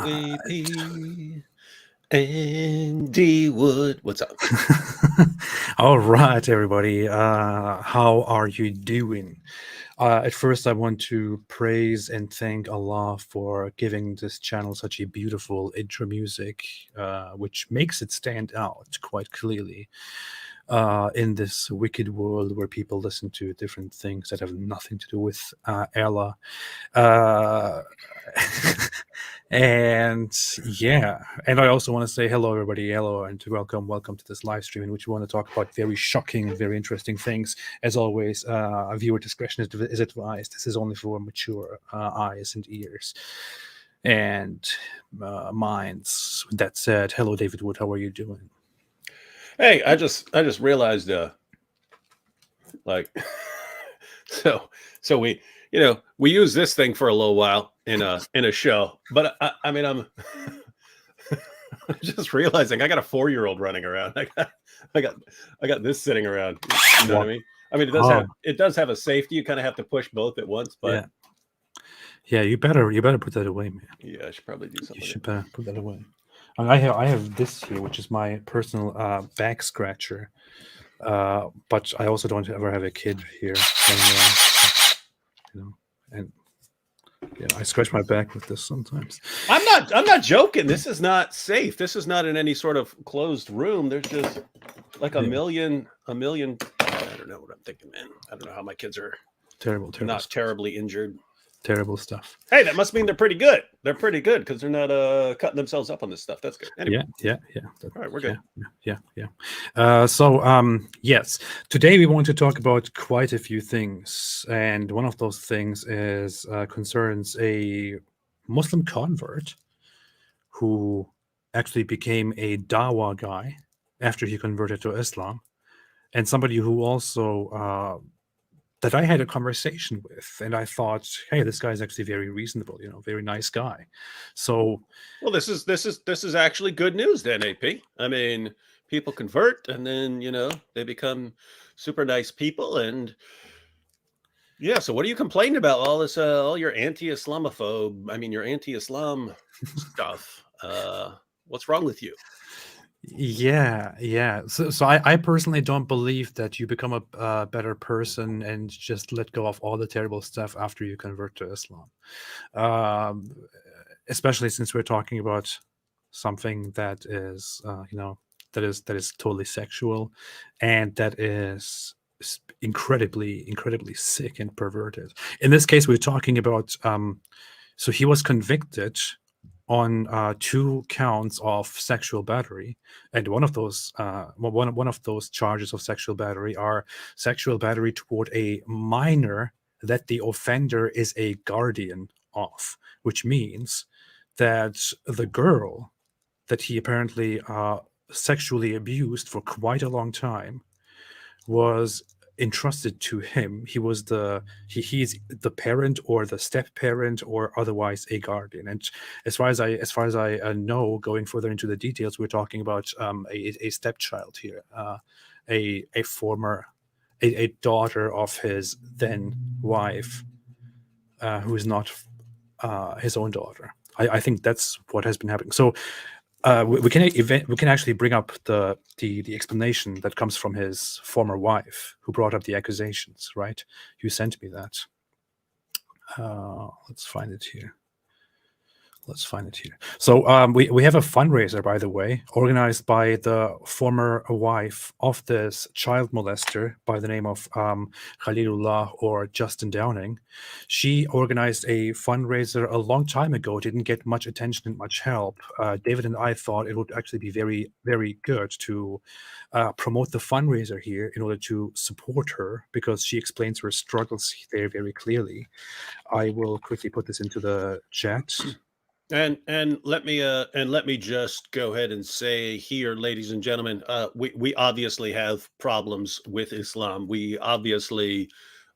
AP Andy Wood. What's up? All right, everybody. How are you doing? At first, I want to praise and thank Allah for giving this channel such a beautiful intro music, which makes it stand out quite clearly in this wicked world where people listen to different things that have nothing to do with Allah. Uh, and yeah, and I also want to say hello, everybody. Hello, and welcome to this live stream in which we want to talk about very shocking and very interesting things. As always, viewer discretion is advised. This is only for mature eyes and ears and minds. With that said, hello, David Wood. How are you doing? Hey, I just realized like so we we use this thing for a little while in a show, but I mean I'm just realizing I got a 4-year-old running around. I got this sitting around. You know what I mean? I mean it does have a safety. You kind of have to push both at once, but yeah, you better put that away, man. Yeah, I should probably do something. You should better put that away. I have this here, which is my personal back scratcher, but I also don't ever have a kid here, and yeah, I scratch my back with this sometimes. I'm not joking. This is not safe. This is not in any sort of closed room. There's just like a million. I don't know what I'm thinking, man. I don't know how my kids are terrible not terribly injured. Terrible stuff. Hey, that must mean they're pretty good. They're pretty good because they're not cutting themselves up on this stuff. That's good. Anyway. Yeah. All right, we're good. Yeah. So yes, today we want to talk about quite a few things, and one of those things is concerns a Muslim convert who actually became a Dawa guy after he converted to Islam, and somebody who also that I had a conversation with, and I thought, hey, this guy's actually very reasonable, very nice guy. So, well, this is actually good news then, AP. I mean, people convert, and then they become super nice people, and yeah. So, what are you complaining about? All this, all your anti-Islamophobe. I mean, your anti-Islam stuff. What's wrong with you? Yeah. So I personally don't believe that you become a better person and just let go of all the terrible stuff after you convert to Islam. Especially since we're talking about something that is, that is totally sexual, and that is incredibly sick and perverted. In this case, we're talking about. So he was convicted on 2 counts of sexual battery, and one of those charges of sexual battery are sexual battery toward a minor that the offender is a guardian of, which means that the girl that he apparently sexually abused for quite a long time was entrusted to him. He was he's the parent or the step parent or otherwise a guardian. And as far as I know, going further into the details, we're talking about a stepchild here, a daughter of his then wife, who is not his own daughter. I think that's what has been happening. So we can actually bring up the explanation that comes from his former wife, who brought up the accusations. Right? You sent me that. Let's find it here. So we have a fundraiser, by the way, organized by the former wife of this child molester by the name of Khalilullah, or Justin Downing. She organized a fundraiser a long time ago. Didn't get much attention and much help. David and I thought it would actually be very, very good to promote the fundraiser here in order to support her, because she explains her struggles there very clearly. I will quickly put this into the chat. And let me just go ahead and say here, ladies and gentlemen, we obviously have problems with Islam. We obviously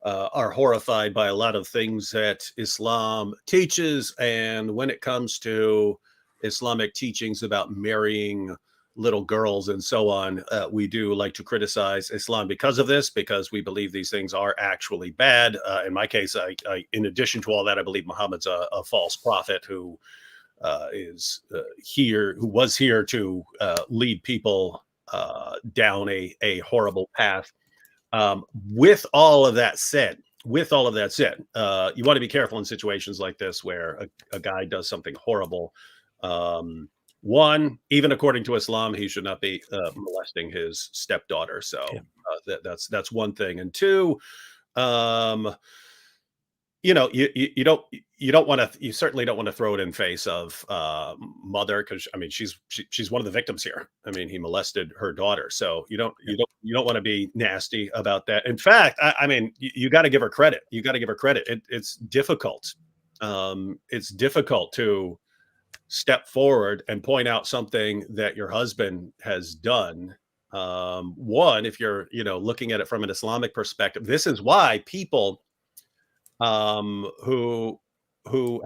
are horrified by a lot of things that Islam teaches, and when it comes to Islamic teachings about marrying little girls and so on, we do like to criticize Islam because of this, because we believe these things are actually bad. In my case, I in addition to all that, I believe Muhammad's a false prophet who who was here to lead people down a horrible path. With all of that said, you want to be careful in situations like this where a guy does something horrible. Um, One, even according to Islam, he should not be molesting his stepdaughter. Yeah. So that's one thing. And two, um, you don't want to, you certainly don't want to throw it in face of mother, because I mean she's one of the victims here. I mean, he molested her daughter, so Yeah. you don't want to be nasty about that. In fact, I mean, you got to give her credit. You got to give her credit. It's difficult. It's difficult to step forward and point out something that your husband has done. One, if you're looking at it from an Islamic perspective, this is why people who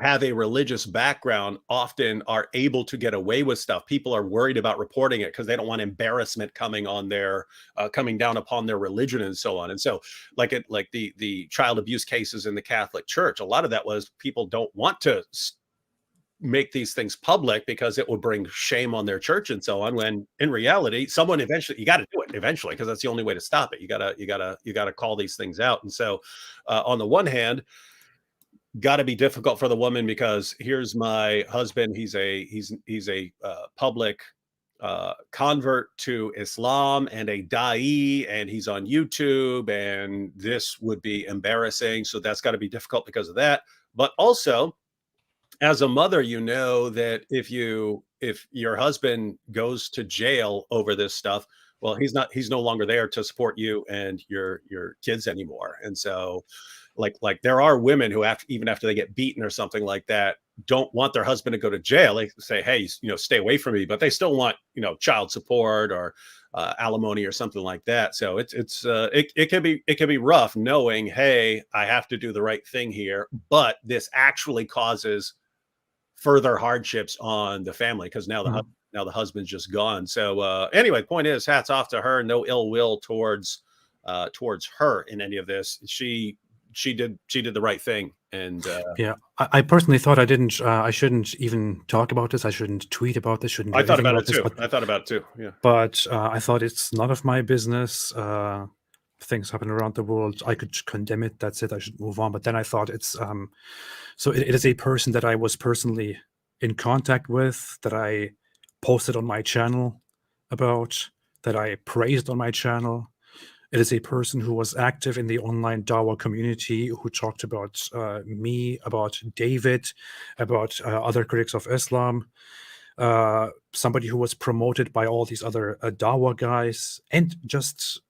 have a religious background often are able to get away with stuff. People are worried about reporting it because they don't want embarrassment coming down upon their religion and so on. And so, like the child abuse cases in the Catholic Church, a lot of that was people don't want to make these things public because it would bring shame on their church and so on, when in reality someone eventually, you got to do it eventually, because that's the only way to stop it. You got to call these things out. And so on the one hand, got to be difficult for the woman, because here's my husband, he's a public convert to Islam and a da'i, and he's on YouTube, and this would be embarrassing, so that's got to be difficult because of that. But also, as a mother, that if your husband goes to jail over this stuff, well, he's no longer there to support you and your kids anymore. And so, like there are women who, even after they get beaten or something like that, don't want their husband to go to jail. They say, hey, stay away from me, but they still want child support or alimony or something like that. So it can be rough knowing, hey, I have to do the right thing here, but this actually causes further hardships on the family, because now Mhm. the husband's just gone. So anyway, point is, hats off to her. No ill will towards her in any of this. She did the right thing. And Yeah, I personally thought I shouldn't even talk about this. I shouldn't tweet about this. Shouldn't do I thought anything about about it this. too. I thought about it too. Yeah. But I thought it's none of my business. Things happen around the world. I could condemn it. That's it. I should move on. But then I thought it is a person that I was personally in contact with, that I posted on my channel about, that I praised on my channel. It is a person who was active in the online Dawa community, who talked about me, about David, about other critics of Islam. Somebody who was promoted by all these other Dawa guys, and just,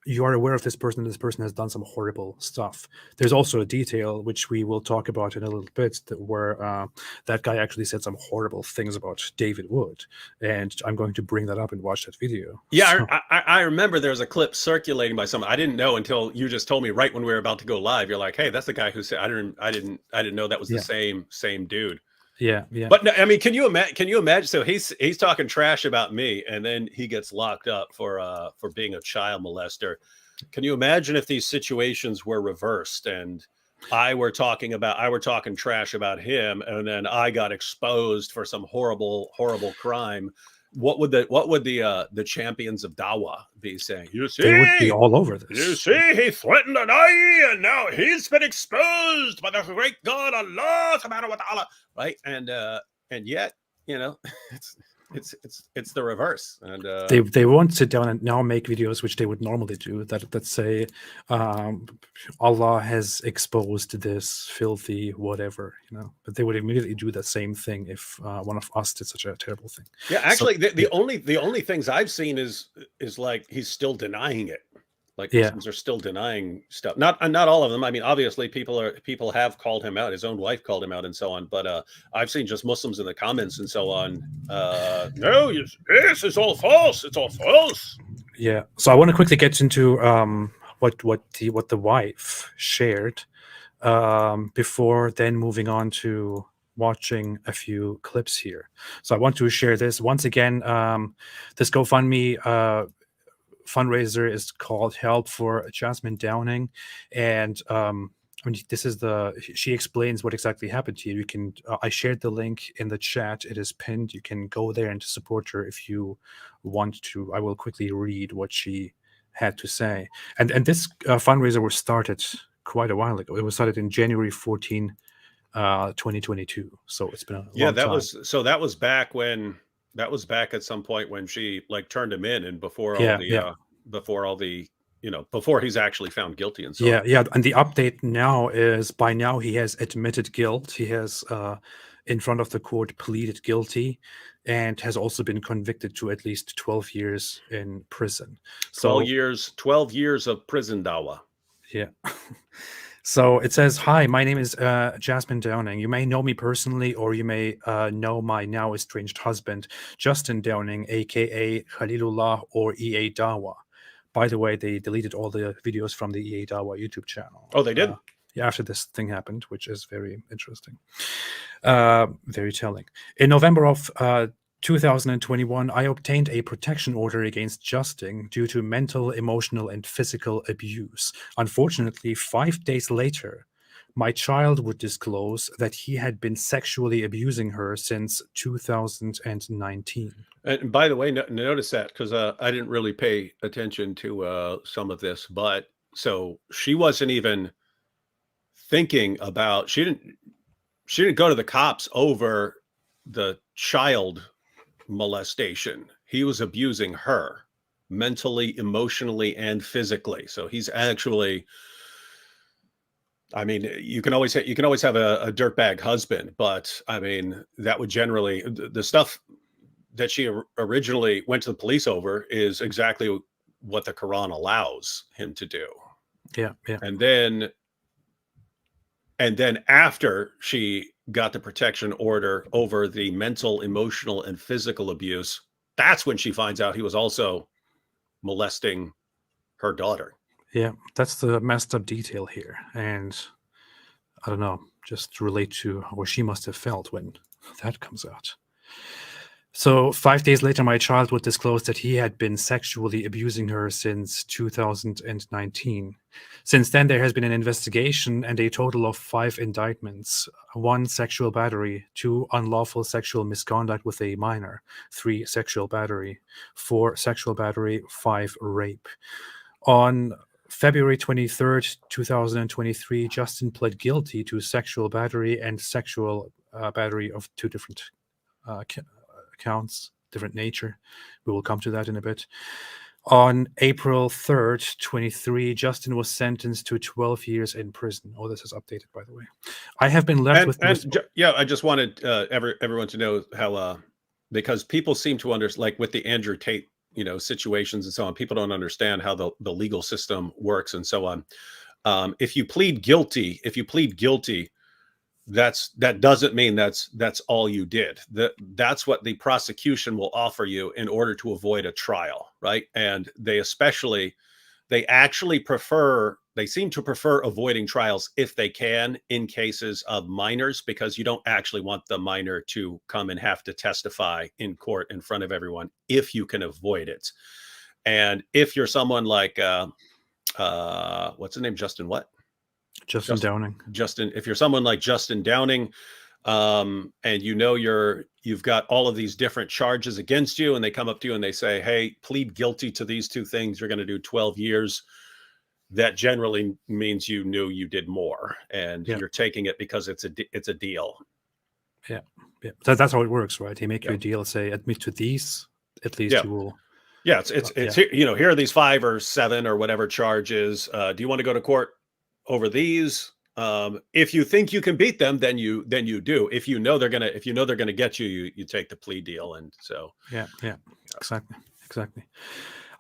you are aware of this person. This person has done some horrible stuff. There's also a detail which we will talk about in a little bit, where that guy actually said some horrible things about David Wood, and I'm going to bring that up and watch that video. Yeah, So I remember there's a clip circulating by someone. I didn't know until you just told me right when we were about to go live. You're like, hey, that's the guy who said, I didn't know that was the yeah, same dude. yeah. But no, I mean, can you imagine? Can you imagine? So he's talking trash about me, and then he gets locked up for being a child molester. Can you imagine if these situations were reversed, and I were talking trash about him, and then I got exposed for some horrible crime? What would the champions of Dawa be saying? They would be all over this. He threatened an eye, and now he's been exposed by the great God Allah, subhanahu wa ta'ala, right? And yet, you know, it's it's the reverse. And They won't sit down and now make videos which they would normally do, that say, um, Allah has exposed this filthy whatever, but they would immediately do the same thing if one of us did such a terrible thing. yeah, So actually, the, yeah, the only things I've seen is like he's still denying it. Like yeah, Muslims are still denying stuff. Not all of them. I mean, obviously, people have called him out. His own wife called him out, and so on. But I've seen just Muslims in the comments and so on. No, yes, it's all false. It's all false. yeah. So I want to quickly get into what the wife shared, before then moving on to watching a few clips here. So I want to share this once again. This GoFundMe fundraiser is called Help for Jasmine Downing, and I mean, this is the she explains what exactly happened to you. You can I shared the link in the chat. It is pinned. You can go there and support her if you want to. I will quickly read what she had to say. And this fundraiser was started quite a while ago. It was started in January 14, 2022. So it's been a Yeah, long time. that was back when that was back at some point when she like turned him in and Yeah, yeah. before all the before he's actually found guilty and so on. Yeah, yeah, and the update now is by now he has admitted guilt. He has, in front of the court, pleaded guilty and has also been convicted to at least 12 years in prison. 12 So, years, 12 years of prison dawa. yeah. So it says, "Hi, my name is Jasmine Downing. You may know me personally, or you may know my now estranged husband, Justin Downing, aka Khalilullah or EA Dawa. By the way, they deleted all the videos from the EA Dawa YouTube channel. Oh, they did? Yeah, after this thing happened, which is very interesting, very telling. In November of 2021, I obtained a protection order against Justin due to mental, emotional, and physical abuse. Unfortunately, 5 days later, my child would disclose that he had been sexually abusing her since 2019. And by the way, notice that because I didn't really pay attention to some of this, but so she wasn't even thinking about she didn't go to the cops over the child molestation. He was abusing her mentally, emotionally, and physically. So he's actually, I mean, you can always have a dirtbag husband, but I mean, that would generally the stuff that she originally went to the police over is exactly what the Quran allows him to do. Yeah, yeah. And then after she got the protection order over the mental, emotional, and physical abuse, that's when she finds out he was also molesting her daughter. Yeah, that's the messed up detail here. And I don't know, just relate to how she must have felt when that comes out. So 5 days later, my child would disclose that he had been sexually abusing her since 2019. Since then, there has been an investigation and a total of 5 indictments: 1 sexual battery, 2 unlawful sexual misconduct with a minor, 3 sexual battery, 4 sexual battery, 5 rape. On February 23rd, 2023, Justin pled guilty to sexual battery and sexual battery of 2 different counts, different nature. We will come to that in a bit. On April 3rd, 23, Justin was sentenced to 12 years in prison. Oh, this is updated, by the way. I have been left with yeah, I just wanted everyone to know how because people seem to understand, like with the Andrew Tate situations and so on, people don't understand how the legal system works and so on. If you plead guilty, that doesn't mean that's all you did. That's what the prosecution will offer you in order to avoid a trial, right? And they seem to prefer avoiding trials if they can in cases of minors, because you don't actually want the minor to come and have to testify in court in front of everyone if you can avoid it. And if you're someone like what's the name, Justin Downing. Justin, if you're someone like Justin Downing, and you've got all of these different charges against you, and they come up to you and they say, hey, plead guilty to these 2 things, you're going to do 12 years. That generally means you knew you did more, and you're taking it because it's a deal. Yeah, yeah. That's how it works, right? They make you a deal, say, admit to these, at least you will. Yeah, it's here are these 5 or 7 or whatever charges. Do you want to go to court over these? If you think you can beat them, then you do. If you know they're gonna get you, you take the plea deal. And so yeah, exactly.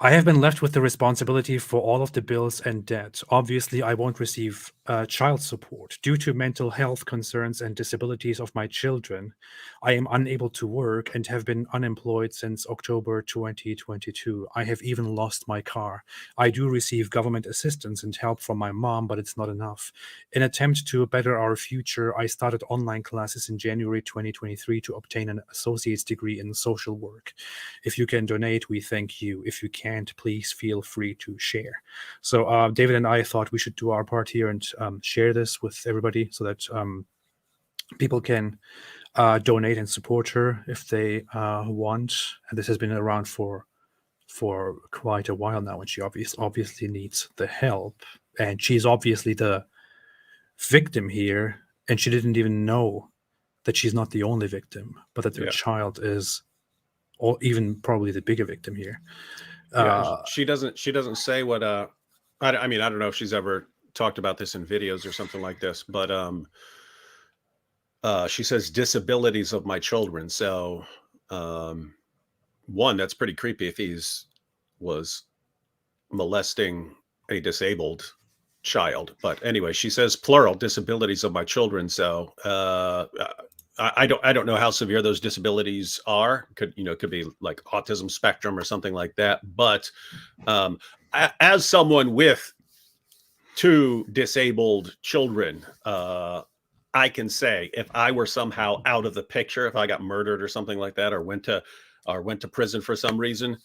I have been left with the responsibility for all of the bills and debt. Obviously, I won't receive child support. Due to mental health concerns and disabilities of my children, I am unable to work and have been unemployed since October 2022. I have even lost my car. I do receive government assistance and help from my mom, but it's not enough. In attempt to better our future, I started online classes in January 2023 to obtain an associate's degree in social work. If you can donate, we thank you. If you can't, can't, please feel free to share. So David and I thought we should do our part here and share this with everybody so that people can donate and support her if they want. And this has been around for quite a while now, and she obviously needs the help. And she's obviously the victim here, and she didn't even know that she's not the only victim, but that their Yeah. child is, or even probably the bigger victim here. Yeah, she doesn't say what I mean, I don't know if she's ever talked about this in videos or something like this, but she says disabilities of my children. So one, that's pretty creepy if he's was molesting a disabled child. But anyway, she says plural disabilities of my children. So I don't know how severe those disabilities are. Could be like autism spectrum or something like that. But as someone with two disabled children, I can say if I were somehow out of the picture, if I got murdered or something like that, or went to prison for some reason,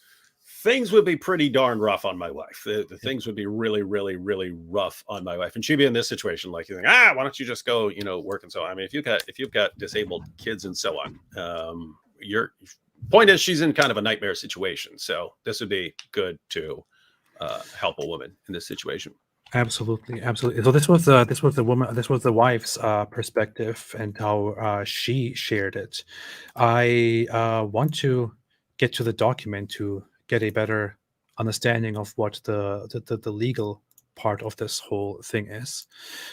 things would be pretty darn rough on my wife. The things would be really, really, really rough on my wife, and she'd be in this situation like you think, why don't you just go, work and so on. I mean, if you've got disabled kids and so on, your point is she's in kind of a nightmare situation. So this would be good to help a woman in this situation. Absolutely. So this was the wife's perspective and how she shared it. I want to get to the document to get a better understanding of what the legal part of this whole thing is.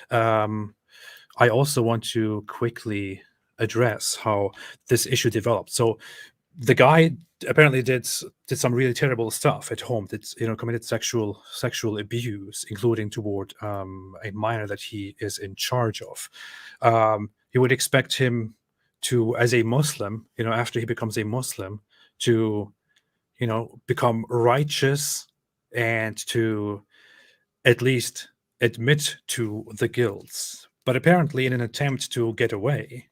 I also want to quickly address how this issue developed. So the guy apparently did some really terrible stuff at home. Committed sexual abuse, including toward a minor that he is in charge of. You would expect him to, as a Muslim, after he becomes a Muslim, to become righteous and to at least admit to the guilt. But apparently, in an attempt to get away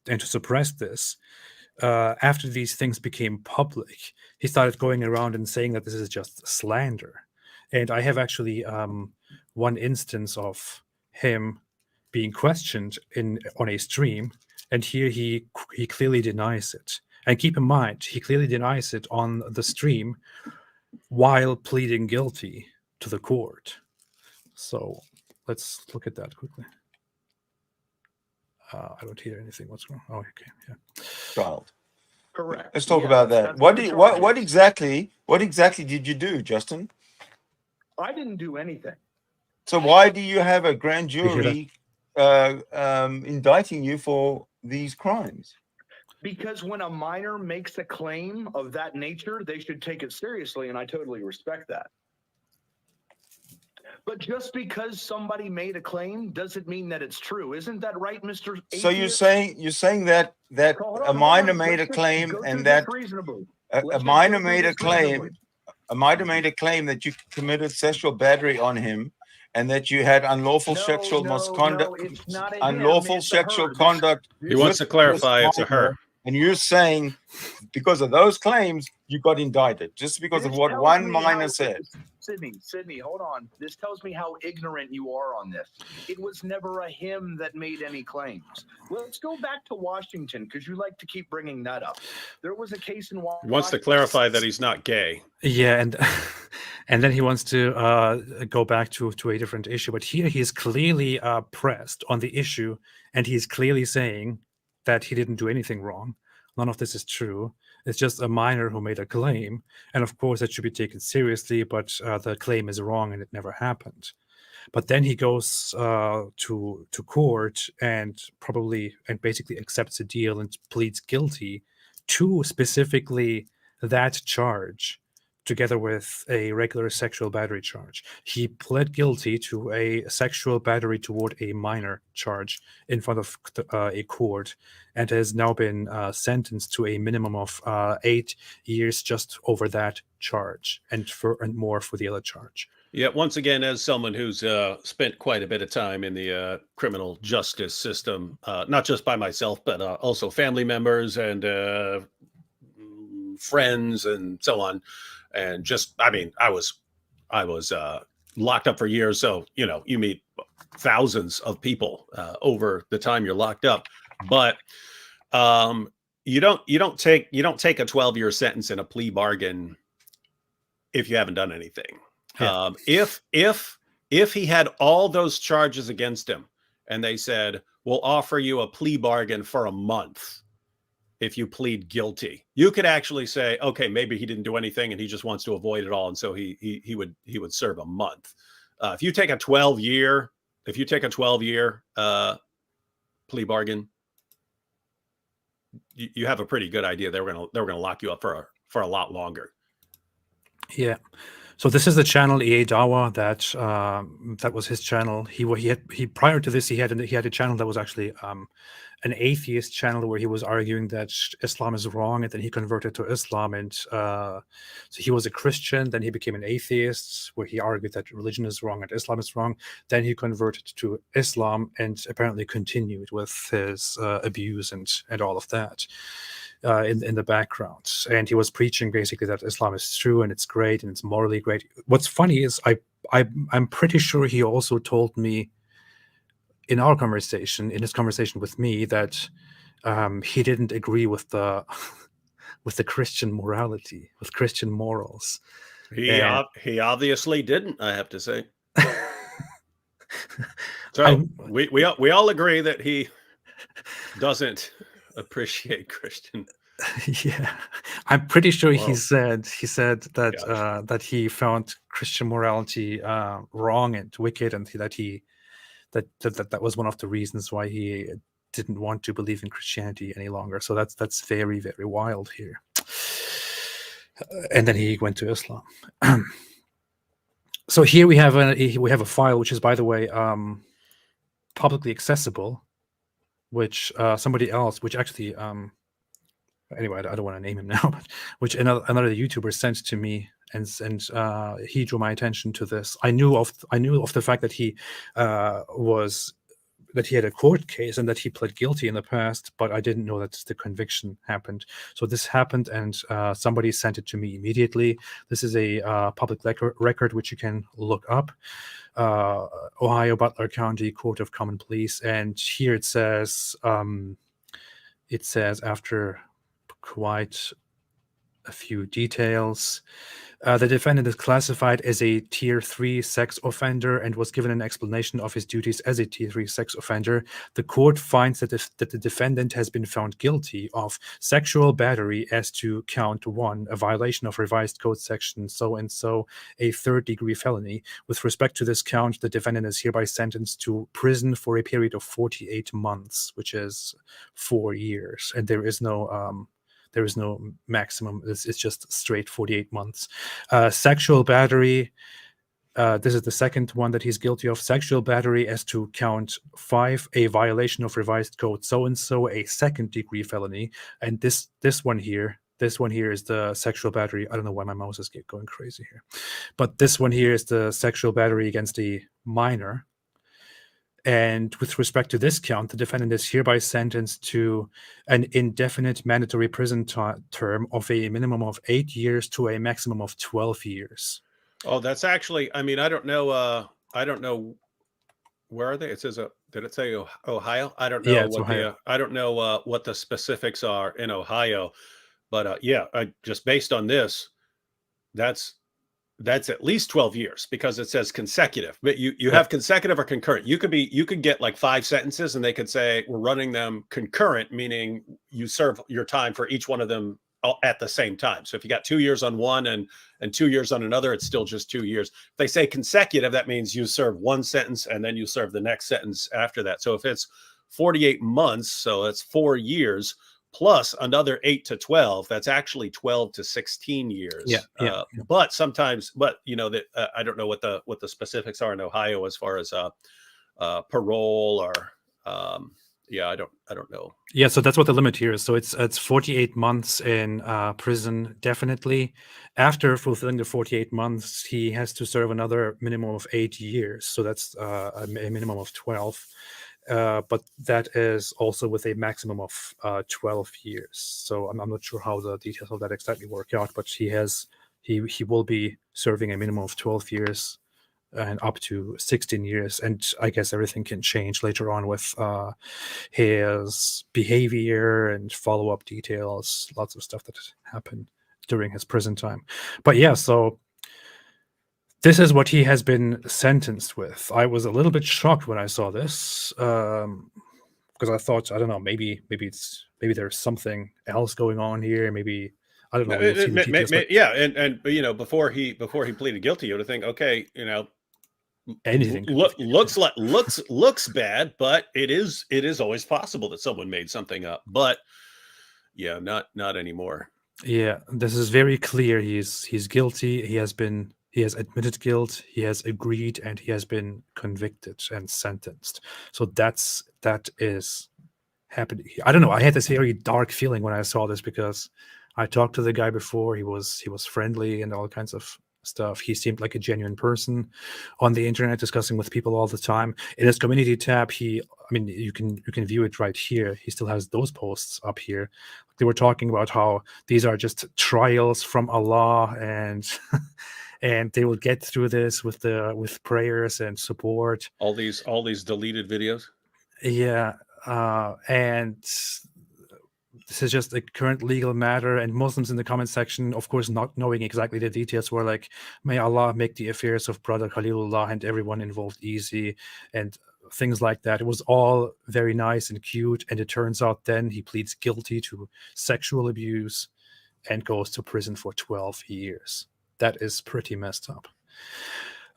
and to suppress this, after these things became public, he started going around and saying that this is just slander. And I have actually one instance of him being questioned on a stream, and here he clearly denies it. And keep in mind, he clearly denies it on the stream while pleading guilty to the court. So let's look at that quickly. I don't hear anything. What's wrong? Oh, okay, yeah. Child. Correct. Let's talk Yeah, about that. that's What exactly did you do, Justin? I didn't do anything. So why do you have a grand You hear jury indicting you for these crimes? Because when a minor makes a claim of that nature, they should take it seriously, and I totally respect that. But just because somebody made a claim doesn't mean that it's true. Isn't that right, Mr. So you're Atheist? saying that Hold a on, minor hold on. made a Let's just claim go and through that this reasonably. a Let's just minor go through made a this reasonably. claim. A minor made a claim that you committed sexual battery on him, and that you had unlawful sexual misconduct. No, it's not a him, Unlawful it's a sexual her. conduct. He wants with to clarify this it's a her. minor, and you're saying because of those claims you got indicted just because of This what tells one me minor how- said. Sydney, hold on. This tells me how ignorant you are on this. It was never a him that made any claims. Let's go back to Washington, because you like to keep bringing that up. There was a case in He Washington. wants to clarify that he's not gay. Yeah, and and then he wants to go back to a different issue. But here he is clearly pressed on the issue, and he's clearly saying that he didn't do anything wrong. None of this is true. It's just a minor who made a claim, and of course that should be taken seriously. But the claim is wrong, and it never happened. But then he goes to court and basically accepts a deal and pleads guilty to specifically that charge, together with a regular sexual battery charge. He pled guilty to a sexual battery toward a minor charge in front of a court, and has now been sentenced to a minimum of 8 years just over that charge, and more for the other charge. Yeah, once again, as someone who's spent quite a bit of time in the criminal justice system, not just by myself, but also family members and friends and so on. and just, I mean, I was locked up for years, so you meet thousands of people over the time you're locked up, but you don't take a 12-year sentence in a plea bargain if you haven't done anything. Yeah. If he had all those charges against him and they said, we'll offer you a plea bargain for a month if you plead guilty, you could actually say, okay, maybe he didn't do anything and he just wants to avoid it all, and so he would serve a month. If you take a 12-year plea bargain, you have a pretty good idea they were gonna lock you up for a lot longer. Yeah. So this is the channel EA Dawa that was his channel. He prior to this he had a channel that was actually an atheist channel where he was arguing that Islam is wrong, and then he converted to Islam, and so he was a Christian, then he became an atheist where he argued that religion is wrong and Islam is wrong. Then he converted to Islam and apparently continued with his abuse and all of that in the background. And he was preaching basically that Islam is true and it's great and it's morally great. What's funny is I'm pretty sure he also told me in his conversation with me, that he didn't agree with the Christian morality, with Christian morals. He obviously didn't, I have to say. So we all agree that he doesn't appreciate Christian. Yeah, I'm pretty sure Whoa. he said that Gosh. that he found Christian morality wrong and wicked, and that was one of the reasons why he didn't want to believe in Christianity any longer. So that's very, very wild here. And then he went to Islam. So here we have a file, which is, by the way, publicly accessible, which somebody else, which actually anyway, I don't want to name him now, but which another YouTuber sent to me, and he drew my attention to this. I knew of the fact that he had a court case and that he pled guilty in the past, but I didn't know that the conviction happened. So this happened, and somebody sent it to me immediately. This is a public record which you can look up. Ohio Butler County Court of Common Pleas, and here it says after quite a few details, the defendant is classified as a Tier 3 sex offender and was given an explanation of his duties as a Tier 3 sex offender. The court finds that the defendant has been found guilty of sexual battery as to count 1, a violation of revised code section so-and-so, a third-degree felony. With respect to this count, the defendant is hereby sentenced to prison for a period of 48 months, which is 4 years. And there is no maximum. It's just straight 48 months. Sexual battery. This is the second one that he's guilty of. Sexual battery as to count 5, a violation of revised code so-and-so, a second-degree felony. And this one here is the sexual battery. I don't know why my mouse is going crazy here. But this one here is the sexual battery against a minor. And with respect to this count, the defendant is hereby sentenced to an indefinite mandatory prison term of a minimum of 8 years to a maximum of 12 years. Oh, that's actually, I mean, I don't know where are they? It says, did it say Ohio? I don't know. Yeah, it's Ohio. I don't know what the specifics are in Ohio, but just based on this, that's at least 12 years, because it says consecutive, but you have consecutive or concurrent. You could get like 5 sentences and they could say we're running them concurrent, meaning you serve your time for each one of them at the same time. So if you got 2 years on one and 2 years on another, it's still just 2 years. If they say consecutive, that means you serve one sentence and then you serve the next sentence after that. So if it's 48 months, so that's 4 years plus another 8 to 12, that's actually 12 to 16 years. But sometimes, that I don't know what the specifics are in Ohio as far as parole or I don't know. Yeah, so that's what the limit here is. So it's 48 months in prison, definitely. After fulfilling the 48 months, he has to serve another minimum of 8 years. So that's a minimum of 12. But that is also with a maximum of 12 years. So I'm not sure how the details of that exactly work out, but he has he will be serving a minimum of 12 years and up to 16 years. And I guess everything can change later on with his behavior and follow-up details, lots of stuff that happened during his prison time. But yeah, so this is what he has been sentenced with. I was a little bit shocked when I saw this, because I thought, I don't know, maybe there's something else going on here. Maybe, I don't know. We'll see the details, but Yeah, and you know, before he pleaded guilty, you would think, okay, you know, anything looks bad, but it is always possible that someone made something up. But yeah, not anymore. Yeah, this is very clear. He's guilty. He has admitted guilt. He has agreed, and he has been convicted and sentenced. So that is happening. I don't know. I had this very dark feeling when I saw this, because I talked to the guy before. He was friendly and all kinds of stuff. He seemed like a genuine person on the internet, discussing with people all the time. In his community tab, I mean, you can view it right here. He still has those posts up here. They were talking about how these are just trials from Allah, and and they will get through this with prayers and support. All these deleted videos. Yeah, and this is just a current legal matter. And Muslims in the comment section, of course, not knowing exactly the details, were like, "May Allah make the affairs of brother Khalilullah and everyone involved easy," and things like that. It was all very nice and cute. And it turns out then he pleads guilty to sexual abuse and goes to prison for 12 years. That is pretty messed up.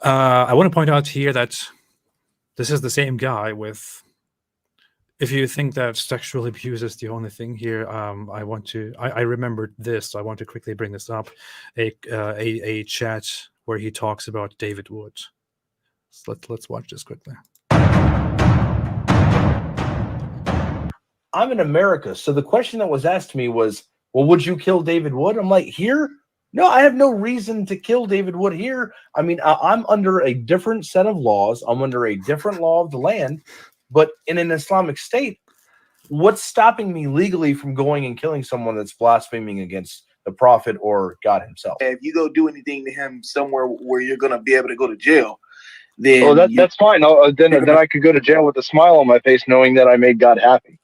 I want to point out here that this is the same guy with, if you think that sexual abuse is the only thing here, I remembered this. So I want to quickly bring this up. A chat where he talks about David Wood. So let's watch this quickly. I'm in America, so the question that was asked to me was, well, would you kill David Wood? I'm like, here? No, I have no reason to kill David Wood here. I mean, I'm under a different set of laws. I'm under a different law of the land. But in an Islamic state, what's stopping me legally from going and killing someone that's blaspheming against the Prophet or God himself? If you go do anything to him somewhere where you're going to be able to go to jail, then that's fine. Then I could go to jail with a smile on my face, knowing that I made God happy.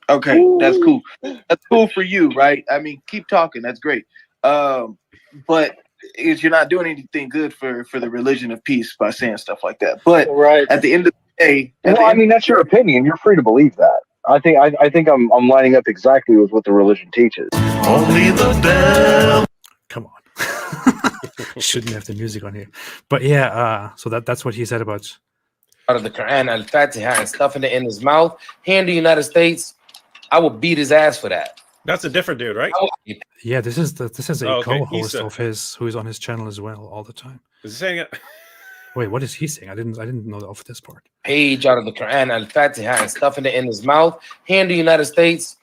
Okay, ooh, that's cool. That's cool for you, right? I mean, keep talking. That's great. But you're not doing anything good for the religion of peace by saying stuff like that. But right at the end of the day, I mean, that's your opinion. You're free to believe that. I think I'm lining up exactly with what the religion teaches. Only the devil. Come on. Shouldn't have the music on here. But yeah, so that's what he said about out of the Quran, Al-Fatiha, and stuffing it in his mouth here in the United States. I will beat his ass for that. That's a different dude, right? Yeah, this is a co-host of of his who is on his channel as well all the time. Is he saying it? Wait, what is he saying? I didn't know of this part. Page out of the Quran, Al-Fatiha, and stuffing it in his mouth here in the United States.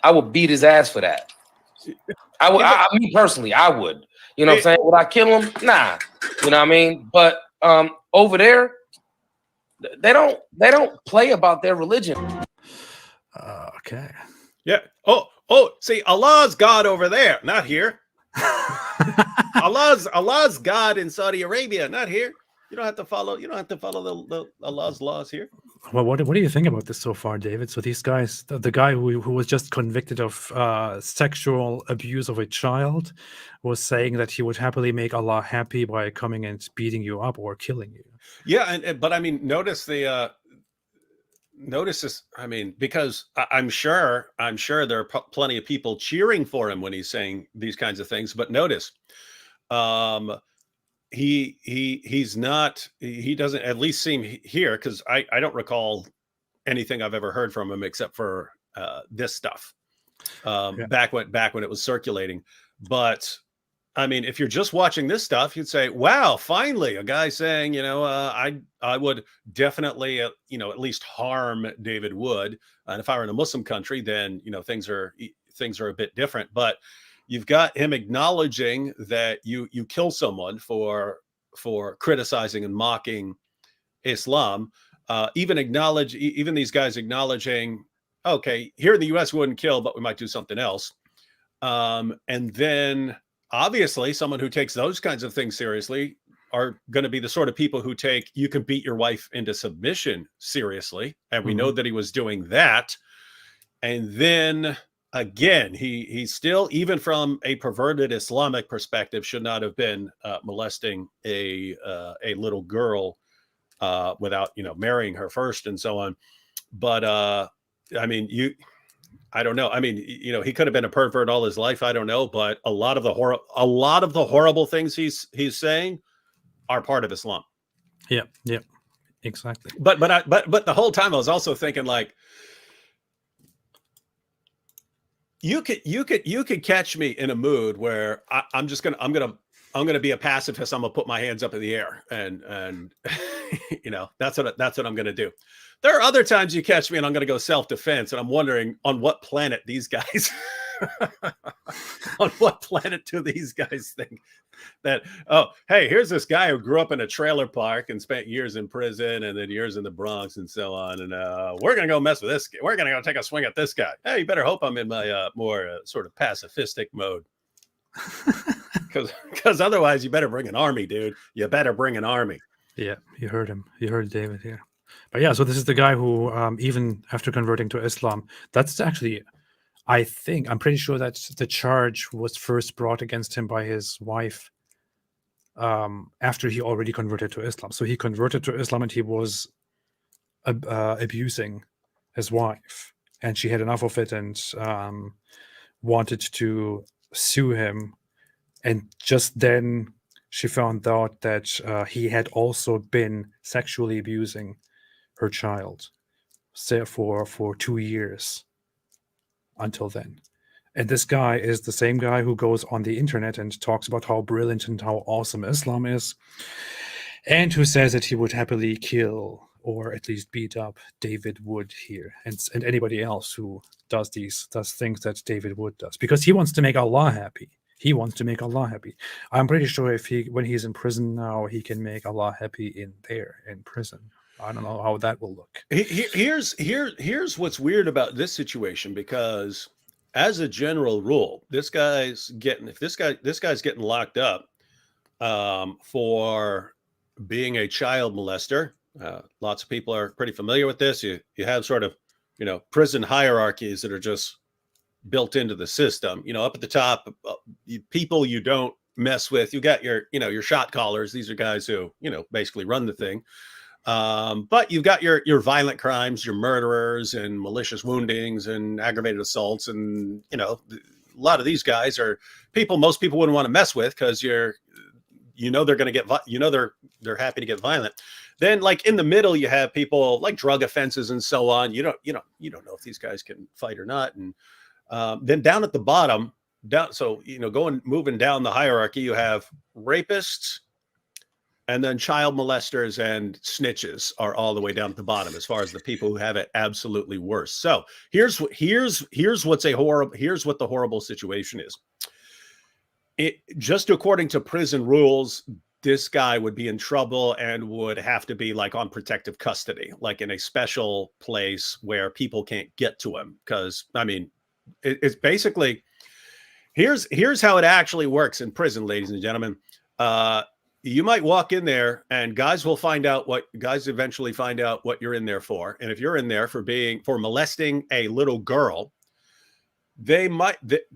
I would beat his ass for that. Me personally, I would. You know what I'm saying? Would I kill him? Nah. You know what I mean? But over there, they don't play about their religion. Okay. Yeah. Oh, see, Allah's God over there, not here. Allah's God in Saudi Arabia, not here. You don't have to follow the Allah's laws here. Well, what do you think about this so far, David? So these guys, the guy who was just convicted of sexual abuse of a child, was saying that he would happily make Allah happy by coming and beating you up or killing you. Yeah, but I mean, notice this. I mean, because I'm sure there are plenty of people cheering for him when he's saying these kinds of things. But notice, he doesn't at least seem here, because I don't recall anything I've ever heard from him except for this stuff back when it was circulating. But I mean, if you're just watching this stuff, you'd say, wow, finally a guy saying, I would definitely, at least harm David Wood. And if I were in a Muslim country, then, things are a bit different. But you've got him acknowledging that you kill someone for criticizing and mocking Islam. Even these guys acknowledging, okay, here in the U.S. we wouldn't kill, but we might do something else. And then obviously someone who takes those kinds of things seriously are going to be the sort of people who take you can beat your wife into submission seriously. And we know that he was doing that. And then again, he still, even from a perverted Islamic perspective, should not have been molesting a little girl without, marrying her first and so on. But I mean, I don't know. I mean, he could have been a pervert all his life. I don't know, but a lot of the horrible things he's saying are part of Islam. Yeah, exactly. But the whole time I was also thinking, like, you could catch me in a mood where I'm gonna be a pacifist. I'm gonna put my hands up in the air and that's what I'm gonna do. There are other times you catch me and I'm gonna go self-defense, and I'm wondering on what planet these guys on what planet do these guys think that, oh, hey, here's this guy who grew up in a trailer park and spent years in prison and then years in the Bronx and so on, and we're gonna go mess with this guy. We're gonna go take a swing at this guy. Hey, you better hope I'm in my more sort of pacifistic mode, because otherwise you better bring an army, dude. You better bring an army. Yeah, you heard him. You heard David here. But yeah, so this is the guy who, even after converting to Islam, that's actually, I'm pretty sure that the charge was first brought against him by his wife after he already converted to Islam. So he converted to Islam and he was abusing his wife, and she had enough of it and wanted to sue him. And just then she found out that he had also been sexually abusing her child, say for 2 years until then. And this guy is the same guy who goes on the internet and talks about how brilliant and how awesome Islam is, and who says that he would happily kill or at least beat up David Wood here and anybody else who does things that David Wood does, because he wants to make Allah happy. He wants to make Allah happy. I'm pretty sure when he's in prison now, he can make Allah happy in prison. I don't know how that will look. Here's what's weird about this situation, because as a general rule, this guy's getting locked up for being a child molester. Lots of people are pretty familiar with this. You have sort of, prison hierarchies that are just built into the system. Up at the top, people you don't mess with. You got your shot callers. These are guys who, basically run the thing. But you've got your violent crimes, your murderers and malicious woundings and aggravated assaults. And, a lot of these guys are people most people wouldn't want to mess with, because they're going to get, they're happy to get violent. Then, like, in the middle, you have people like drug offenses and so on. You don't know if these guys can fight or not. And then down at the bottom, moving down the hierarchy, you have rapists, and then child molesters and snitches are all the way down at the bottom as far as the people who have it absolutely worse. So here's what the horrible situation is. It just according to prison rules, this guy would be in trouble and would have to be like on protective custody, like in a special place where people can't get to him. Because it's basically, here's how it actually works in prison, ladies and gentlemen. You might walk in there and guys eventually find out what you're in there for. And if you're in there for molesting a little girl,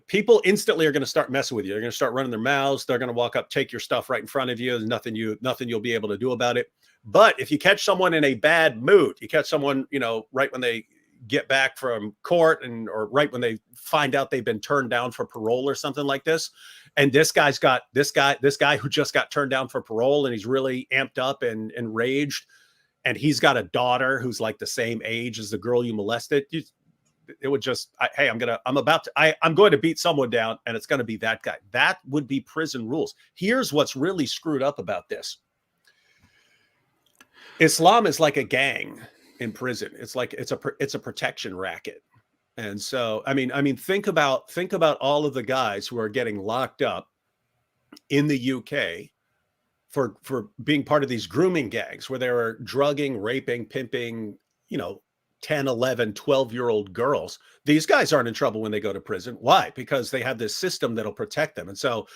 people instantly are going to start messing with you. They're going to start running their mouths. They're going to walk up, take your stuff right in front of you. There's nothing you'll be able to do about it. But if you catch someone in a bad mood, you catch someone, right when they get back from court or right when they find out they've been turned down for parole or something like this. And this guy who just got turned down for parole, and he's really amped up and enraged. And he's got a daughter who's like the same age as the girl you molested. It would just, I'm going to beat someone down, and it's going to be that guy. That would be prison rules. Here's what's really screwed up about this. Islam is like a gang in prison. It's a protection racket. And so, think about all of the guys who are getting locked up in the UK for being part of these grooming gangs where they were drugging, raping, pimping, 10, 11, 12-year-old girls. These guys aren't in trouble when they go to prison. Why? Because they have this system that'll protect them. And so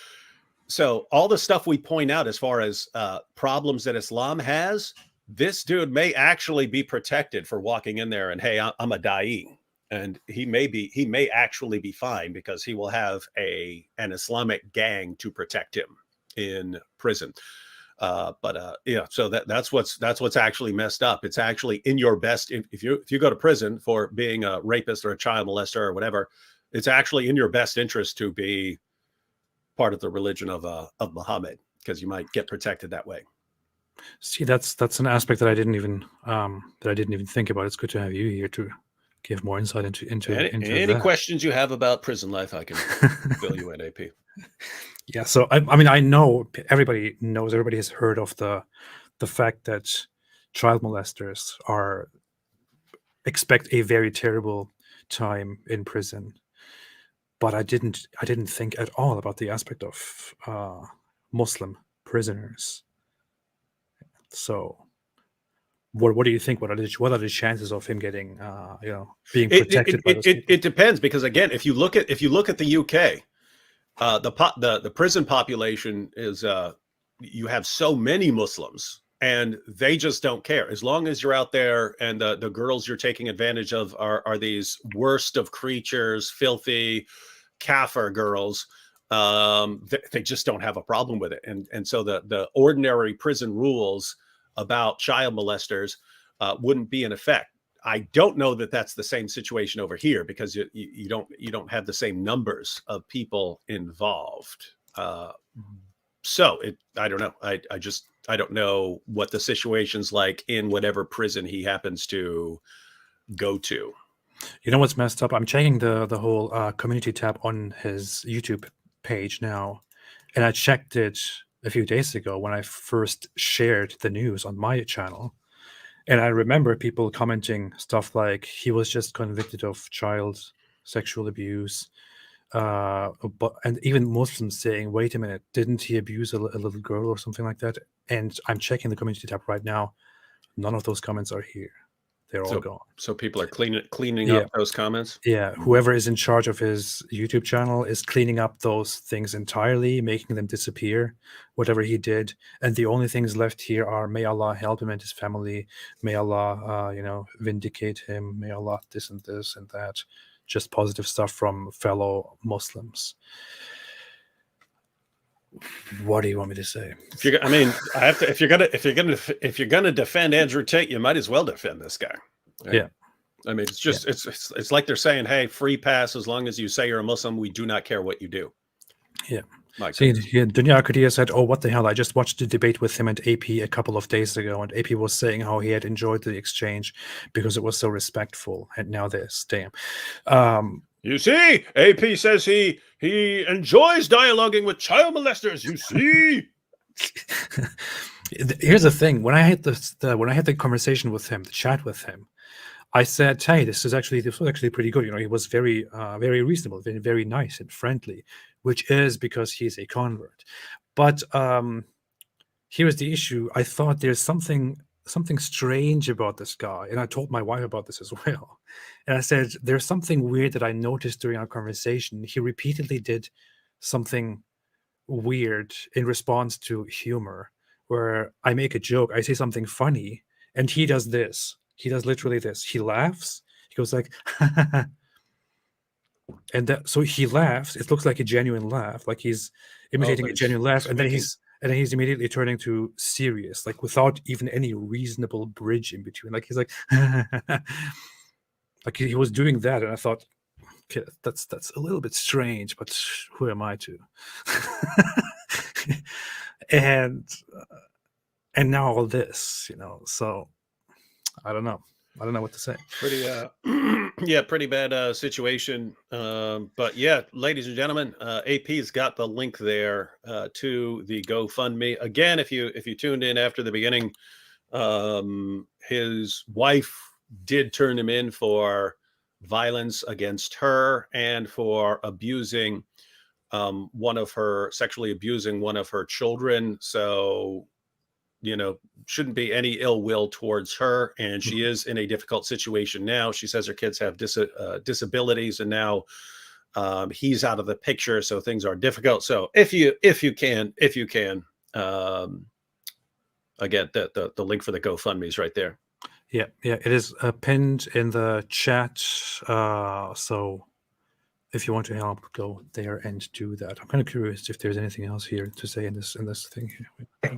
So all the stuff we point out as far as problems that Islam has, this dude may actually be protected for walking in there and, hey, I'm a da'i, and he may actually be fine because he will have an Islamic gang to protect him in prison. Yeah, so that's what's actually messed up. It's actually in your best, if you go to prison for being a rapist or a child molester or whatever, it's actually in your best interest to be part of the religion of Muhammad, because you might get protected that way. See, that's an aspect that I didn't even think about. It's good to have you here to give more insight into Any that. questions you have about prison life, I can fill you in, AP. Yeah, so I mean, I know everybody has heard of the fact that child molesters expect a very terrible time in prison, but I didn't think at all about the aspect of Muslim prisoners. So, what do you think? What are the chances of him getting being protected by those people? It depends, because again, if you look at the UK, the prison population is you have so many Muslims, and they just don't care as long as you're out there, and the girls you're taking advantage of are these worst of creatures, filthy kafir girls. They just don't have a problem with it, and so the ordinary prison rules about child molesters wouldn't be in effect. I don't know that that's the same situation over here, because you don't have the same numbers of people involved. So I don't know. I don't know what the situation's like in whatever prison he happens to go to. You know what's messed up? I'm checking the whole community tab on his YouTube page now, and I checked it a few days ago when I first shared the news on my channel. And I remember people commenting stuff like he was just convicted of child sexual abuse, and even Muslims saying, "Wait a minute, didn't he abuse a little girl or something like that?" And I'm checking the community tab right now. None of those comments are here. They're all gone. So people are cleaning up those comments. Yeah, whoever is in charge of his YouTube channel is cleaning up those things entirely, making them disappear, whatever he did. And the only things left here are, may Allah help him and his family. May Allah, vindicate him. May Allah this and that. Just positive stuff from fellow Muslims. What do you want me to say? If you're gonna defend Andrew Tate, you might as well defend this guy. Right? Yeah. I mean, it's just it's like they're saying, hey, free pass as long as you say you're a Muslim. We do not care what you do. Yeah. See, Dunya Kadia said, "Oh, what the hell? I just watched the debate with him and AP a couple of days ago, and AP was saying how he had enjoyed the exchange because it was so respectful. And now this, damn." You see, AP says he enjoys dialoguing with child molesters. You see. Here's the thing: when I had the conversation with him, the chat with him, I said, "Hey, this was actually pretty good." He was very, very reasonable, very, very nice and friendly, which is because he's a convert. But here's the issue: I thought there's something strange about this guy, and I told my wife about this as well. And I said, "There's something weird that I noticed during our conversation. He repeatedly did something weird in response to humor, where I make a joke, I say something funny, and he does this." He does literally this. He laughs. He goes like, and so he laughs. It looks like a genuine laugh, like he's imitating a genuine laugh, and then he's immediately turning to serious, like without even any reasonable bridge in between. Like he's like, like he was doing that, and I thought, okay, that's a little bit strange, but who am I to? and now all this, so. I don't know what to say. Pretty pretty bad situation. But yeah, ladies and gentlemen, AP's got the link there to the GoFundMe. Again, if you tuned in after the beginning, his wife did turn him in for violence against her and for sexually abusing one of her children. So shouldn't be any ill will towards her, and she is in a difficult situation now. She says her kids have disabilities, and now He's out of the picture, so things are difficult. So if you can, again, the link for the GoFundMe is right there. Yeah, it is pinned in the chat. So if you want to help, go there and do that. I'm kind of curious if there's anything else here to say in this thing here.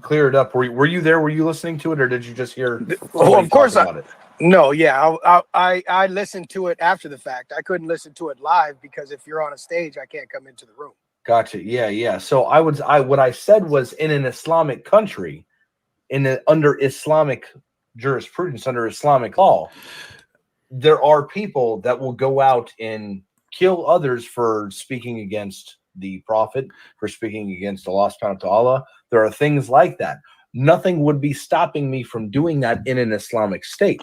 Clear it up. Were you there? Were you listening to it, or did you just hear? Oh, of course about it? No, yeah, I listened to it after the fact. I couldn't listen to it live because if you're on a stage, I can't come into the room. Gotcha. Yeah. So what I said was, in an Islamic country, under Islamic jurisprudence, under Islamic law, there are people that will go out and kill others for speaking against the Prophet, for speaking against Allah subhanahu wa ta'ala. There are things like that. Nothing would be stopping me from doing that in an Islamic state.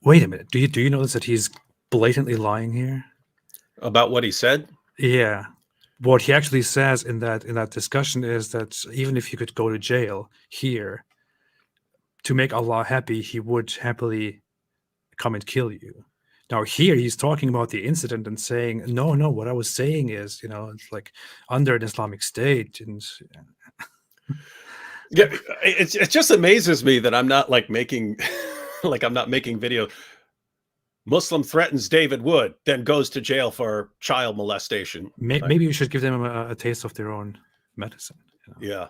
Wait a minute. Do you notice that he's blatantly lying here about what he said? Yeah. What he actually says in that discussion is that even if he could go to jail here, to make Allah happy, he would happily come and kill you. Now here he's talking about the incident and saying, no, what I was saying is, it's like under an Islamic state. And yeah, it just amazes me that I'm not making video. Muslim threatens David Wood, then goes to jail for child molestation. Maybe you should give them a taste of their own medicine. Yeah.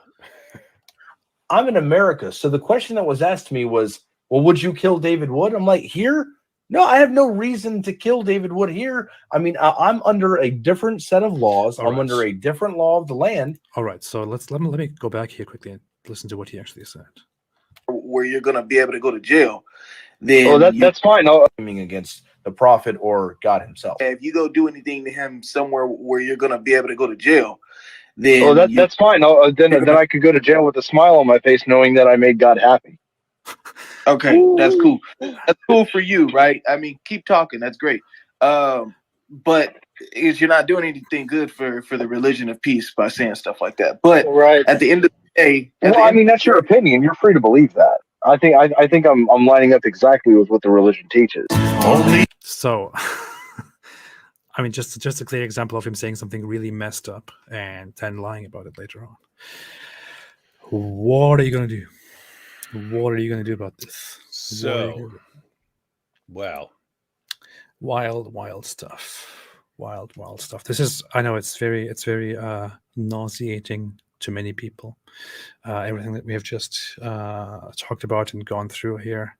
I'm in America, so the question that was asked to me was, well, would you kill David Wood? I'm like, here? No, I have no reason to kill David Wood here. I mean, I'm under a different set of laws. I'm under a different law of the land. All right, so let me go back here quickly and listen to what he actually said. Where you're going to be able to go to jail, then that's fine. Against the Prophet or God himself. If you go do anything to him somewhere where you're going to be able to go to jail, then that's fine. Then I could go to jail with a smile on my face, knowing that I made God happy. Okay, that's cool. That's cool for you, right? I mean, keep talking. That's great. But you're not doing anything good for the religion of peace by saying stuff like that. But at the end of the day, that's your opinion. You're free to believe that. I think I'm lining up exactly with what the religion teaches. So, I mean, just a clear example of him saying something really messed up and then lying about it later on. What are you going to do? What are you going to do about this? So, wow. Wild stuff. Wild stuff. This is, I know it's very nauseating to many people. Everything that we have just talked about and gone through here.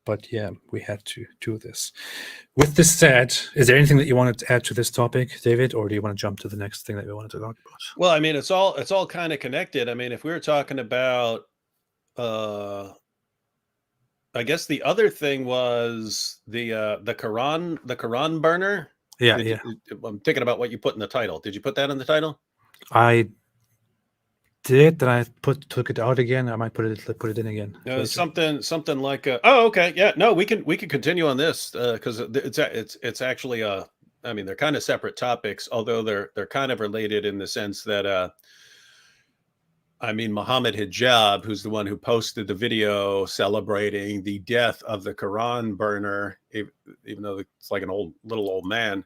But yeah, we had to do this. With this said, is there anything that you wanted to add to this topic, David, or do you want to jump to the next thing that we wanted to talk about? Well, I mean, it's all kind of connected. I mean, if we were talking about, I guess the other thing was the Quran burner. Yeah. I'm thinking about what you put in the title. Did you put that in the title? I did. Then I took it out again. I might put it in again. Something like oh, okay, yeah. No, we can continue on this because it's actually I mean, they're kind of separate topics, although they're kind of related in the sense that I mean, Muhammad Hijab, who's the one who posted the video celebrating the death of the Quran burner, even though it's like an little old man.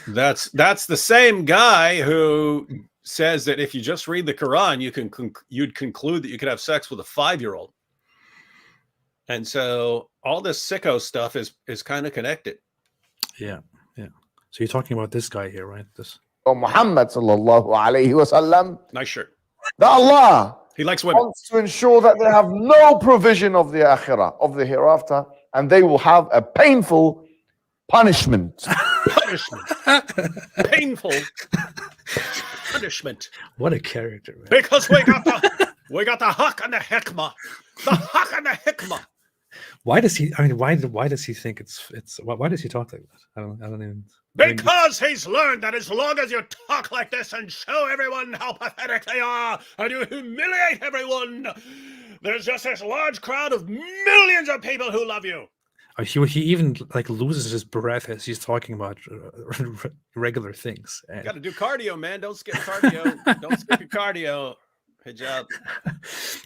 That's the same guy who says that if you just read the Quran, you'd conclude that you could have sex with a 5-year-old. And so all this sicko stuff is kind of connected. Yeah. So you're talking about this guy here, right? This. Muhammad sallallahu alayhi wasallam. Nice shirt. That Allah, he likes women, wants to ensure that they have no provision of the akhirah, of the hereafter, and they will have a painful punishment. Painful punishment. What a character, man. Because we got the haq and the hikmah. The haq and the hikmah. Why does he? I mean, why does he think it's? Why does he talk like that? I don't even. Because he's learned that as long as you talk like this and show everyone how pathetic they are, and you humiliate everyone, there's just this large crowd of millions of people who love you. He even loses his breath as he's talking about regular things. You got to do cardio, man. Don't skip cardio. Don't skip your cardio. Hijab.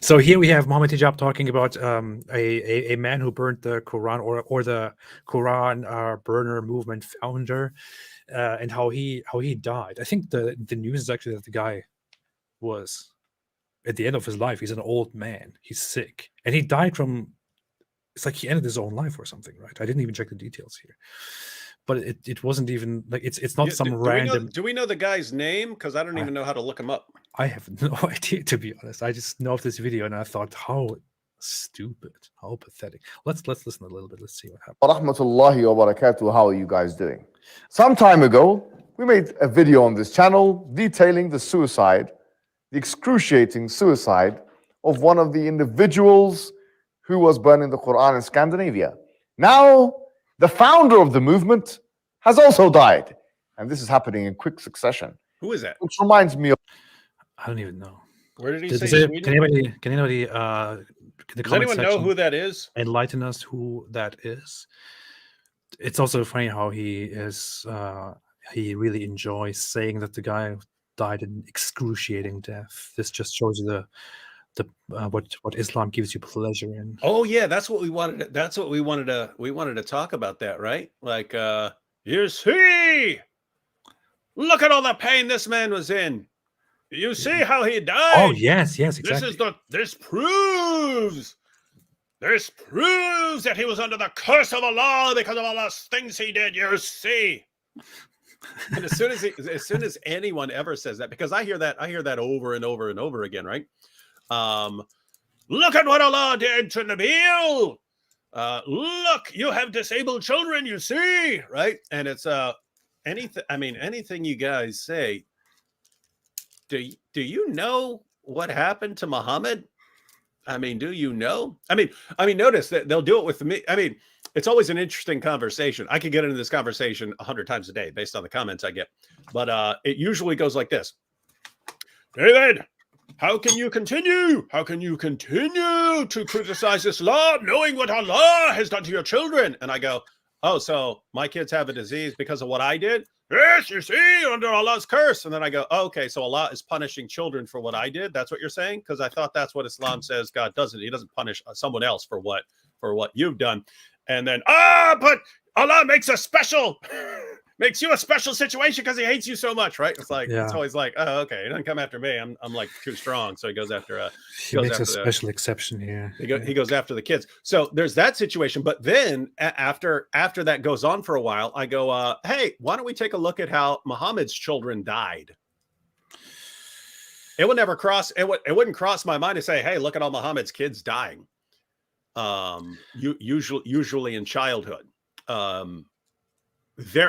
So here we have Muhammad Hijab talking about a man who burned the Quran, or the Quran burner movement founder, and how he died. I think the news is actually that the guy was at the end of his life. He's an old man. He's sick, and he died from. It's like he ended his own life or something, right? I didn't even check the details here, but it wasn't even like it's not some random. Do we know the guy's name? Because I don't even know how to look him up. I have no idea, to be honest. I just know of this video and I thought, how stupid, how pathetic. Let's listen a little bit. Let's see what happens. Rahmatullahi wa barakatuh. How are you guys doing? Some time ago, we made a video on this channel detailing the suicide, the excruciating suicide of one of the individuals who was burning the Quran in Scandinavia. Now, the founder of the movement has also died. And this is happening in quick succession. Who is that? Which reminds me of... I don't even know. Where did he Does say? can anybody in the Does comment anyone know section who that is? enlighten us who that is? It's also funny how he is. He really enjoys saying that the guy died an excruciating death. This just shows you what Islam gives you pleasure in. Oh yeah, that's what we wanted. That's what we wanted to talk about. That, right? Like, you see, look at all the pain this man was in. You see how he died. Oh yes, exactly. This proves that he was under the curse of Allah because of all those things he did. You see. And as soon as anyone ever says that, because I hear that over and over and over again, right? Look at what Allah did to Nabil. Look, you have disabled children, you see, right? And it's anything you guys say. Do you know what happened to Muhammad? I mean, do you know? I mean, notice that they'll do it with me. I mean, it's always an interesting conversation. I could get into this conversation 100 times a day based on the comments I get, but it usually goes like this: David, how can you continue? How can you continue to criticize Islam, knowing what Allah has done to your children? And I go, oh, so my kids have a disease because of what I did? Yes, you see, under Allah's curse. And then I go, oh, okay, so Allah is punishing children for what I did. That's what you're saying? Because I thought that's what Islam says God doesn't. He doesn't punish someone else for what you've done. And then, but Allah makes you a special situation because he hates you so much, right? It's like, It's always like, oh, okay, he doesn't come after me. I'm like too strong. So he goes after he makes a special exception here. He goes after the kids. So there's that situation. But then after that goes on for a while, I go, hey, why don't we take a look at how Muhammad's children died? It would never cross. It wouldn't cross my mind to say, hey, look at all Muhammad's kids dying. Usually in childhood.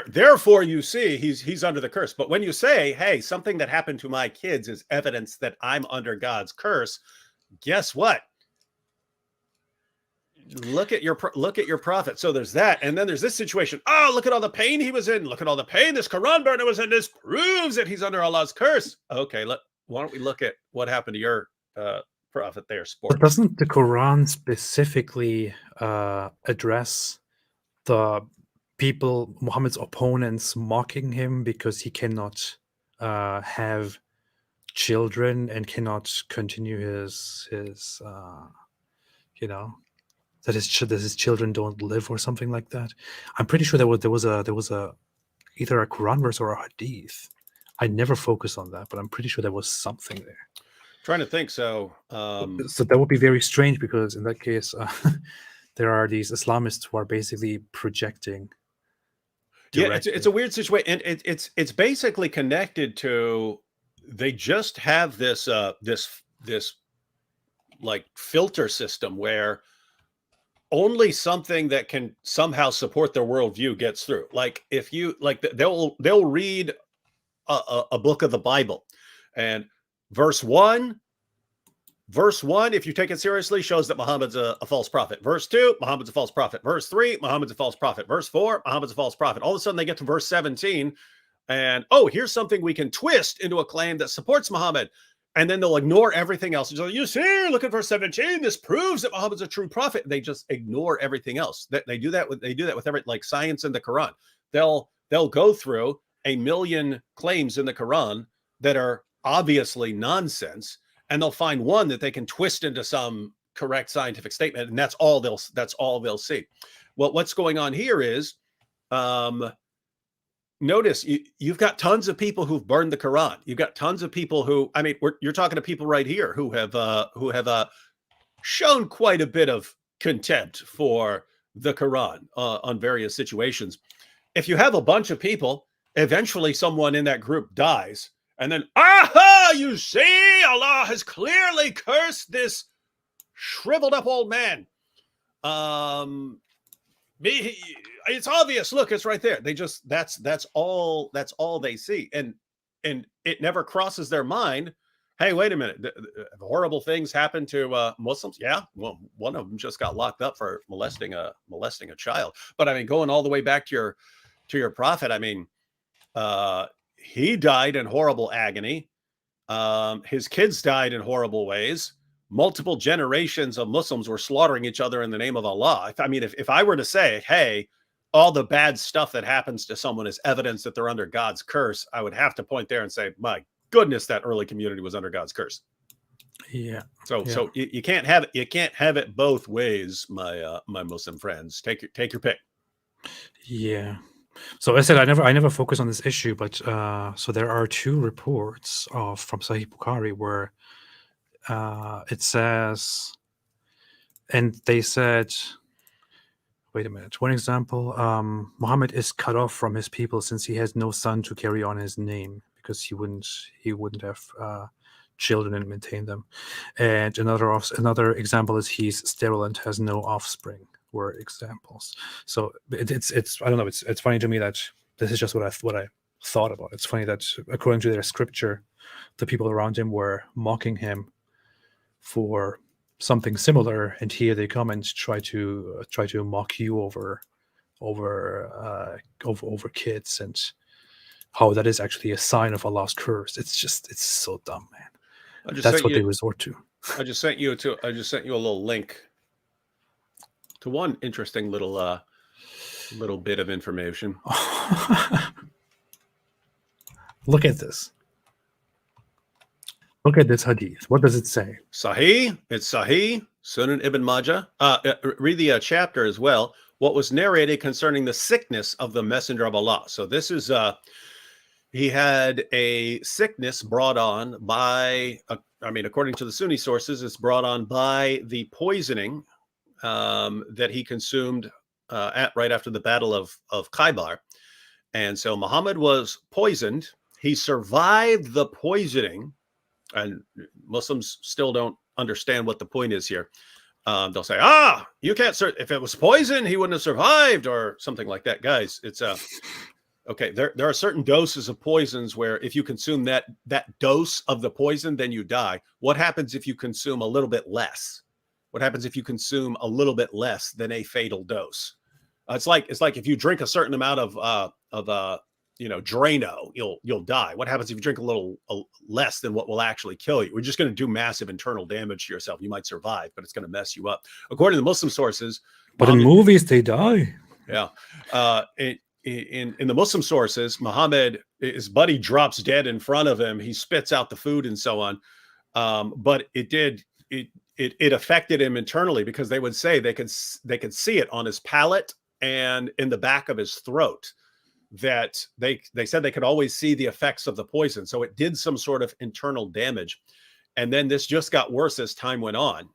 Therefore, you see, he's under the curse. But when you say, hey, something that happened to my kids is evidence that I'm under God's curse, guess what? Look at your prophet. So there's that, and then there's this situation. Oh, look at all the pain he was in. Look at all the pain this Quran burner was in. This proves that he's under Allah's curse. Okay, why don't we look at what happened to your prophet there, sport? But doesn't the Quran specifically address the people, Muhammad's opponents, mocking him because he cannot have children and cannot continue his that his children don't live or something like that? I'm pretty sure there was either a Quran verse or a hadith. I never focused on that, but I'm pretty sure there was something there. Trying to think. So that would be very strange, because in that case, there are these Islamists who are basically projecting. Directly. Yeah, it's a weird situation, and it's basically connected to, they just have this like filter system where only something that can somehow support their worldview gets through. Like if you they'll read a book of the Bible, and verse 1, if you take it seriously, shows that Muhammad's a false prophet. Verse 2, Muhammad's a false prophet. Verse 3, Muhammad's a false prophet. Verse 4, Muhammad's a false prophet. All of a sudden they get to verse 17 and, oh, here's something we can twist into a claim that supports Muhammad. And then they'll ignore everything else. So you see, look at verse 17. This proves that Muhammad's a true prophet. They just ignore everything else. They do that with every, like science in the Quran. They'll go through 1 million claims in the Quran that are obviously nonsense, and they'll find one that they can twist into some correct scientific statement, and that's all they'll see. Well, what's going on here is, notice you've got tons of people who've burned the Quran. You've got tons of people who, I mean, you're talking to people right here who have shown quite a bit of contempt for the Quran on various situations. If you have a bunch of people, eventually someone in that group dies, and then, aha, you see, Allah has clearly cursed this shriveled up old man. It's obvious. Look, it's right there. They just that's all they see, and it never crosses their mind. Hey, wait a minute. Horrible things happen to Muslims. Yeah, well, one of them just got locked up for molesting a child. But I mean, going all the way back to your prophet. I mean, he died in horrible agony. His kids died in horrible ways. Multiple generations of Muslims were slaughtering each other in the name of Allah. I mean, if I were to say, hey, all the bad stuff that happens to someone is evidence that they're under God's curse, I would have to point there and say, my goodness, that early community was under God's curse. Yeah. So you can't have it. You can't have it both ways, my Muslim friends. Take your pick. Yeah. So I said I never focus on this issue, but so there are two reports from Sahih Bukhari where it says, and they said, wait a minute. One example, Muhammad is cut off from his people since he has no son to carry on his name, because he wouldn't have children and maintain them. And another example is he's sterile and has no offspring. Were examples. So it's I don't know. It's funny to me that this is just what I thought about. It's funny that according to their scripture, the people around him were mocking him for something similar, and here they come and try to mock you over kids, and how that is actually a sign of Allah's curse. It's so dumb, man. That's what they resort to. I just sent you a little link to one interesting little bit of information. Look at this. Look at this hadith. What does it say? Sahih. It's Sahih. Sunan Ibn Majah. Read the chapter as well. What was narrated concerning the sickness of the Messenger of Allah. So this is he had a sickness brought on by. According to the Sunni sources, it's brought on by the poisoning that he consumed right after the Battle of Khaybar. And so Muhammad was poisoned. He survived the poisoning, and Muslims still don't understand what the point is here. They'll say, you can't if it was poison, he wouldn't have survived, or something like that. Guys, it's okay. There are certain doses of poisons where if you consume that dose of the poison, then you die. What happens if you consume a little bit less? What happens if you consume a little bit less than a fatal dose? It's like if you drink a certain amount of Drano, you'll die. What happens if you drink a little less than what will actually kill you? We're just going to do massive internal damage to yourself. You might survive, but it's going to mess you up. According to the Muslim sources, but in movies they die. Yeah, in the Muslim sources, Muhammad, his buddy drops dead in front of him. He spits out the food and so on. But it affected him internally, because they would say they could see it on his palate and in the back of his throat, that they said they could always see the effects of the poison. So it did some sort of internal damage. And then this just got worse as time went on,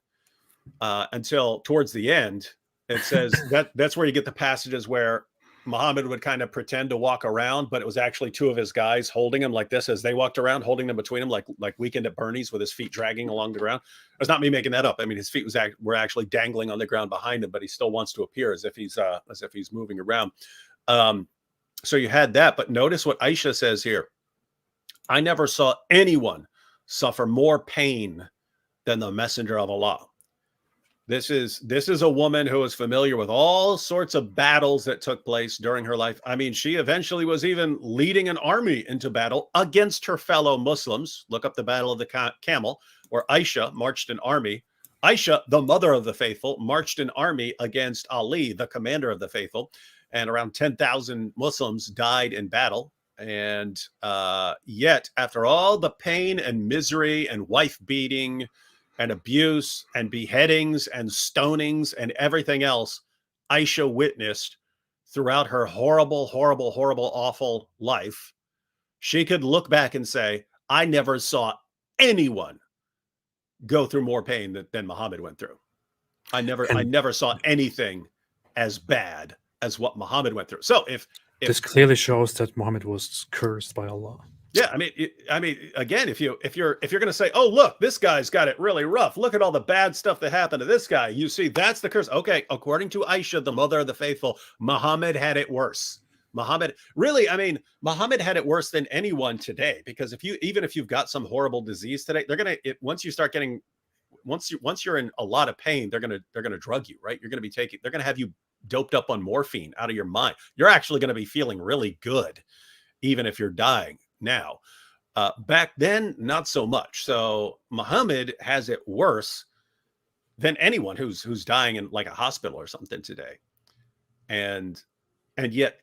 until towards the end, it says that's where you get the passages where Muhammad would kind of pretend to walk around, but it was actually two of his guys holding him like this as they walked around, holding them between them, like Weekend at Bernie's, with his feet dragging along the ground. It's not me making that up. I mean, his feet were actually dangling on the ground behind him, but he still wants to appear as if he's moving around. So you had that, but notice what Aisha says here. I never saw anyone suffer more pain than the Messenger of Allah. This is a woman who is familiar with all sorts of battles that took place during her life. I mean, she eventually was even leading an army into battle against her fellow Muslims. Look up the Battle of the Camel, where Aisha marched an army. Aisha, the mother of the faithful, marched an army against Ali, the commander of the faithful, and around 10,000 Muslims died in battle. And yet, after all the pain and misery and wife beating and abuse and beheadings and stonings and everything else Aisha witnessed throughout her horrible, horrible, horrible, awful life, she could look back and say, I never saw anyone go through more pain than Muhammad went through. I never saw anything as bad as what Muhammad went through. So if this clearly shows that Muhammad was cursed by Allah. Yeah, I mean, again, if you're going to say, oh, look, this guy's got it really rough. Look at all the bad stuff that happened to this guy. You see, that's the curse. Okay, according to Aisha, the mother of the faithful, Muhammad had it worse. Muhammad had it worse than anyone today, because even if you've got some horrible disease today, once you're in a lot of pain, they're gonna drug you, right? They're gonna have you doped up on morphine out of your mind. You're actually going to be feeling really good, even if you're dying. Now, back then, not so much. So Muhammad has it worse than anyone who's dying in like a hospital or something today. And yet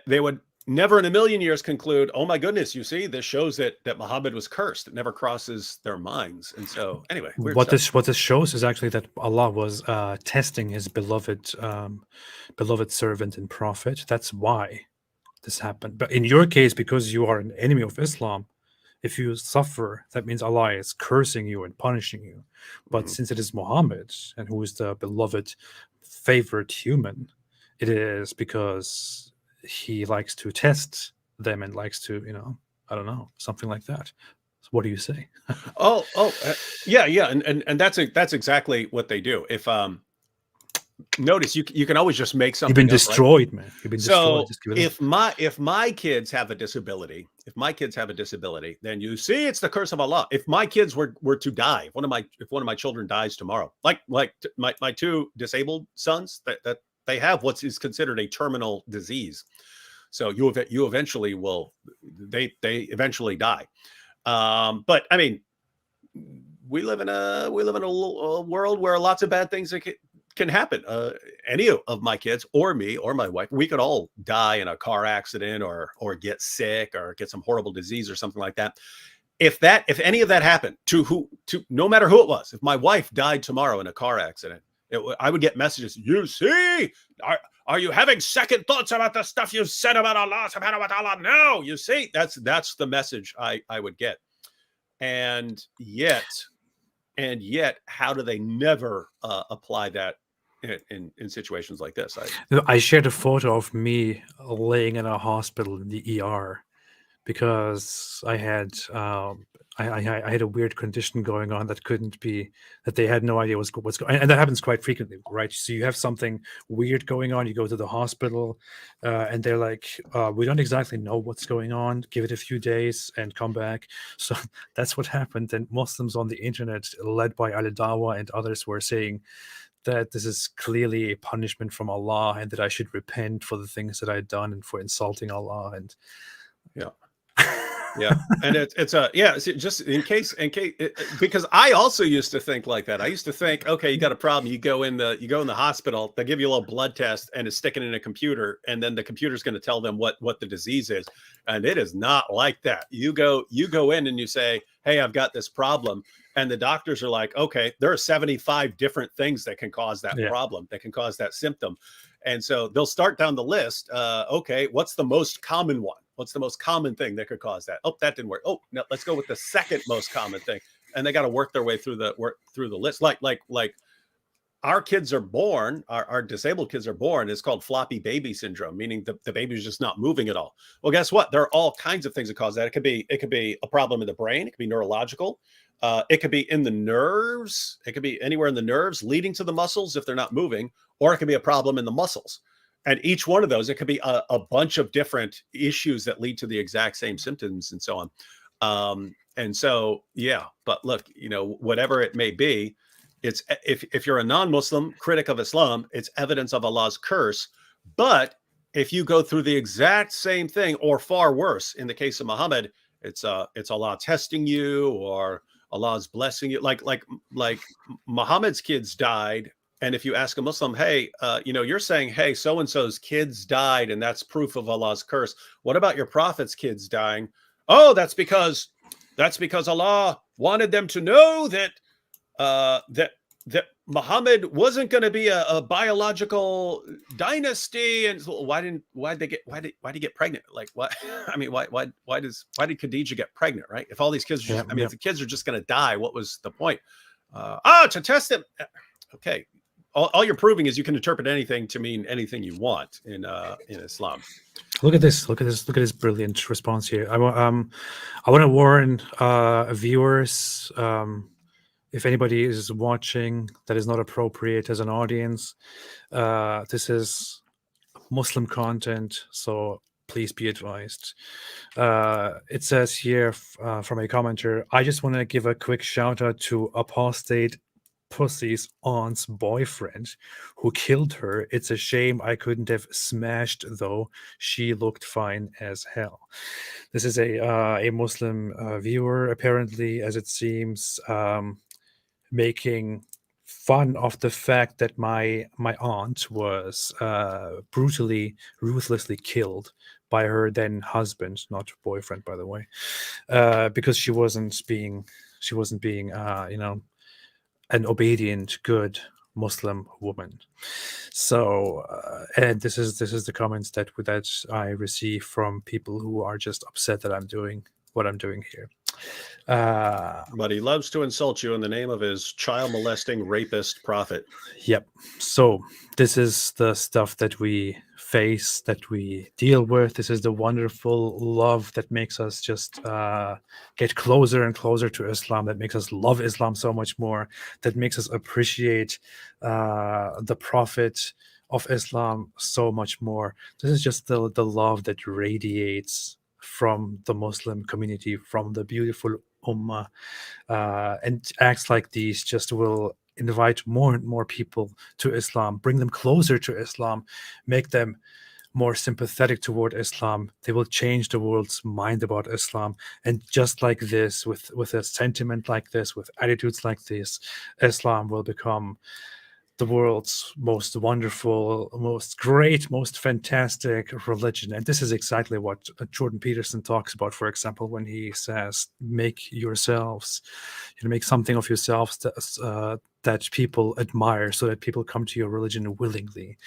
they would never in a million years conclude, oh my goodness, you see, this shows that Muhammad was cursed. It never crosses their minds. And so anyway, what this shows is actually that Allah was testing his beloved servant and prophet. That's why this happened. But in your case, because you are an enemy of Islam, if you suffer, that means Allah is cursing you and punishing you. But since it is Muhammad, and who is the beloved, favorite human, it is because he likes to test them and likes to, I don't know, something like that. So what do you say? Yeah, and that's exactly what they do. If notice you can always just make something. You've been up, destroyed, right? man. You've been so destroyed. if my kids have a disability, then you see it's the curse of Allah. If my kids were to die, if one of my children dies tomorrow, like my two disabled sons, that they have what is considered a terminal disease. So you eventually will, they eventually die. But I mean, we live in a world where lots of bad things can happen. Any of my kids or me or my wife, we could all die in a car accident or get sick or get some horrible disease or something like that. If any of that happened to no matter who it was, if my wife died tomorrow in a car accident, I would get messages. You see, are you having second thoughts about the stuff you said about Allah subhanahu wa ta'ala? No, you see, that's the message I would get. And yet, how do they never apply that in situations like this? I shared a photo of me laying in a hospital in the ER because I had I had a weird condition going on that they had no idea what's going on. And that happens quite frequently, right? So you have something weird going on, you go to the hospital and they're like, we don't exactly know what's going on, give it a few days and come back. So that's what happened. And Muslims on the internet, led by Al Dawa and others, were saying that this is clearly a punishment from Allah and that I should repent for the things that I'd done and for insulting Allah. And yeah, and just in case, because I also used to think like that. I used to think, okay, you got a problem, you go in the hospital, they give you a little blood test and it's sticking in a computer, and then the computer's going to tell them what the disease is, and it is not like that. You go in and you say, hey, I've got this problem, and the doctors are like, okay, there are 75 different things that can cause that problem, that can cause that symptom, and so they'll start down the list. Okay, what's the most common one? What's the most common thing that could cause that? Oh, that didn't work. Oh, no, let's go with the second most common thing. And they got to work their way through the list. Like our kids are born, our disabled kids are born. It's called floppy baby syndrome, meaning the baby's just not moving at all. Well, guess what? There are all kinds of things that cause that. It could be a problem in the brain. It could be neurological. It could be in the nerves. It could be anywhere in the nerves leading to the muscles if they're not moving, or it could be a problem in the muscles. And each one of those, it could be a bunch of different issues that lead to the exact same symptoms and so on. And so, yeah, but look, whatever it may be, it's if you're a non-Muslim critic of Islam, it's evidence of Allah's curse. But if you go through the exact same thing or far worse, in the case of Muhammad, it's Allah testing you or Allah's blessing you. Like Muhammad's kids died and if you ask a Muslim, hey, you're saying, hey, so and so's kids died, and that's proof of Allah's curse. What about your prophet's kids dying? Oh, that's because Allah wanted them to know that that Muhammad wasn't going to be a biological dynasty. And so why did he get pregnant? Like, what? I mean, why did Khadijah get pregnant? Right? If all these kids are just, if the kids are just going to die, what was the point? To test them. Okay. All you're proving is you can interpret anything to mean anything you want in Islam. Look at this! Look at this brilliant response here. I want to warn viewers. If anybody is watching that is not appropriate as an audience, this is Muslim content, so please be advised. It says here from a commenter, I just want to give a quick shout out to apostate pussy's aunt's boyfriend who killed her. It's a shame I couldn't have smashed, though. She looked fine as hell. This is a Muslim viewer, apparently, as it seems, making fun of the fact that my aunt was brutally, ruthlessly killed by her then husband, not boyfriend, by the way, because she wasn't being an obedient, good Muslim woman. So, and this is the comments that I receive from people who are just upset that I'm doing what I'm doing here. But he loves to insult you in the name of his child molesting rapist prophet. Yep. So this is the stuff that we face, that we deal with. This is the wonderful love that makes us just get closer and closer to Islam, that makes us love Islam so much more, that makes us appreciate the prophet of Islam so much more. This is just the love that radiates from the Muslim community, from the beautiful ummah, and acts like these just will invite more and more people to Islam, bring them closer to Islam, make them more sympathetic toward Islam. They will change the world's mind about Islam. And just like this, with a sentiment like this, with attitudes like this, Islam will become the world's most wonderful, most great, most fantastic religion. And this is exactly what Jordan Peterson talks about, for example, when he says, make something of yourselves that people admire, so that people come to your religion willingly.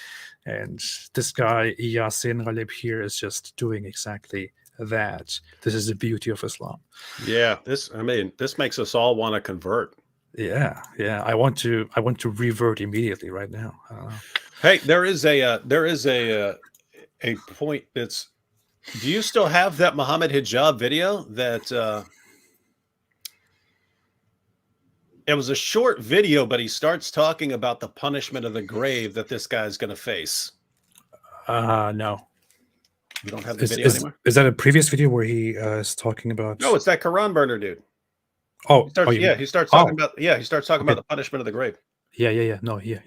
And this guy, Yasin Ghalib here, is just doing exactly that. This is the beauty of Islam. Yeah, this makes us all want to convert. Yeah. I want to revert immediately right now. Hey, there is a point that's. Do you still have that Muhammad hijab video? That it was a short video, but he starts talking about the punishment of the grave that this guy's going to face. No. You don't have the video anymore? Is that a previous video where he is talking about? No, it's that Quran burner dude. He starts talking about the punishment of the grave. Yeah. No, yeah.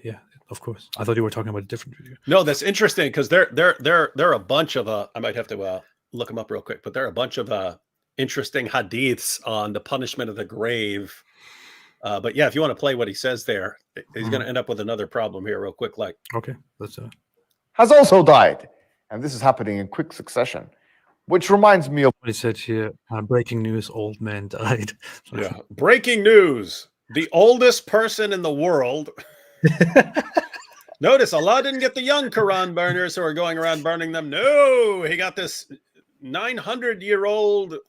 Of course. I thought you were talking about a different video. No, that's interesting because there are a bunch of I might have to look them up real quick, but there are a bunch of interesting hadiths on the punishment of the grave. But yeah, if you want to play what he says there, he's going to end up with another problem here real quick. Like, okay, let's has also died, and this is happening in quick succession. Which reminds me of what he said here. Breaking news, old man died. Yeah. Breaking news. The oldest person in the world. Notice Allah didn't get the young Quran burners who are going around burning them. No, he got this 900-year-old.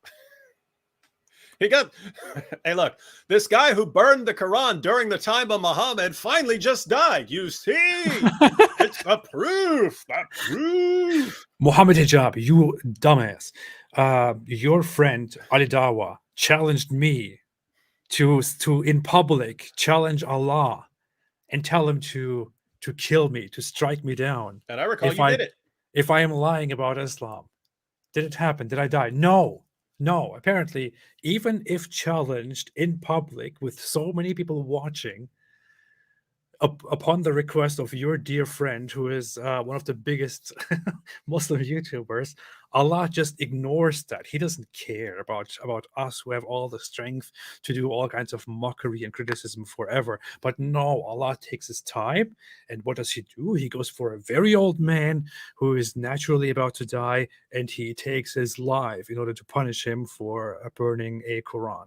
Hey, look, this guy who burned the Quran during the time of Muhammad finally just died. You see, it's a proof. Muhammad hijab, you dumbass. Your friend Ali Dawa challenged me to in public challenge Allah and tell him to kill me, to strike me down. And I recall you did it. If I am lying about Islam, did it happen? Did I die? No. Apparently, even if challenged in public with so many people watching, upon the request of your dear friend, who is one of the biggest Muslim YouTubers, Allah just ignores that. He doesn't care about us who have all the strength to do all kinds of mockery and criticism forever. But no, Allah takes his time. And what does he do? He goes for a very old man who is naturally about to die, and he takes his life in order to punish him for burning a Quran.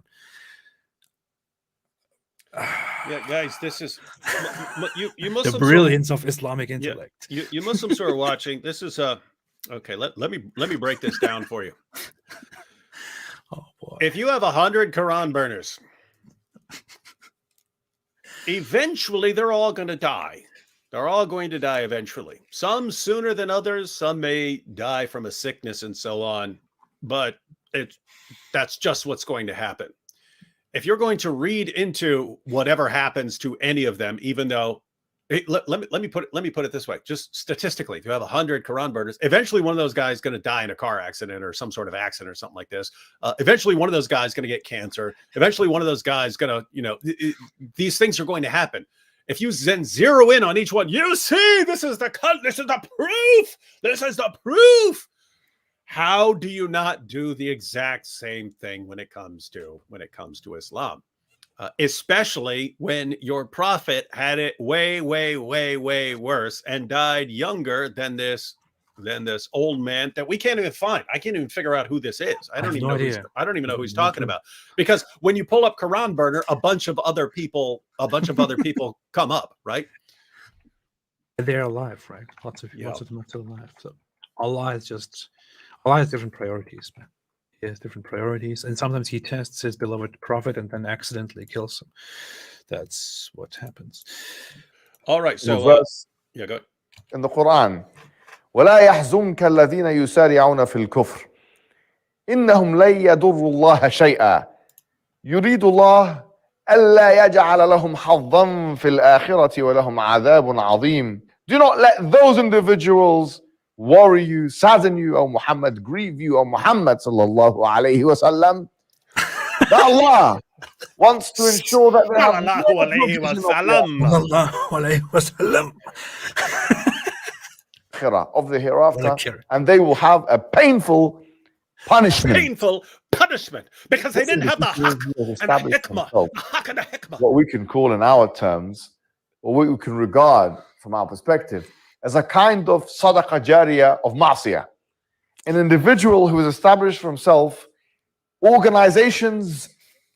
Yeah, guys, this is you The Muslims. brilliance of Islamic intellect. You Muslims who are watching, this is okay. Let me break this down for you. Oh boy! If you have 100 Quran burners, eventually they're all going to die. They're all going to die eventually. Some sooner than others. Some may die from a sickness and so on. But that's just what's going to happen. If you're going to read into whatever happens to any of them, even though let me put it this way, just statistically, if you have 100 Quran burners, eventually one of those guys is going to die in a car accident or some sort of accident or something like this. Eventually one of those guys is going to get cancer. Eventually one of those guys is going to, these things are going to happen. If you then zero in on each one, you see, this is the proof. This is the proof. How do you not do the exact same thing when it comes to Islam? Especially when your prophet had it way, way, way, way worse and died younger than this old man that we can't even find. I can't even figure out who this is. I don't even know who he's talking about. Because when you pull up Quran burner, a bunch of other people come up, right? They're alive, right? Lots of them are still alive. So Allah has different priorities, man. He has different priorities, and sometimes he tests his beloved prophet and then accidentally kills him. That's what happens. All right, so verse go ahead. in the Quran, ولا يحزنك الذين يسارعون في الكفر إنهم لن يضروا الله شيئا يريد الله ألا يجعل لهم حظا في الآخرة ولهم عذاب عظيم. Do not let those individuals worry you, sadden you, O Muhammad, grieve you, O Muhammad sallallahu alayhi wa sallam. That Allah wants to ensure that they have of the hereafter, and they will have a painful punishment. Painful punishment because they didn't have the haqq and the hikmah. What we can call in our terms, or what we can regard from our perspective, as a kind of sadaqah jariyah of ma'siyah. An individual who has established for himself organizations,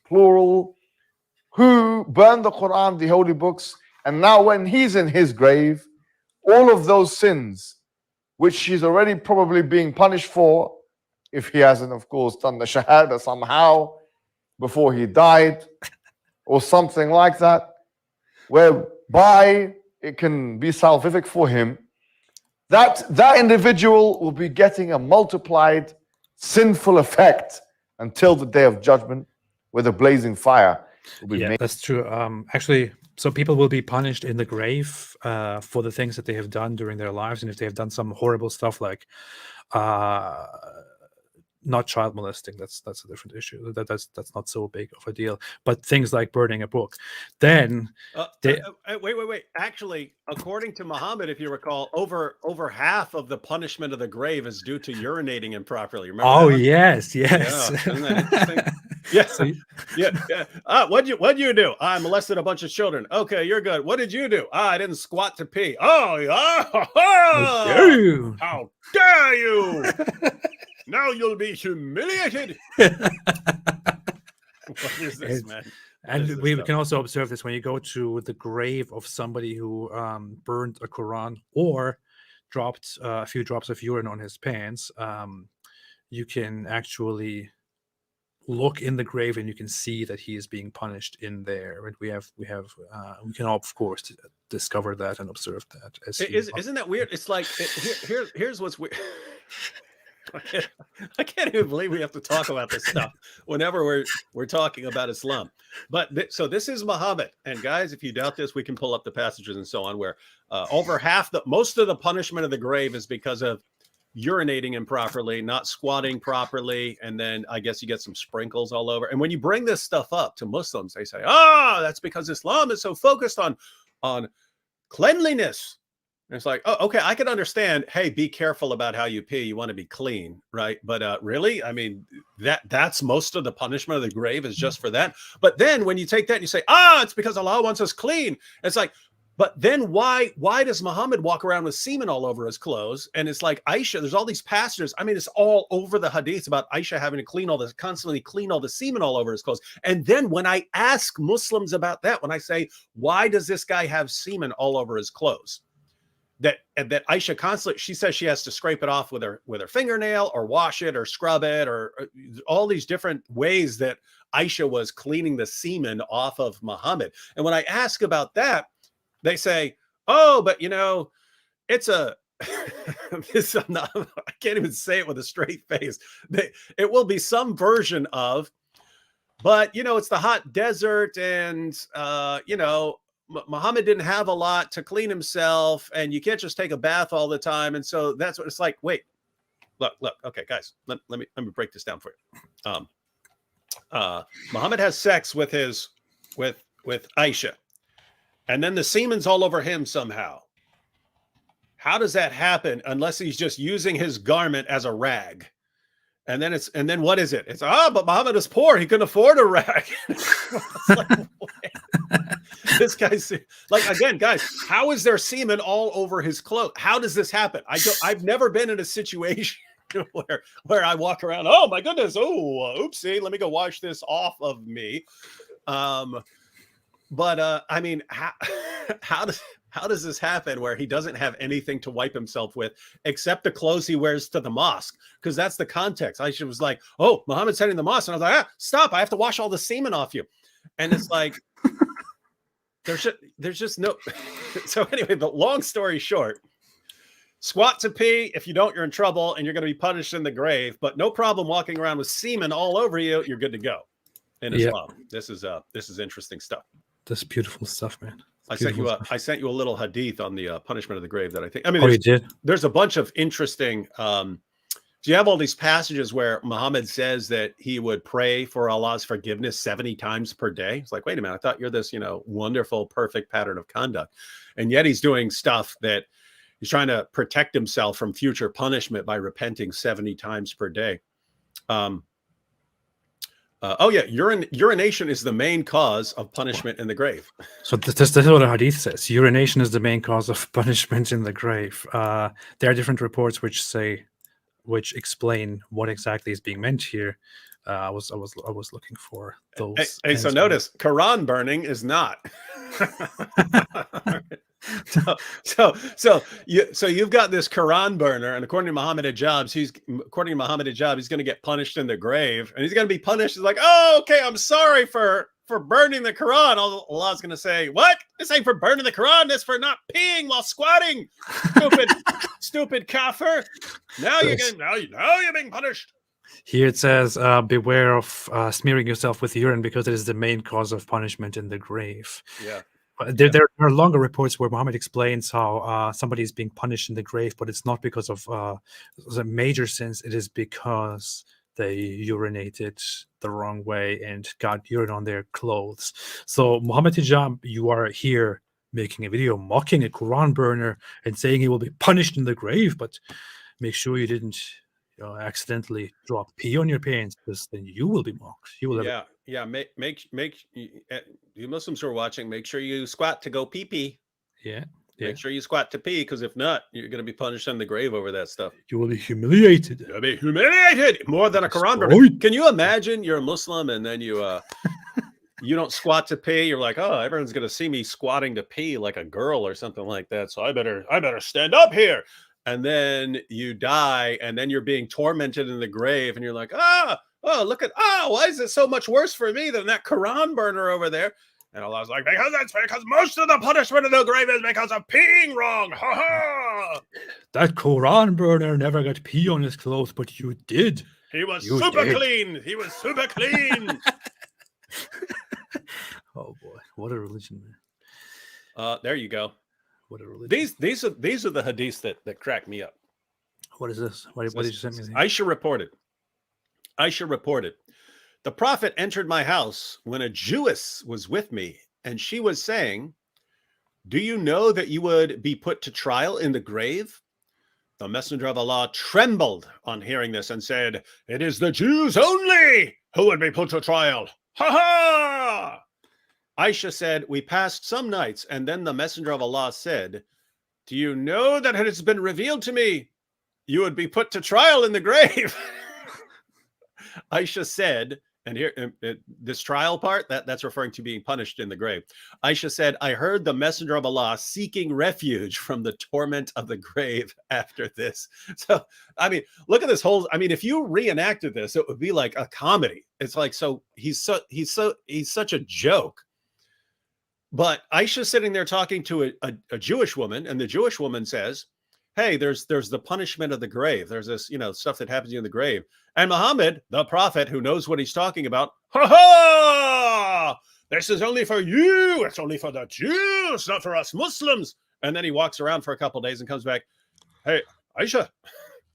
plural, who burn the Quran, the holy books, and now when he's in his grave, all of those sins, which he's already probably being punished for, if he hasn't, of course, done the shahada somehow before he died, or something like that, whereby it can be salvific for him, that individual will be getting a multiplied sinful effect until the day of judgment, where the blazing fire will be made. That's true. Actually, so people will be punished in the grave for the things that they have done during their lives, and if they have done some horrible stuff like not child molesting, that's a different issue. That's not so big of a deal. But things like burning a book, then wait. Actually, according to Muhammad, if you recall, over half of the punishment of the grave is due to urinating improperly. Remember? Oh yes. Yeah. Isn't that interesting? Yeah. What'd you do? I molested a bunch of children. Okay, you're good. What did you do? I didn't squat to pee. Oh yeah. How dare you? How dare you? Now you'll be humiliated. What is this, man? And we can also observe this when you go to the grave of somebody who burned a Quran or dropped a few drops of urine on his pants. You can actually look in the grave and you can see that he is being punished in there. And we can all, of course, discover that and observe that. Isn't that weird? It's like here's what's weird. I can't even believe we have to talk about this stuff whenever we're talking about Islam. But so this is Muhammad, and guys, if you doubt this, we can pull up the passages and so on, where over most of the punishment of the grave is because of urinating improperly, not squatting properly, and then I guess you get some sprinkles all over. And when you bring this stuff up to Muslims, they say, "Oh, that's because Islam is so focused on on cleanliness. And it's like, oh, okay, I can understand. Hey, be careful about how you pee. You want to be clean, right? But really, I mean, that's most of the punishment of the grave is just for that. But then when you take that and you say, it's because Allah wants us clean. It's like, but then why does Muhammad walk around with semen all over his clothes? And it's like Aisha, there's all these passages. I mean, it's all over the hadith about Aisha having to constantly clean all the semen all over his clothes. And then when I ask Muslims about that, when I say, why does this guy have semen all over his clothes? That Aisha constantly, she says she has to scrape it off with her fingernail or wash it or scrub it or all these different ways that Aisha was cleaning the semen off of Muhammad. And when I ask about that, they say, oh, but it's a this, I can't even say it with a straight face. It will be some version of, but it's the hot desert and Muhammad didn't have a lot to clean himself, and you can't just take a bath all the time. And so that's what it's like. Wait, look. Okay, guys, let me break this down for you. Muhammad has sex with Aisha, and then the semen's all over him somehow. How does that happen unless he's just using his garment as a rag? And then what is it? It's but Muhammad is poor. He couldn't afford a rag. This guy's like, again, guys, how is there semen all over his clothes? How does this happen? I've never been in a situation where I walk around, oh my goodness, oopsie, let me go wash this off of me. But I mean, how does this happen where he doesn't have anything to wipe himself with except the clothes he wears to the mosque? Because that's the context. Aisha was like, oh, Muhammad's heading to the mosque. And I was like, stop. I have to wash all the semen off you. And it's like, there's just no. So anyway, but long story short, squat to pee. If you don't, you're in trouble and you're going to be punished in the grave. But no problem walking around with semen all over you. You're good to go in Islam. This is interesting stuff. That's beautiful stuff, man. I sent you a little hadith on the punishment of the grave that I think. I mean, you did? There's a bunch of interesting. Do you have all these passages where Muhammad says that he would pray for Allah's forgiveness 70 times per day? It's like, wait a minute, I thought you're this, wonderful, perfect pattern of conduct, and yet he's doing stuff that he's trying to protect himself from future punishment by repenting 70 times per day. Urination is the main cause of punishment in the grave. So this is what the hadith says. Urination is the main cause of punishment in the grave. There are different reports which explain what exactly is being meant here. I was looking for those. Hey, so notice Quran burning is not. So you've got this Quran burner, and according to Muhammad Hijab, he's going to get punished in the grave, and he's going to be punished. He's like, oh, okay, I'm sorry for burning the Quran. Allah's going to say, what? This ain't for burning the Quran. This for not peeing while squatting. Stupid kafir. Now you're being punished. Here it says, beware of smearing yourself with urine because it is the main cause of punishment in the grave. Yeah. There are longer reports where Muhammad explains how somebody is being punished in the grave, but it's not because of the major sins. It is because they urinated the wrong way and got urine on their clothes. So Muhammad Hijab, you are here making a video mocking a Quran burner and saying he will be punished in the grave, but make sure you didn't accidentally drop pee on your pants, because then you will be mocked. You will make you Muslims who are watching, make sure you squat to go pee pee. Make sure you squat to pee, because if not, you're going to be punished in the grave over that stuff. You will be humiliated. You'll be humiliated more than a Quran burner. Can you imagine you're a Muslim and then you you don't squat to pee? You're like, oh, everyone's going to see me squatting to pee like a girl or something like that, so I better stand up here. And then you die, and then you're being tormented in the grave, and you're like, why is it so much worse for me than that Quran burner over there? And Allah's like, because most of the punishment in the grave is because of peeing wrong. Ha ha! That Quran burner never got pee on his clothes, but you did. He was super clean. He was super clean. Oh boy, what a religion, man. There you go. What a religion. These are the hadiths that crack me up. What is this? What did you send me? Aisha reported, the Prophet entered my house when a Jewess was with me, and she was saying, do you know that you would be put to trial in the grave? The messenger of Allah trembled on hearing this and said, it is the Jews only who would be put to trial. Ha ha! Aisha said, we passed some nights, and then the messenger of Allah said, do you know that it has been revealed to me you would be put to trial in the grave? Aisha said, and here, this trial part, that's referring to being punished in the grave. Aisha said, I heard the messenger of Allah seeking refuge from the torment of the grave after this. So, I mean, look at this whole, I mean, if you reenacted this, it would be like a comedy. It's like, so he's such a joke. But Aisha's sitting there talking to a Jewish woman, and the Jewish woman says, hey, there's the punishment of the grave. There's this, stuff that happens in the grave. And Muhammad, the prophet who knows what he's talking about, ha ha! This is only for you. It's only for the Jews, not for us Muslims. And then he walks around for a couple of days and comes back. Hey, Aisha,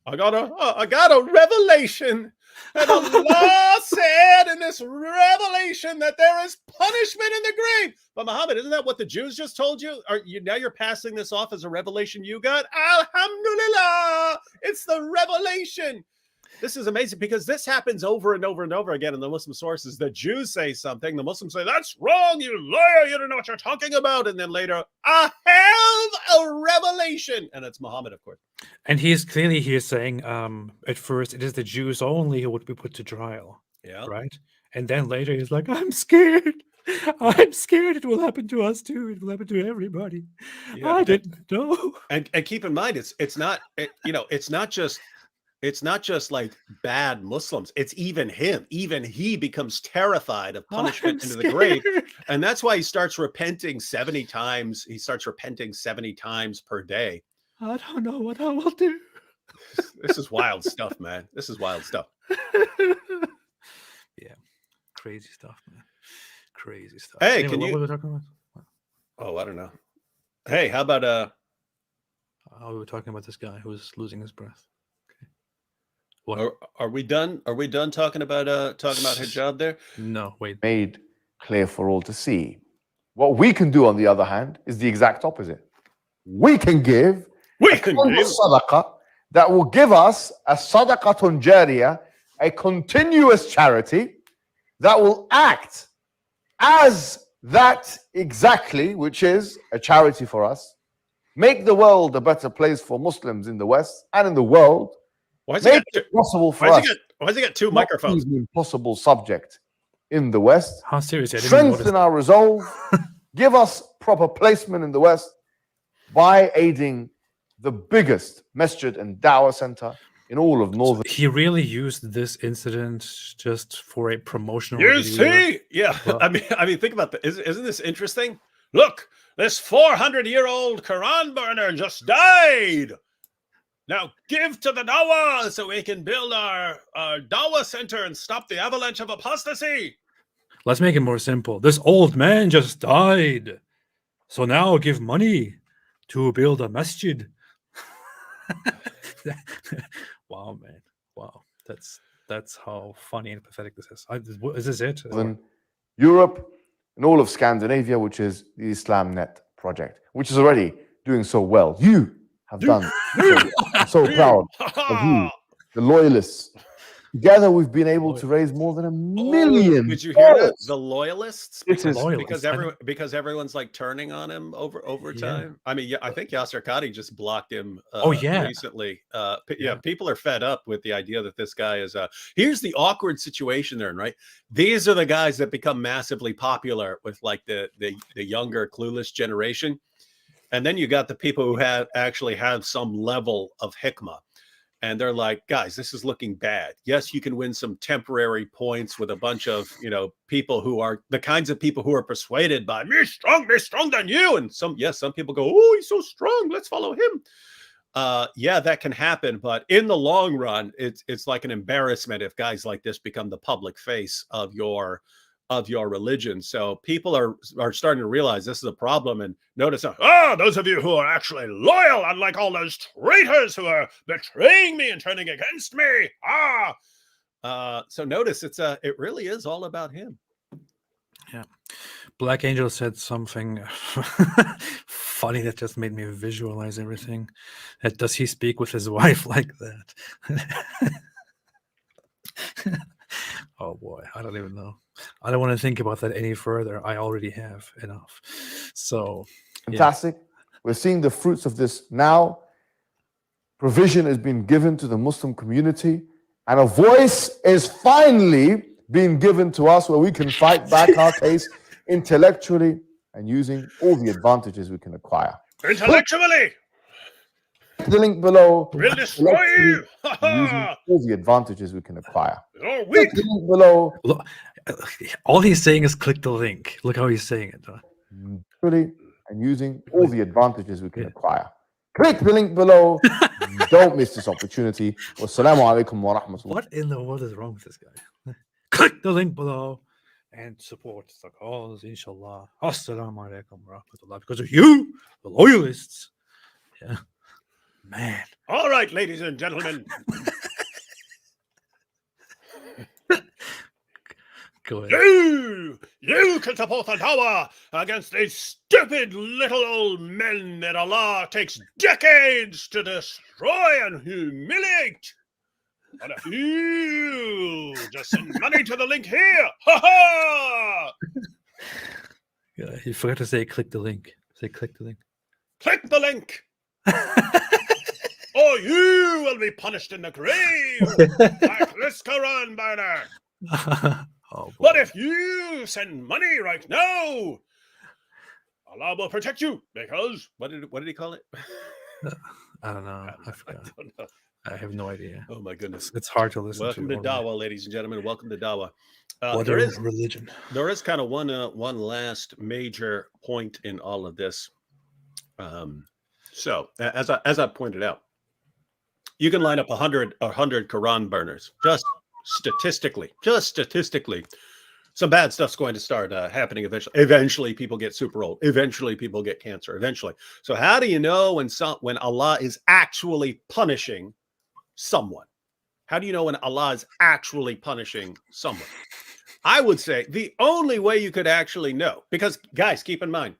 I got a revelation. And Allah said in this revelation that there is punishment in the grave. But Muhammad, isn't that what the Jews just told you? Now you're passing this off as a revelation you got? Alhamdulillah, it's the revelation. This is amazing because this happens over and over and over again in the Muslim sources. The Jews say something, the Muslims say, that's wrong, you liar, you don't know what you're talking about. And then later, I have a revelation. And it's Muhammad, of course. And he's clearly here saying, at first, it is the Jews only who would be put to trial. Yeah. Right? And then later he's like, I'm scared. I'm scared it will happen to us too. It will happen to everybody. Yeah. I didn't know. And keep in mind, it's not just like bad Muslims. It's even him. Even he becomes terrified of punishment into the grave. And that's why he starts repenting 70 times. He starts repenting 70 times per day. I don't know what I will do. This is wild stuff, man. This is wild stuff. Yeah. Crazy stuff, man. Crazy stuff. Hey, anyway, can what you... were we talking about? Oh, I don't know. Hey, how about we were talking about this guy who was losing his breath. Are we done? Are we done talking about hijab there? No, wait. Made clear for all to see. What we can do, on the other hand, is the exact opposite. We can give sadaqah that will give us a sadaqatun jariyah, a continuous charity that will act as that exactly, which is a charity for us, make the world a better place for Muslims in the West and in the world. Why is Make it possible for us. Why has he got two microphones? An impossible subject in the West. How serious? Strengthen our resolve. Give us proper placement in the West by aiding the biggest masjid and dawah center in all of northern. He really used this incident just for a promotional. You video. see? Yeah. Well, I mean, think about that. Isn't this interesting? Look, this 400-year-old Quran burner just died. Now give to the dawah so we can build our dawah center and stop the avalanche of apostasy. Let's make it more simple. This old man just died. So now give money to build a masjid. Wow, man. Wow. That's how funny and pathetic this is. Is this it? Europe and all of Scandinavia, which is the IslamNet project, which is already doing so well. You have done I'm so proud of you, the loyalists. Together, we've been able to raise more than $1 million. Did you hear that? The loyalists? Because because everyone's like turning on him over time. I mean, yeah, I think Yasser Qadi just blocked him. Recently. People are fed up with the idea that this guy is. Here's the awkward situation they're in, right? These are the guys that become massively popular with like the younger, clueless generation, and then you got the people who actually have some level of hikmah. And they're like, guys, this is looking bad. Yes, you can win some temporary points with a bunch of, people who are the kinds of people who are persuaded by me strong than you. And some people go, oh, he's so strong. Let's follow him. That can happen. But in the long run, it's like an embarrassment if guys like this become the public face of your religion. So people are starting to realize this is a problem. And notice, those of you who are actually loyal, unlike all those traitors who are betraying me and turning against me. So notice it really is all about him. Yeah. Black Angel said something funny that just made me visualize everything. Does he speak with his wife like that? Oh boy, I don't even know. I don't want to think about that any further. I already have enough. So, yeah. Fantastic. We're seeing the fruits of this now. Provision is being given to the Muslim community, and a voice is finally being given to us where we can fight back our case intellectually and using all the advantages we can acquire. Intellectually, The link below. we'll destroy you. Using all the advantages we can acquire. You're weak. The link below. Look, all he's saying is click the link. Look how he's saying it. And using all the advantages we can acquire. Click the link below. Don't miss this opportunity. Wassalamu alaikum wa rahmatullah. What in the world is wrong with this guy? Click the link below and support the cause, inshallah. Assalamu alaikum wa rahmatullah. Because of you, the loyalists. Yeah. Man. All right, ladies and gentlemen. Go ahead. You can support the dawah against these stupid little old men that Allah takes decades to destroy and humiliate. But if you just send money to the link here, ha ha! Yeah, you forgot to say click the link. Say click the link. Click the link, or you will be punished in the grave like this Quran burner. Oh, but if you send money right now, Allah will protect you because what did he call it? I don't know. I forgot. I don't know. I have no idea. Oh my goodness. It's hard to listen Welcome to. to Dawah, ladies and gentlemen. Welcome to Dawah. What There is is religion? There is kind of one last major point in all of this. So as I pointed out, you can line up 100 Quran burners. Just statistically, some bad stuff's going to start happening eventually. Eventually, people get super old. Eventually, people get cancer. Eventually. So how do you know when Allah is actually punishing someone? How do you know when Allah is actually punishing someone? I would say the only way you could actually know, because guys, keep in mind,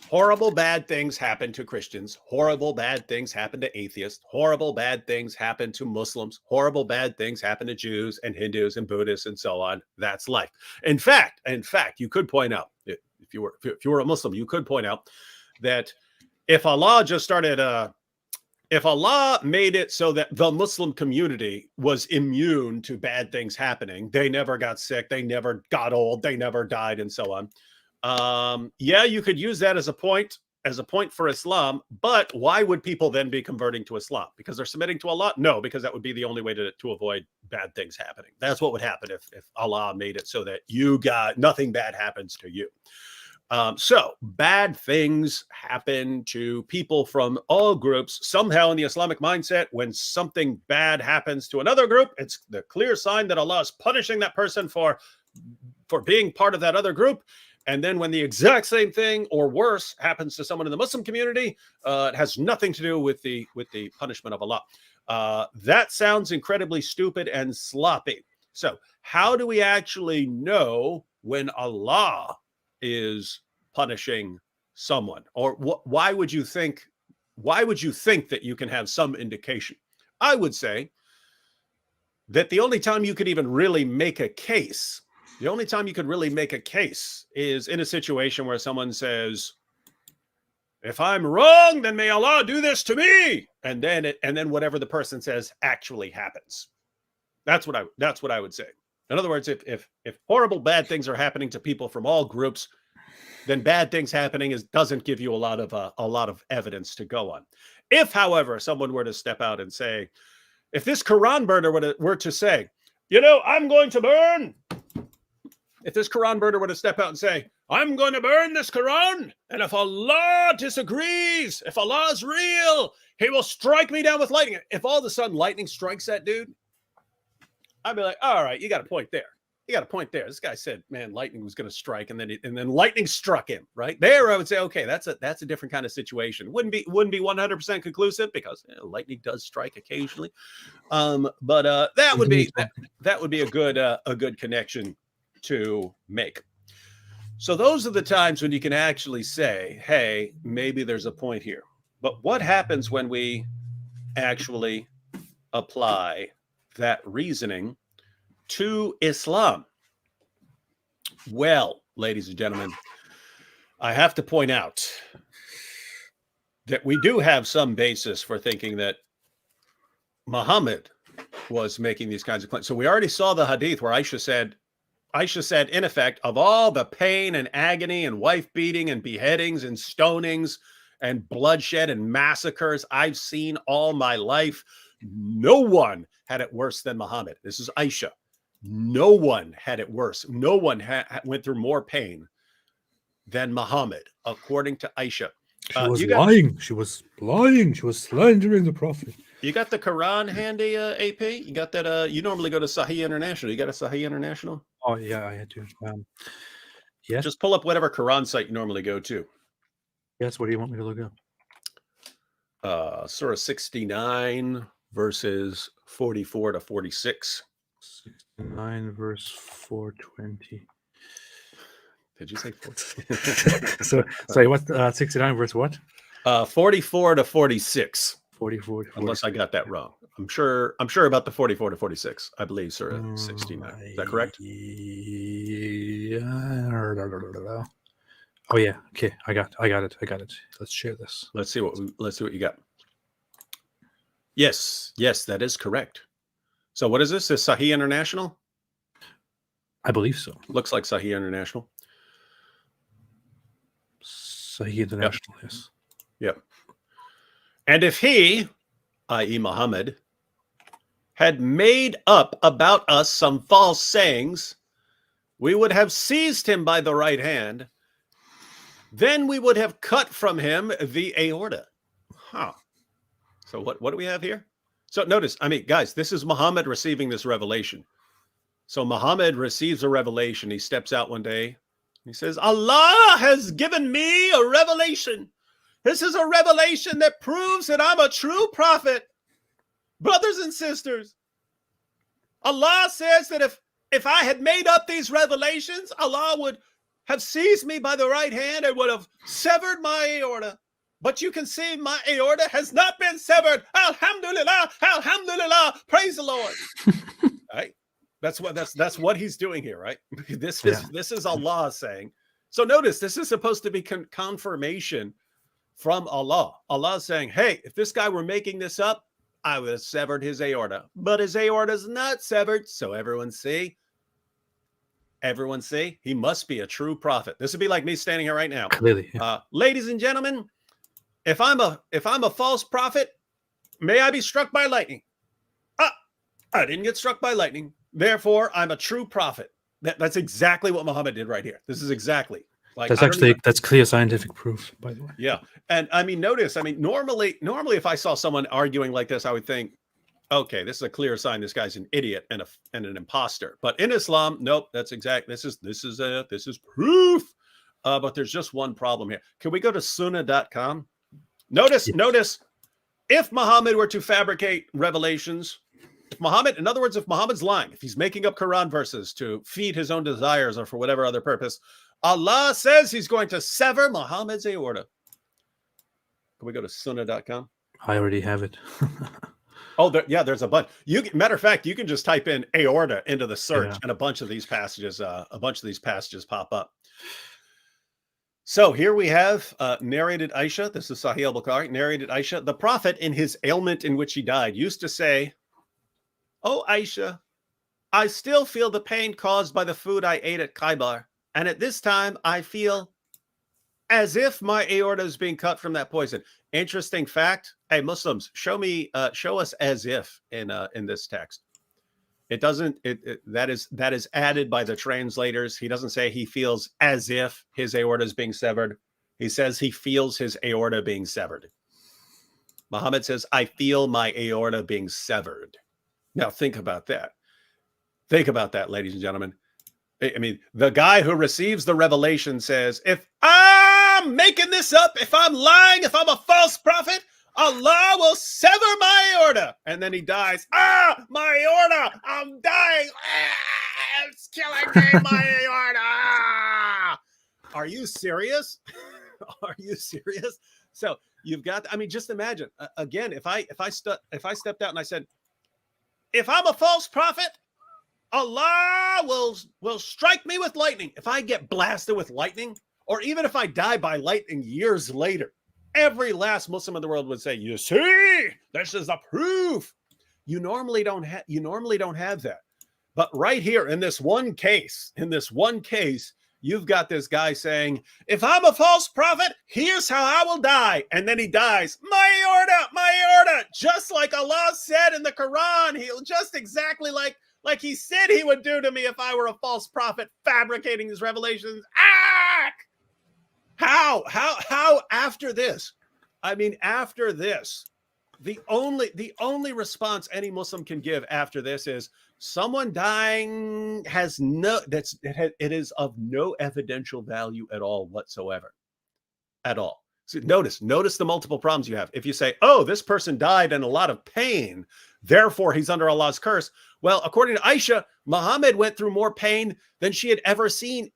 horrible bad things happen to Christians. Horrible bad things happen to atheists. Horrible bad things happen to Muslims. Horrible bad things happen to Jews and Hindus and Buddhists and so on. That's life. In fact, you could point out, if you were a Muslim, you could point out that if Allah just started, if Allah made it so that the Muslim community was immune to bad things happening, they never got sick, they never got old, they never died, and so on. Yeah, you could use that as a point for Islam, but why would people then be converting to Islam? Because they're submitting to Allah? No, because that would be the only way to avoid bad things happening. That's what would happen if Allah made it so that nothing bad happens to you. So bad things happen to people from all groups. Somehow in the Islamic mindset, when something bad happens to another group, it's the clear sign that Allah is punishing that person for being part of that other group. And then when the exact same thing or worse happens to someone in the Muslim community, it has nothing to do with the punishment of Allah. That sounds incredibly stupid and sloppy. So how do we actually know when Allah is punishing someone? Or why would you think that you can have some indication? I would say that the only time you could even really make a case, is in a situation where someone says, if I'm wrong, then may Allah do this to me. And then whatever the person says actually happens. That's what I would say. In other words, if horrible bad things are happening to people from all groups, then bad things happening doesn't give you a lot of evidence to go on. If, however, someone were to step out and say, if this Quran burner were to say, I'm going to burn. If this Quran burner were to step out and say, I'm going to burn this Quran, and if Allah disagrees, if Allah is real, he will strike me down with lightning. If all of a sudden lightning strikes that dude, I'd be like, all right, you got a point there. This guy said, man, lightning was going to strike, and then lightning struck him. Right there, I would say, okay, that's a different kind of situation. Wouldn't be 100% conclusive because lightning does strike occasionally, but that would be a good connection to make. So those are the times when you can actually say, hey, maybe there's a point here. But what happens when we actually apply that reasoning to Islam? Well, ladies and gentlemen, I have to point out that we do have some basis for thinking that Muhammad was making these kinds of claims. So we already saw the hadith where Aisha said, in effect, of all the pain and agony and wife beating and beheadings and stonings and bloodshed and massacres I've seen all my life, no one had it worse than Muhammad. This is Aisha. No one had it worse. No one went through more pain than Muhammad, according to Aisha. She was lying. She was lying. She was slandering the Prophet. You got the Quran handy, AP? You got that? You normally go to Sahih International. You got a Sahih International? Oh, yeah, I do. Yes. Just pull up whatever Quran site you normally go to. Yes, what do you want me to look up? Surah 69, verses 44 to 46. 69, verse 420. Did you say 40? Sorry, what? 69, verse what? 44 to 46. 44 to 46. Unless I got that wrong. I'm sure about the 44 to 46. I believe Surah 69. Is that correct? Yeah. Oh yeah. Okay, I got it. Let's share this. Let's see what you got. Yes, that is correct. So what is this? Is Sahih International? I believe so. Looks like Sahih International. Sahih International, yes. Yep. And if he, i.e. Muhammad, had made up about us some false sayings, we would have seized him by the right hand. Then we would have cut from him the aorta. Huh. So what do we have here? So notice, guys, this is Muhammad receiving this revelation. So Muhammad receives a revelation. He steps out one day. He says, Allah has given me a revelation. This is a revelation that proves that I'm a true prophet. Brothers and sisters, Allah says that if I had made up these revelations, Allah would have seized me by the right hand and would have severed my aorta. But you can see my aorta has not been severed. Alhamdulillah, alhamdulillah, praise the Lord. Right? That's what he's doing here, right? This is Allah saying. So notice, this is supposed to be confirmation from Allah. Allah saying, hey, if this guy were making this up, I would have severed his aorta. But his aorta is not severed. So everyone see, he must be a true prophet. This would be like me standing here right now. Clearly. Ladies and gentlemen, if I'm a false prophet, may I be struck by lightning. I didn't get struck by lightning. Therefore, I'm a true prophet. That's exactly what Muhammad did right here. This is exactly. Like, that's clear scientific proof, by the way. Yeah. And notice, normally if I saw someone arguing like this, I would think, okay, this is a clear sign this guy's an idiot and an imposter. But in Islam, nope, that's exact. This is proof. But there's just one problem here. Can we go to sunnah.com? Notice, if Muhammad were to fabricate revelations, if Muhammad's lying, if he's making up Quran verses to feed his own desires or for whatever other purpose, Allah says he's going to sever Muhammad's aorta. Can we go to sunnah.com? I already have it. Oh, there's a bunch. Matter of fact, you can just type in aorta into the search, and a bunch of these passages pop up. So here we have narrated Aisha. This is Sahih al-Bukhari. Narrated Aisha. The Prophet, in his ailment in which he died, used to say, "Oh Aisha, I still feel the pain caused by the food I ate at Khaybar, and at this time I feel as if my aorta is being cut from that poison." Interesting fact. Hey, Muslims, show us as if in this text. It doesn't. That is added by the translators. He doesn't say he feels as if his aorta is being severed. He says he feels his aorta being severed. Muhammad says, "I feel my aorta being severed." Now think about that. Think about that, ladies and gentlemen. The guy who receives the revelation says, if I'm making this up, if I'm lying, if I'm a false prophet, Allah will sever my aorta. And then he dies. My aorta, I'm dying. It's killing me, my aorta. Are you serious? Are you serious? So you've got, I mean, just imagine again, if I stepped out and I said, if I'm a false prophet, Allah will strike me with lightning. If I get blasted with lightning, or even if I die by lightning years later, every last Muslim in the world would say, you see, this is the proof. You normally don't have that. But right here in this one case, you've got this guy saying, if I'm a false prophet, here's how I will die. And then he dies. My order, just like Allah said in the Quran. He'll just exactly like he said he would do to me if I were a false prophet fabricating his revelations. How after this? I mean, after this, the only response any Muslim can give after this is someone dying it is of no evidential value at all whatsoever. At all. So notice the multiple problems you have. If you say, oh, this person died in a lot of pain, therefore he's under Allah's curse. Well, according to Aisha, Muhammad went through more pain than she had ever seen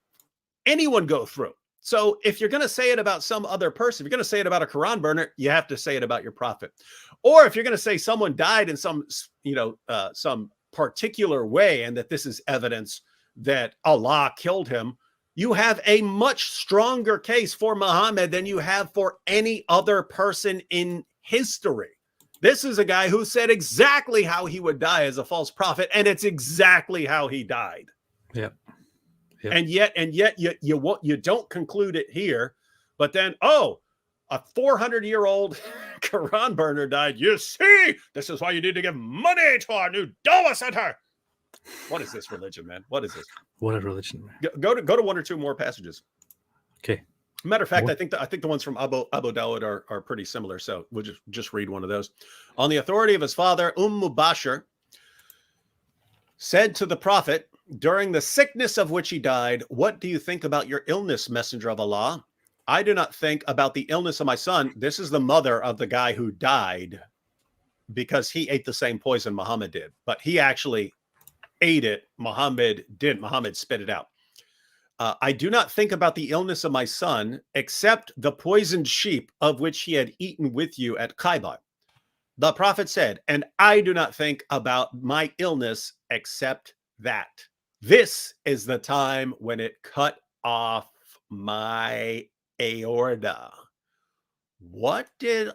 anyone go through. So if you're going to say it about some other person, if you're going to say it about a Quran burner, you have to say it about your prophet. Or if you're going to say someone died in some particular way and that this is evidence that Allah killed him, you have a much stronger case for Muhammad than you have for any other person in history. This is a guy who said exactly how he would die as a false prophet, and it's exactly how he died. Yeah. Yep. And yet you don't conclude it here, but then, oh, a 400-year-old Quran burner died. You see, this is why you need to give money to our new Dawah Center. What is this religion, man? What is this? What a religion, man. Go to one or two more passages. Okay. Matter of fact, I think the ones from Abu Dawud are pretty similar. So we'll just read one of those. On the authority of his father, Mubashir said to the Prophet during the sickness of which he died, what do you think about your illness, Messenger of Allah? I do not think about the illness of my son. This is the mother of the guy who died because he ate the same poison Muhammad did, but he actually ate it. Muhammad didn't. Muhammad spit it out. I do not think about the illness of my son, except the poisoned sheep of which he had eaten with you at Khaybar. The Prophet said, and I do not think about my illness except that. This is the time when it cut off my aorta. What did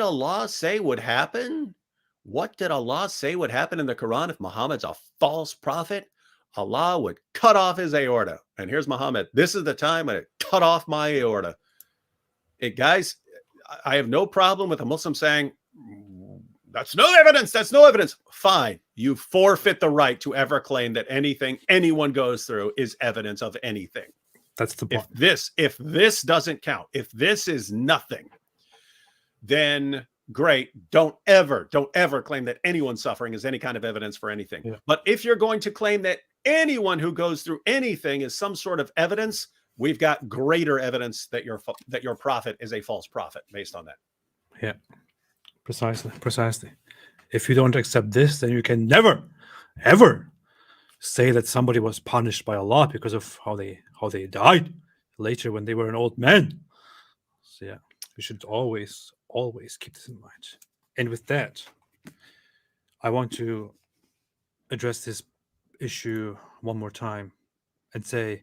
Allah say would happen? What did Allah say would happen in the Quran if Muhammad's a false prophet? Allah would cut off his aorta. And here's Muhammad. This is the time when it cut off my aorta. Guys, I have no problem with a Muslim saying, that's no evidence. That's no evidence. Fine. You forfeit the right to ever claim that anything anyone goes through is evidence of anything. That's the point. If this doesn't count, if this is nothing, then great. Don't ever claim that anyone's suffering is any kind of evidence for anything. Yeah. But if you're going to claim that anyone who goes through anything is some sort of evidence, we've got greater evidence that your prophet is a false prophet based on that. Yeah, precisely. If you don't accept this, then you can never, ever say that somebody was punished by Allah because of how they died later when they were an old man. So yeah, we should always keep this in mind. And with that, I want to address this issue one more time and say,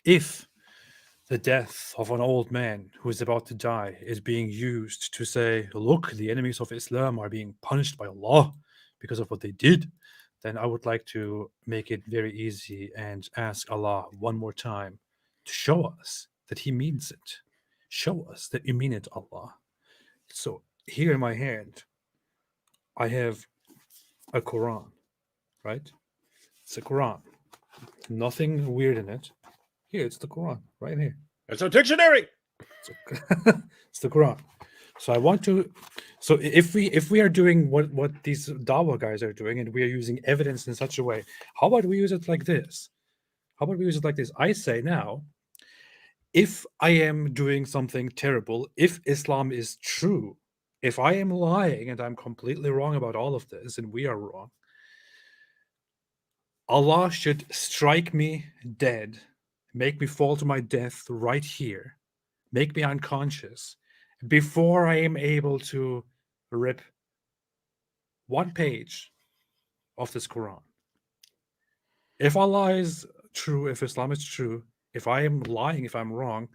if the death of an old man who is about to die is being used to say, look, the enemies of Islam are being punished by Allah because of what they did, then I would like to make it very easy and ask Allah one more time to show us that he means it. Show us that you mean it, Allah. So here in my hand, I have a Quran, right? It's a Quran. Nothing weird in it. Here, it's the Quran, right here. It's a dictionary. It's the Quran. So I want to. So if we are doing what these Dawah guys are doing, and we are using evidence in such a way, how about we use it like this? I say now, if I am doing something terrible, if Islam is true, if I am lying and I'm completely wrong about all of this, and we are wrong, Allah should strike me dead make me fall to my death right here, make me unconscious, before I am able to rip one page of this Quran. If Allah is true, if Islam is true, if I am lying, if I'm wrong,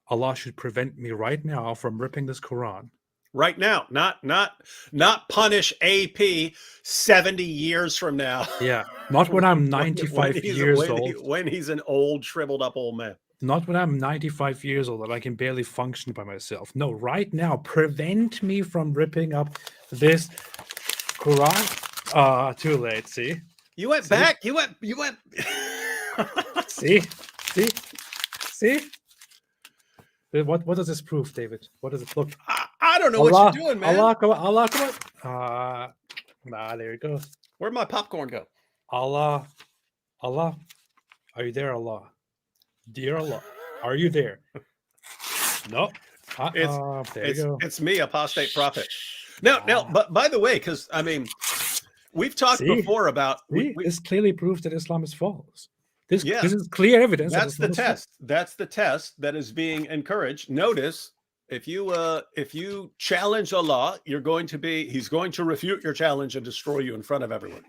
Allah should prevent me right now from ripping this Quran. Right now, not punish AP 70 years from now. Yeah, not when I'm 95 years old. When he's an old, shriveled up old man. Not when I'm 95 years old and I can barely function by myself. No, right now, prevent me from ripping up this Quran. Too late. See, you went back. You went. See. What does this prove, David? What does it look? I don't know what you're doing, man. Allah, come on. There it goes. Where'd my popcorn go? Allah, are you there, Allah? Dear Allah, are you there? No. There you go. It's me, apostate prophet. Now, but by the way, because I mean, we've talked before about. This clearly proves that Islam is false. This is clear evidence. That's the test. That's the test that is being encouraged. Notice, if you challenge Allah, he's going to refute your challenge and destroy you in front of everyone.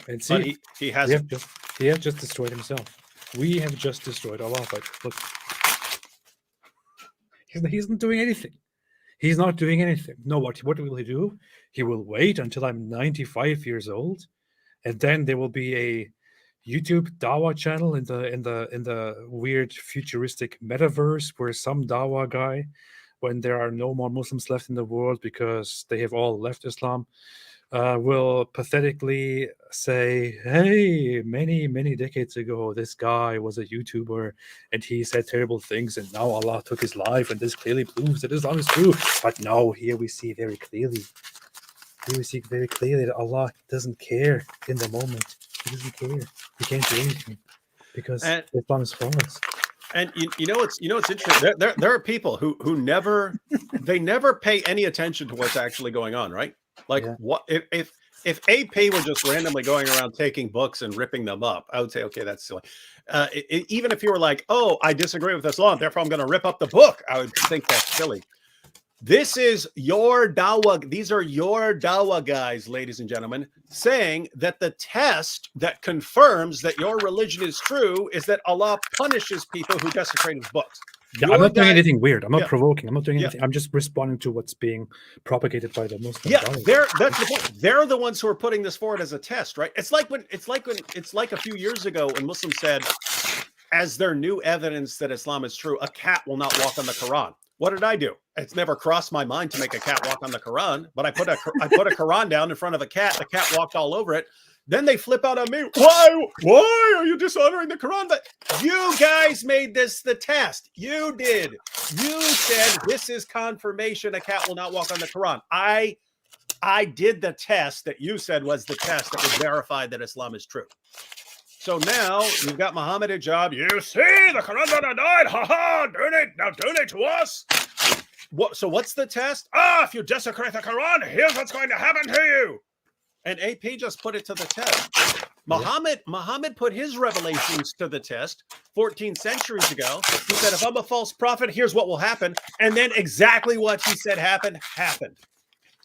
And see, he hasn't. He has just destroyed himself. We have just destroyed Allah. But look, he's not doing anything. He's not doing anything. No, what will he do? He will wait until I'm 95 years old, and then there will be a YouTube Dawa channel in the weird futuristic metaverse where some Dawa guy, when there are no more Muslims left in the world because they have all left Islam, will pathetically say, hey, many decades ago, this guy was a YouTuber and he said terrible things and now Allah took his life and this clearly proves that Islam is true. But no, here we see very clearly that Allah doesn't care in the moment. He doesn't care. He can't do anything because Islam is false. And you know it's interesting. There are people who never pay any attention to what's actually going on, right? Like what if AP were just randomly going around taking books and ripping them up, I would say, okay, that's silly. Even if you were like, oh, I disagree with Islam, therefore I'm going to rip up the book, I would think that's silly. This is your dawah. These are your dawah guys, ladies and gentlemen, saying that the test that confirms that your religion is true is that Allah punishes people who desecrate his books. Yeah, I'm not doing anything weird. I'm not provoking. I'm not doing anything. I'm just responding to what's being propagated by the Muslims. Yeah, that's the point. They're the ones who are putting this forward as a test, right? It's like a few years ago when Muslims said, as their new evidence that Islam is true, a cat will not walk on the Quran. What did I do? It's never crossed my mind to make a cat walk on the Quran, but I put a Quran down in front of a cat. The cat walked all over it. Then they flip out on me. Why are you dishonoring the Quran? But you guys made this the test. You did. You said this is confirmation a cat will not walk on the Quran. I did the test that you said was the test that would verify that Islam is true. So now you've got Muhammad Hijab. You see, the Quran died. Ha ha! Donate now. Donate to us. So what's the test? If you desecrate the Quran, here's what's going to happen to you. And AP just put it to the test. Muhammad put his revelations to the test 14 centuries ago. He said, if I'm a false prophet, here's what will happen. And then exactly what he said happened.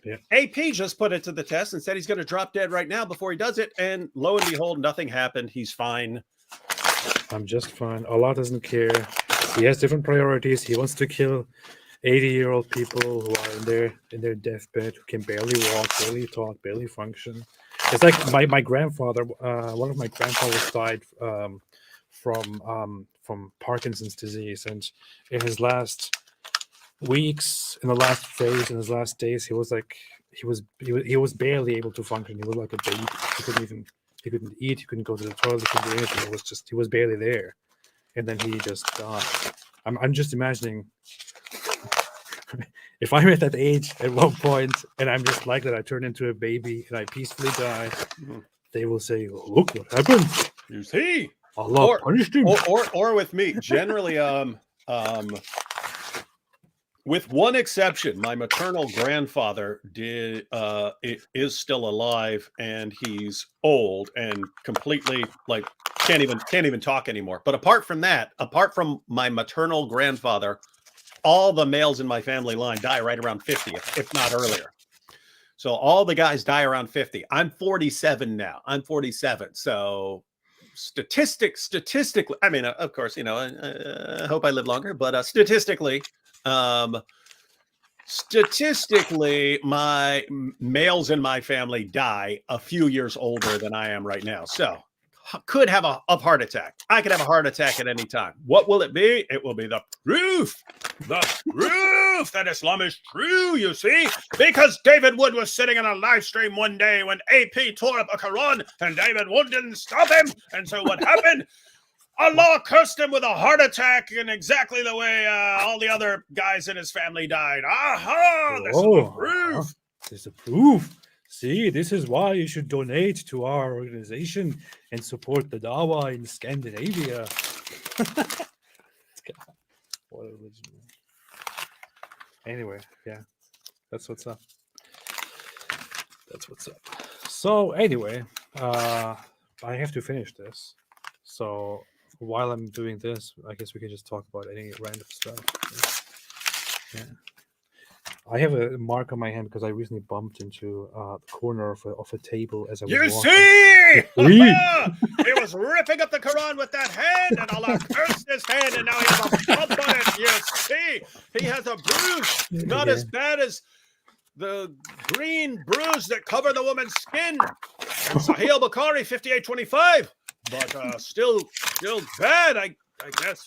Yeah. AP just put it to the test and said he's going to drop dead right now before he does it. And lo and behold, nothing happened. He's fine. I'm just fine. Allah doesn't care. He has different priorities. He wants to kill 80-year-old people who are in their deathbed, who can barely walk, barely talk, barely function. It's like my grandfather. One of my grandfathers died from Parkinson's disease, and in his last weeks, in the last phase, in his last days, he was barely able to function. He was like a baby. He couldn't eat. He couldn't go to the toilet. He couldn't do anything. He was barely there, and then he just died. I'm just imagining if I'm at that age at one point and I'm just like that, I turn into a baby and I peacefully die, they will say, look what happened. You see? Allah punished him. Or with me. Generally, with one exception, my maternal grandfather is still alive, and he's old and completely like can't even talk anymore. But apart from that, apart from my maternal grandfather, all the males in my family line die right around 50, if not earlier. So all the guys die around 50. I'm 47 now. I'm 47. So statistically, I mean, of course, you know, I hope I live longer, but statistically, my males in my family die a few years older than I am right now. So could have a heart attack. I could have a heart attack at any time. What will it be? It will be the proof that Islam is true, you see, because David Wood was sitting in a live stream one day when AP tore up a Quran and David Wood didn't stop him. And so what happened? Allah cursed him with a heart attack in exactly the way all the other guys in his family died. Aha! This is the proof. This is the proof. See, this is why you should donate to our organization and support the Dawah in Scandinavia. What a religion. Anyway, yeah, that's what's up. That's what's up. So anyway, I have to finish this. So while I'm doing this, I guess we can just talk about any random stuff. Yeah. I have a mark on my hand because I recently bumped into the corner of a table as I was walking. See? He was ripping up the Quran with that hand, and Allah cursed his hand, and now he has a bump on it. You see? He has a bruise, not as bad as the green bruise that covered the woman's skin. And Sahih al-Bukhari 5825. But still bad, I guess.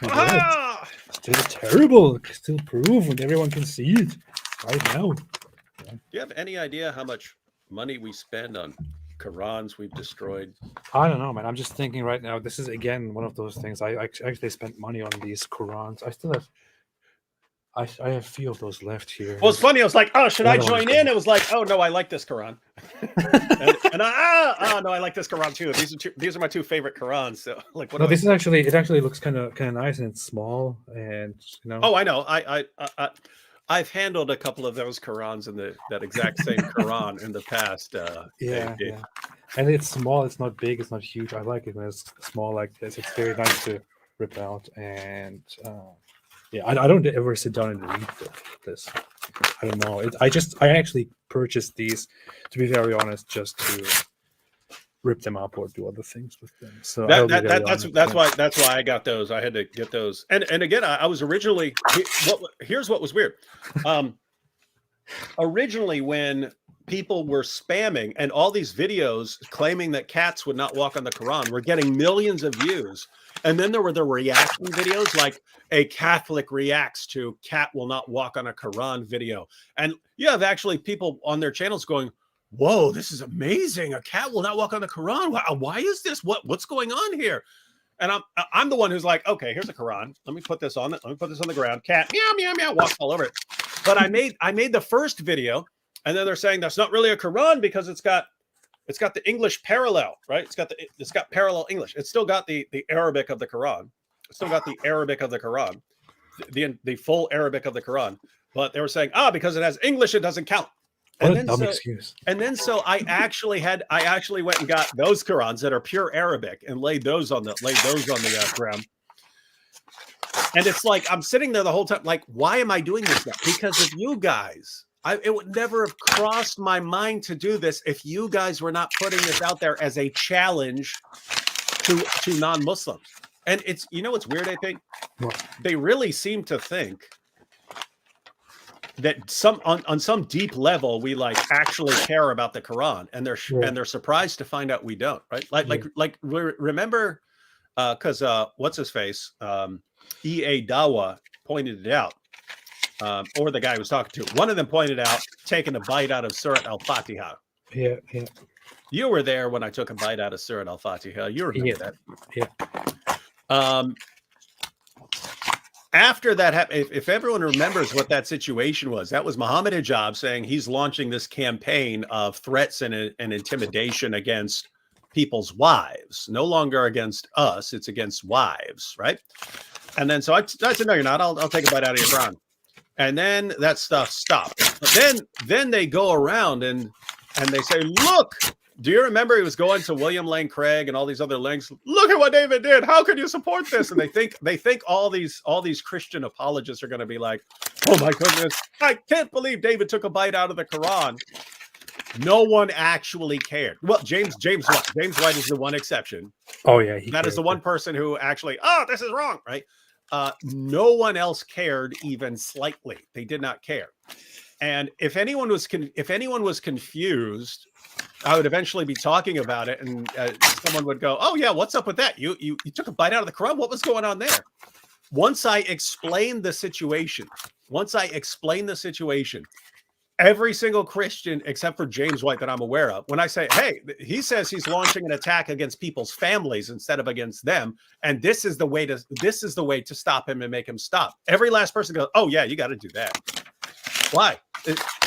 Aha! Still terrible. Still proof when everyone can see it right now. Yeah. Do you have any idea how much money we spend on Qurans we've destroyed? I don't know, man. I'm just thinking right now. This is again one of those things. I actually spent money on these Qurans. I still have. I have a few of those left here. Well, it's funny. I was like, oh, should I join in? It was like, oh no, I like this Quran. and no, I like this Quran too. These are my two favorite Qurans. So like, what? No, this is actually it. Actually looks kind of nice, and it's small, and you know. Oh, I know. I've handled a couple of those Qurans in that exact same Quran in the past. Yeah. And it's small. It's not big. It's not huge. I like it when it's small like this. It's very nice to rip out, and yeah, I don't ever sit down and read this. I don't know. I actually purchased these, to be very honest, just to rip them up or do other things with them. So that's why I got those. I had to get those. And again, I was originally here's what was weird. Originally, when people were spamming and all these videos claiming that cats would not walk on the Quran were getting millions of views. And then there were the reaction videos, like a Catholic reacts to cat will not walk on a Quran video. And you have actually people on their channels going, whoa, this is amazing. A cat will not walk on the Quran. Why is this? What's going on here? And I'm the one who's like, okay, here's a Quran. Let me put this on it. Let me put this on the ground. Cat, meow, meow, meow, walks all over it. But I made the first video, and then they're saying that's not really a Quran because it's got the English parallel, right? It's got parallel English. It's still got the Arabic of the Quran. It's still got the Arabic of the Quran, the full Arabic of the Quran. But they were saying, because it has English, it doesn't count. What a dumb excuse. And then so I actually went and got those Qurans that are pure Arabic and laid those on the ground. And it's like I'm sitting there the whole time, like, why am I doing this now? Because of you guys. It would never have crossed my mind to do this if you guys were not putting this out there as a challenge to non-Muslims. And it's, you know what's weird, I think? They really seem to think that on some deep level we like actually care about the Quran, and they're surprised to find out we don't, right? Like remember because what's his face? EA Dawa pointed it out. Or the guy who was talking to, one of them pointed out taking a bite out of Surat Al-Fatiha. Yeah. You were there when I took a bite out of Surat Al-Fatiha. You remember that? Yeah. After that happened, if everyone remembers what that situation was, that was Muhammad Hijab saying he's launching this campaign of threats and intimidation against people's wives. No longer against us, it's against wives, right? And then so I said, no, you're not. I'll take a bite out of your Quran. and then that stuff stopped. But then they go around and they say, look, do you remember he was going to William Lane Craig and all these other links? Look at what David did. How could you support this? And they think all these Christian apologists are going to be like, oh my goodness, I can't believe David took a bite out of the Quran. No one actually cared. Well, James White. James White is the one exception. Oh yeah, that is the one person who actually, oh, this is wrong, right? No one else cared even slightly. They did not care. And if anyone was confused, I would eventually be talking about it, and someone would go, "Oh yeah, what's up with that? You took a bite out of the Quran. What was going on there?" Once I explained the situation, every single Christian except for James White that I'm aware of, when I say, "Hey," he says he's launching an attack against people's families instead of against them, and this is the way to stop him and make him stop. Every last person goes, "Oh yeah, you got to do that." Why?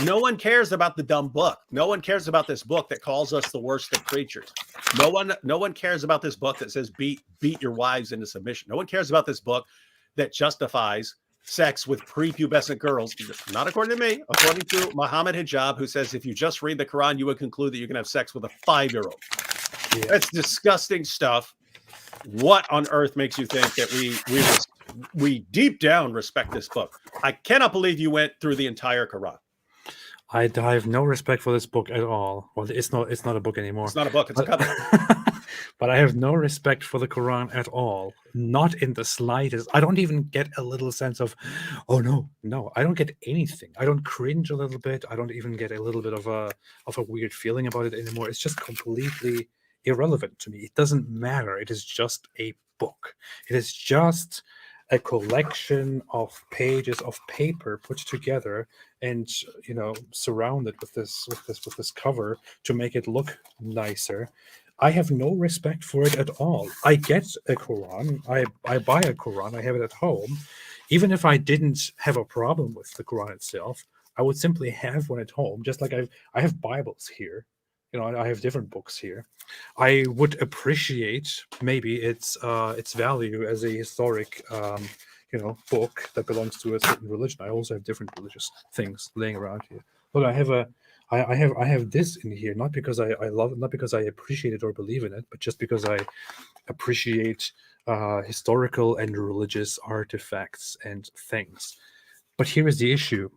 No one cares about the dumb book. No one cares about this book that calls us the worst of creatures. No one cares about this book that says beat your wives into submission. No one cares about this book that justifies sex with prepubescent girls. Not according to me, according to Muhammad Hijab, who says if you just read the Quran, you would conclude that you can have sex with a 5-year-old. Yeah. That's disgusting stuff. What on earth makes you think that we deep down respect this book? I cannot believe you went through the entire Quran. I have no respect for this book at all. Well, it's not a book anymore. It's not a book, it's a cover. But I have no respect for the Quran at all. Not in the slightest. I don't even get a little sense of, oh no, I don't get anything. I don't cringe a little bit. I don't even get a little bit of a weird feeling about it anymore. It's just completely irrelevant to me. It doesn't matter. It is just a book. It is just a collection of pages of paper put together and surrounded with this cover to make it look nicer. I have no respect for it at all. I get a Quran. I buy a Quran. I have it at home. Even if I didn't have a problem with the Quran itself, I would simply have one at home. Just like I have Bibles here. I have different books here. I would appreciate maybe its value as a historic, book that belongs to a certain religion. I also have different religious things laying around here. Look, I have this in here, not because I love it, not because I appreciate it or believe in it, but just because I appreciate historical and religious artifacts and things. But here is the issue.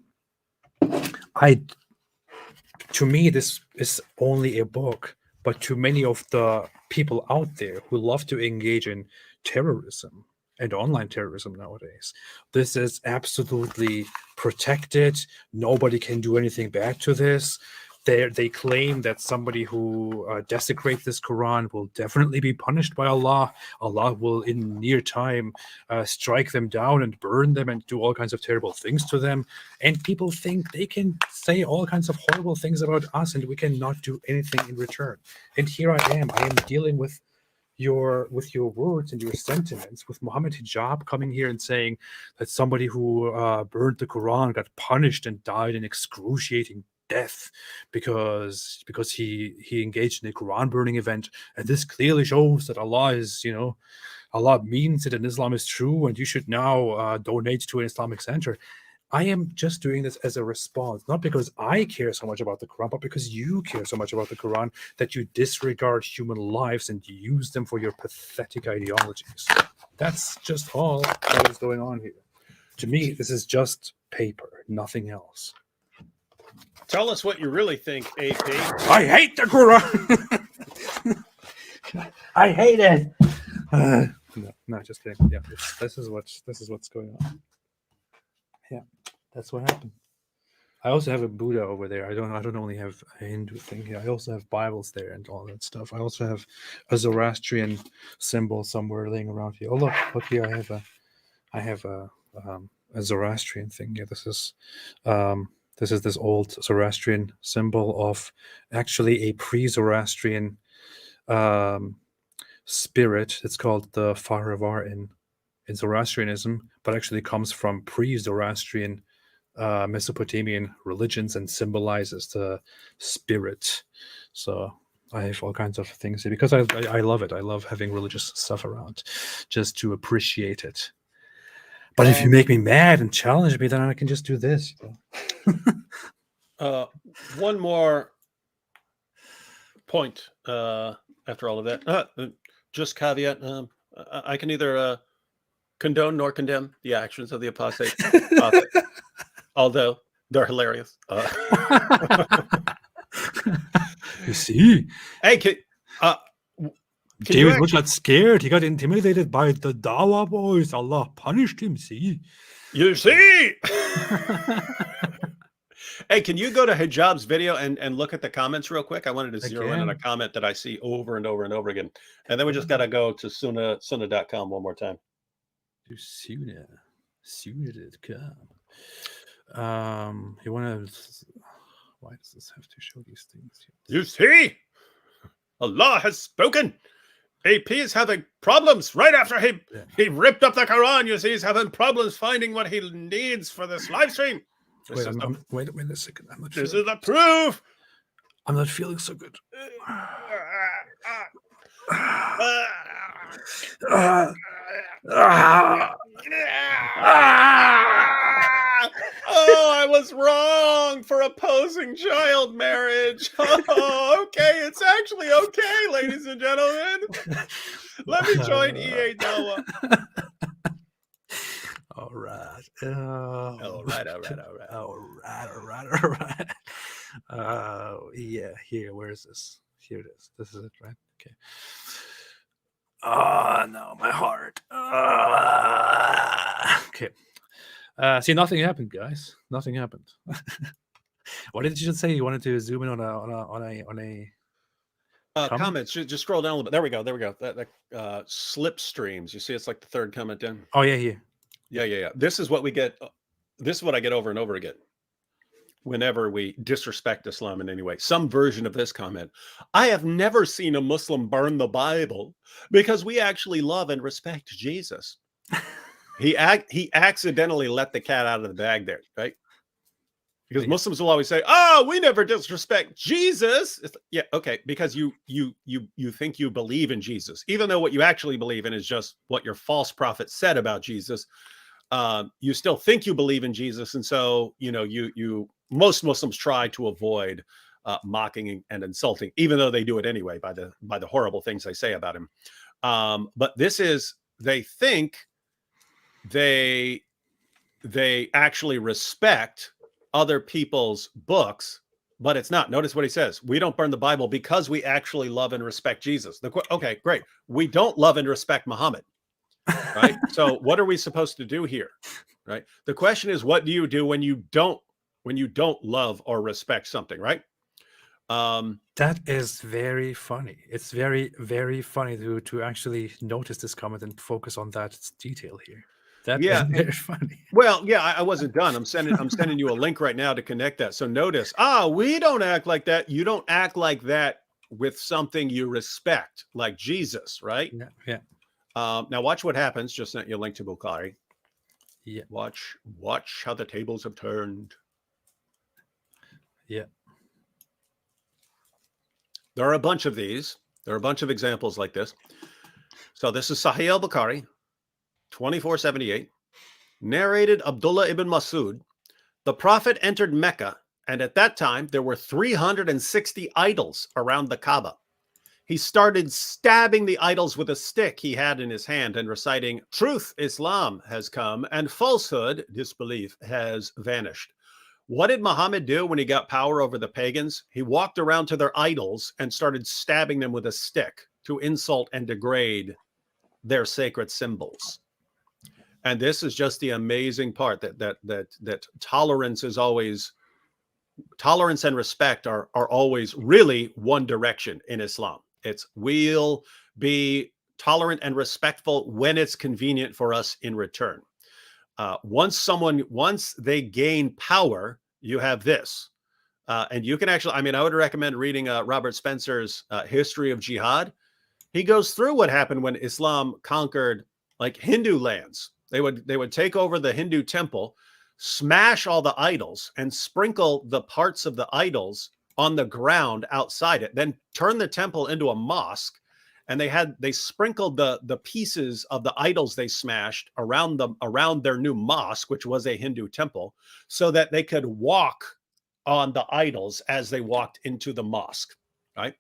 To me, this is only a book, but to many of the people out there who love to engage in terrorism and online terrorism nowadays, this is absolutely protected. Nobody can do anything bad to this. They claim that somebody who desecrates this Quran will definitely be punished by Allah. Allah will, in near time, strike them down and burn them and do all kinds of terrible things to them. And people think they can say all kinds of horrible things about us, and we cannot do anything in return. And here I am dealing with your words and your sentiments, with Muhammad Hijab coming here and saying that somebody who burned the Quran got punished and died an excruciating death because he engaged in a Quran burning event, and this clearly shows that Allah means it and Islam is true, and you should now donate to an Islamic center. I am just doing this as a response, not because I care so much about the Quran, but because you care so much about the Quran that you disregard human lives and use them for your pathetic ideologies. That's just all that is going on here. To me, this is just paper, nothing else. Tell us what you really think, AP. I hate the Quran. I hate it. No, just kidding. Yeah, this is what's going on. Yeah, that's what happened. I also have a Buddha over there. I don't only have a Hindu thing here. I also have Bibles there and all that stuff. I also have a Zoroastrian symbol somewhere laying around here. Oh look here. I have a Zoroastrian thing here. This is this old Zoroastrian symbol of actually a pre-Zoroastrian spirit. It's called the Fahravar in Zoroastrianism, but actually comes from pre-Zoroastrian Mesopotamian religions and symbolizes the spirit. So I have all kinds of things here because I love it. I love having religious stuff around just to appreciate it. But if you make me mad and challenge me, then I can just do this. One more point after all of that. Just caveat: I can neither condone nor condemn the actions of the apostate, although they're hilarious. You see, Hey, can you David got scared. He got intimidated by the Dawa boys. Allah punished him. See, you see. Hey, can you go to Hijab's video and look at the comments real quick? I wanted to zero in on a comment that I see over and over and over again. And then we just got to go to Sunnah.com one more time. To Sunnah.com. You want to... Why does this have to show these things? You see? Allah has spoken. AP is having problems right after he ripped up the Quran. You see, he's having problems finding what he needs for this live stream. Wait a second. I'm not this is the proof. I'm not feeling so good. Oh, I was wrong for opposing child marriage. Oh, okay. It's actually okay, ladies and gentlemen. Let me join EA Noah. All right. All right. Yeah, here. Where is this? Here it is. This is it, right? Okay. No, my heart. Okay. See, nothing happened, guys. Nothing happened. What did you just say? You wanted to zoom in on a comments? Just scroll down a little bit. There we go. That slipstreams. You see, it's like the third comment down. Oh yeah, here. Yeah. This is what we get. This is what I get over and over again. Whenever we disrespect Islam in any way, some version of this comment: I have never seen a Muslim burn the Bible because we actually love and respect Jesus. He accidentally let the cat out of the bag there, right? Because Muslims will always say, "Oh, we never disrespect Jesus." Yeah, okay, because you think you believe in Jesus, even though what you actually believe in is just what your false prophet said about Jesus. You still think you believe in Jesus, and so most Muslims try to avoid mocking and insulting, even though they do it anyway by the horrible things they say about him. But this is, they think they actually respect other people's books, but it's not. Notice what he says: we don't burn the Bible because we actually love and respect Jesus. Okay, great. We don't love and respect Muhammad, right? So what are we supposed to do here, right? The question is, what do you do when you don't love or respect something, right? That is very funny. It's very, very funny to actually notice this comment and focus on that detail here. That is very funny. Well, yeah, I wasn't done. I'm sending you a link right now to connect that. So notice, we don't act like that. You don't act like that with something you respect, like Jesus, right? Yeah. Now watch what happens. Just sent you a link to Bukhari. Yeah. Watch how the tables have turned. Yeah. There are a bunch of these. There are a bunch of examples like this. So this is Sahih al-Bukhari, 2478, narrated Abdullah ibn Masud. The Prophet entered Mecca, and at that time there were 360 idols around the Kaaba. He started stabbing the idols with a stick he had in his hand and reciting, "Truth, Islam, has come, and falsehood, disbelief, has vanished." What did Muhammad do when he got power over the pagans? He walked around to their idols and started stabbing them with a stick to insult and degrade their sacred symbols. And this is just the amazing part, that tolerance and respect are always really one direction in Islam. It's, we'll be tolerant and respectful when it's convenient for us in return. Once they gain power, you have this. And you can actually, I would recommend reading Robert Spencer's History of Jihad. He goes through what happened when Islam conquered like Hindu lands. They would take over the Hindu temple, smash all the idols, and sprinkle the parts of the idols on the ground outside it, then turn the temple into a mosque, and they sprinkled the pieces of the idols they smashed around their new mosque, which was a Hindu temple, so that they could walk on the idols as they walked into the mosque, right?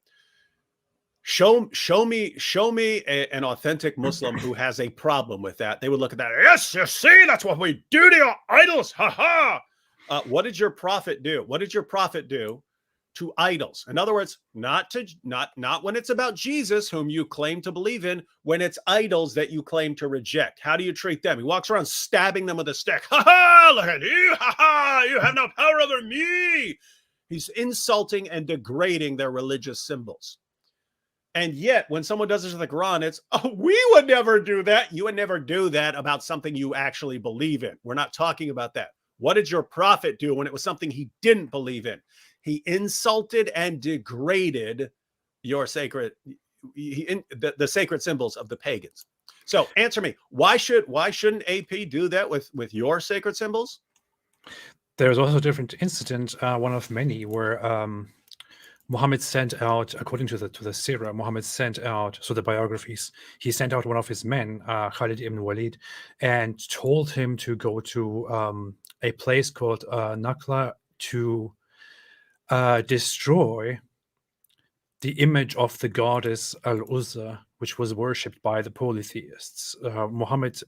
Show me an authentic Muslim who has a problem with that. They would look at that. Yes, you see, that's what we do to your idols. Ha ha. What did your prophet do? What did your prophet do to idols? In other words, not when it's about Jesus, whom you claim to believe in, when it's idols that you claim to reject. How do you treat them? He walks around stabbing them with a stick. Ha ha, look at you. Ha ha, you have no power over me. He's insulting and degrading their religious symbols. And yet, when someone does this to the Quran, it's, oh, we would never do that. You would never do that about something you actually believe in. We're not talking about that. What did your prophet do when it was something he didn't believe in? He insulted and degraded your sacred, the sacred symbols of the pagans. So answer me, why shouldn't AP do that with your sacred symbols? There's also a different incident, one of many, where Muhammad sent out, according to the Sirah, Muhammad sent out, so the biographies, he sent out one of his men, Khalid ibn Walid, and told him to go to a place called Nakla to destroy the image of the goddess Al-Uzza, which was worshipped by the polytheists. Muhammad,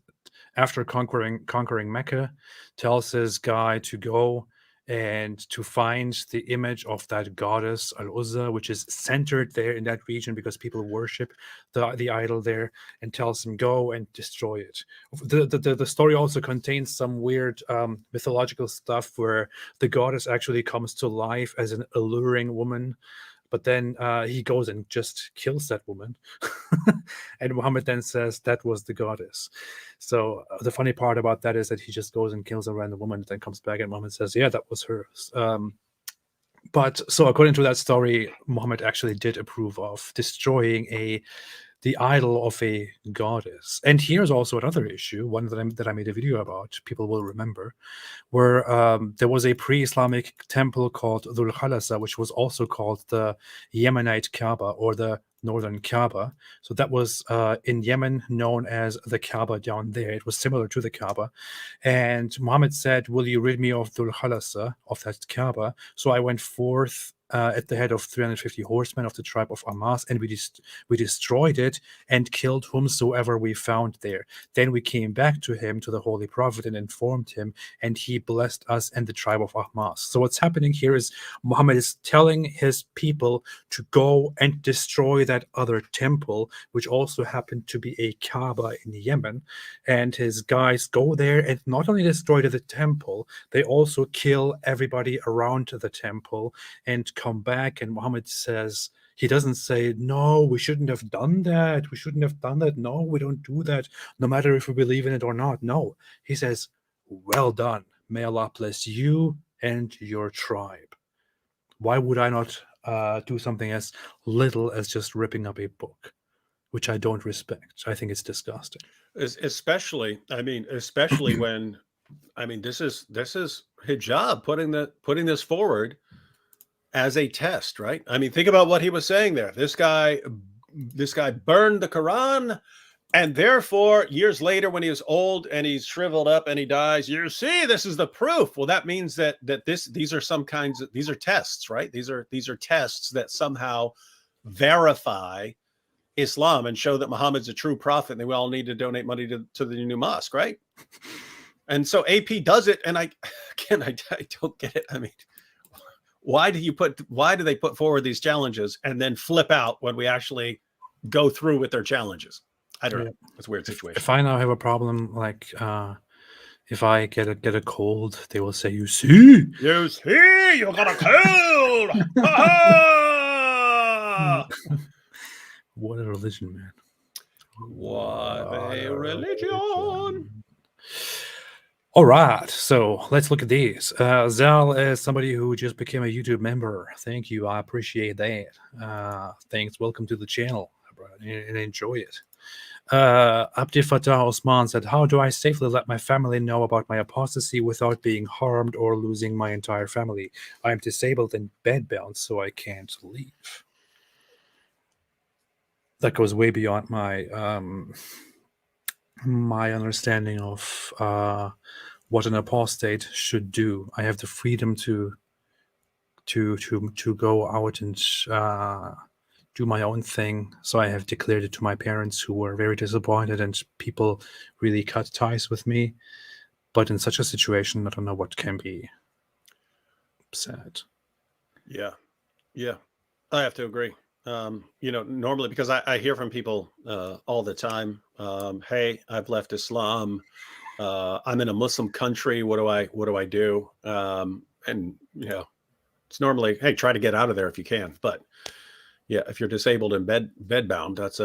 after conquering Mecca, tells his guy to go and to find the image of that goddess Al-Uzza, which is centered there in that region because people worship the idol there, and tells him, go and destroy it. The story also contains some weird mythological stuff where the goddess actually comes to life as an alluring woman, but then he goes and just kills that woman. And Muhammad then says that was the goddess. So the funny part about that is that he just goes and kills a random woman, then comes back and Muhammad says, yeah, that was hers. But so according to that story, Muhammad actually did approve of destroying the idol of a goddess. And here's also another issue, one that I made a video about, people will remember, where there was a pre-Islamic temple called Dhul Khalasa, which was also called the Yemenite Kaaba, or the Northern Kaaba. So that was in Yemen known as the Kaaba down there. It was similar to the Kaaba. And Muhammad said, will you rid me of Dhul Khalasa, of that Kaaba? So I went forth at the head of 350 horsemen of the tribe of Amas, and we destroyed it and killed whomsoever we found there. Then we came back to him, to the Holy Prophet, and informed him, and he blessed us and the tribe of Amas. So what's happening here is Muhammad is telling his people to go and destroy that other temple, which also happened to be a Kaaba in Yemen, and his guys go there and not only destroy the temple, they also kill everybody around the temple and come back. And Muhammad says, he doesn't say, no, we shouldn't have done that. We shouldn't have done that. No, we don't do that, no matter if we believe in it or not. No, he says, well done. May Allah bless you and your tribe. Why would I not do something as little as just ripping up a book, which I don't respect? I think it's disgusting. Especially when, this is hijab putting this forward as a test, right? Think about what he was saying there. This guy burned the Quran, and therefore years later, when he was old and he's shriveled up and he dies, you see, this is the proof. Well, that means that these are tests, right? These are tests that somehow verify Islam and show that Muhammad's a true prophet, and they all need to donate money to the new mosque, right? And so AP does it, and I don't get it. Why do they put forward these challenges and then flip out when we actually go through with their challenges? I don't know. It's a weird situation. If I now have a problem, like if I get a cold, they will say, you see, you got a cold. What a religion, man. What a religion. All right, so let's look at these. Zal is somebody who just became a YouTube member. Thank you. I appreciate that. Thanks. Welcome to the channel, and enjoy it. Abdi Fatah Osman said, how do I safely let my family know about my apostasy without being harmed or losing my entire family? I am disabled and bedbound, so I can't leave. that goes way beyond my my understanding of what an apostate should do. I have the freedom to go out and do my own thing. So I have declared it to my parents, who were very disappointed, and people really cut ties with me. But in such a situation, I don't know what can be said. Yeah, yeah, I have to agree. Normally, because I hear from people all the time, hey, I've left Islam. I'm in a Muslim country. What do I do? And it's normally, hey, try to get out of there if you can. But yeah, if you're disabled and bedbound, that's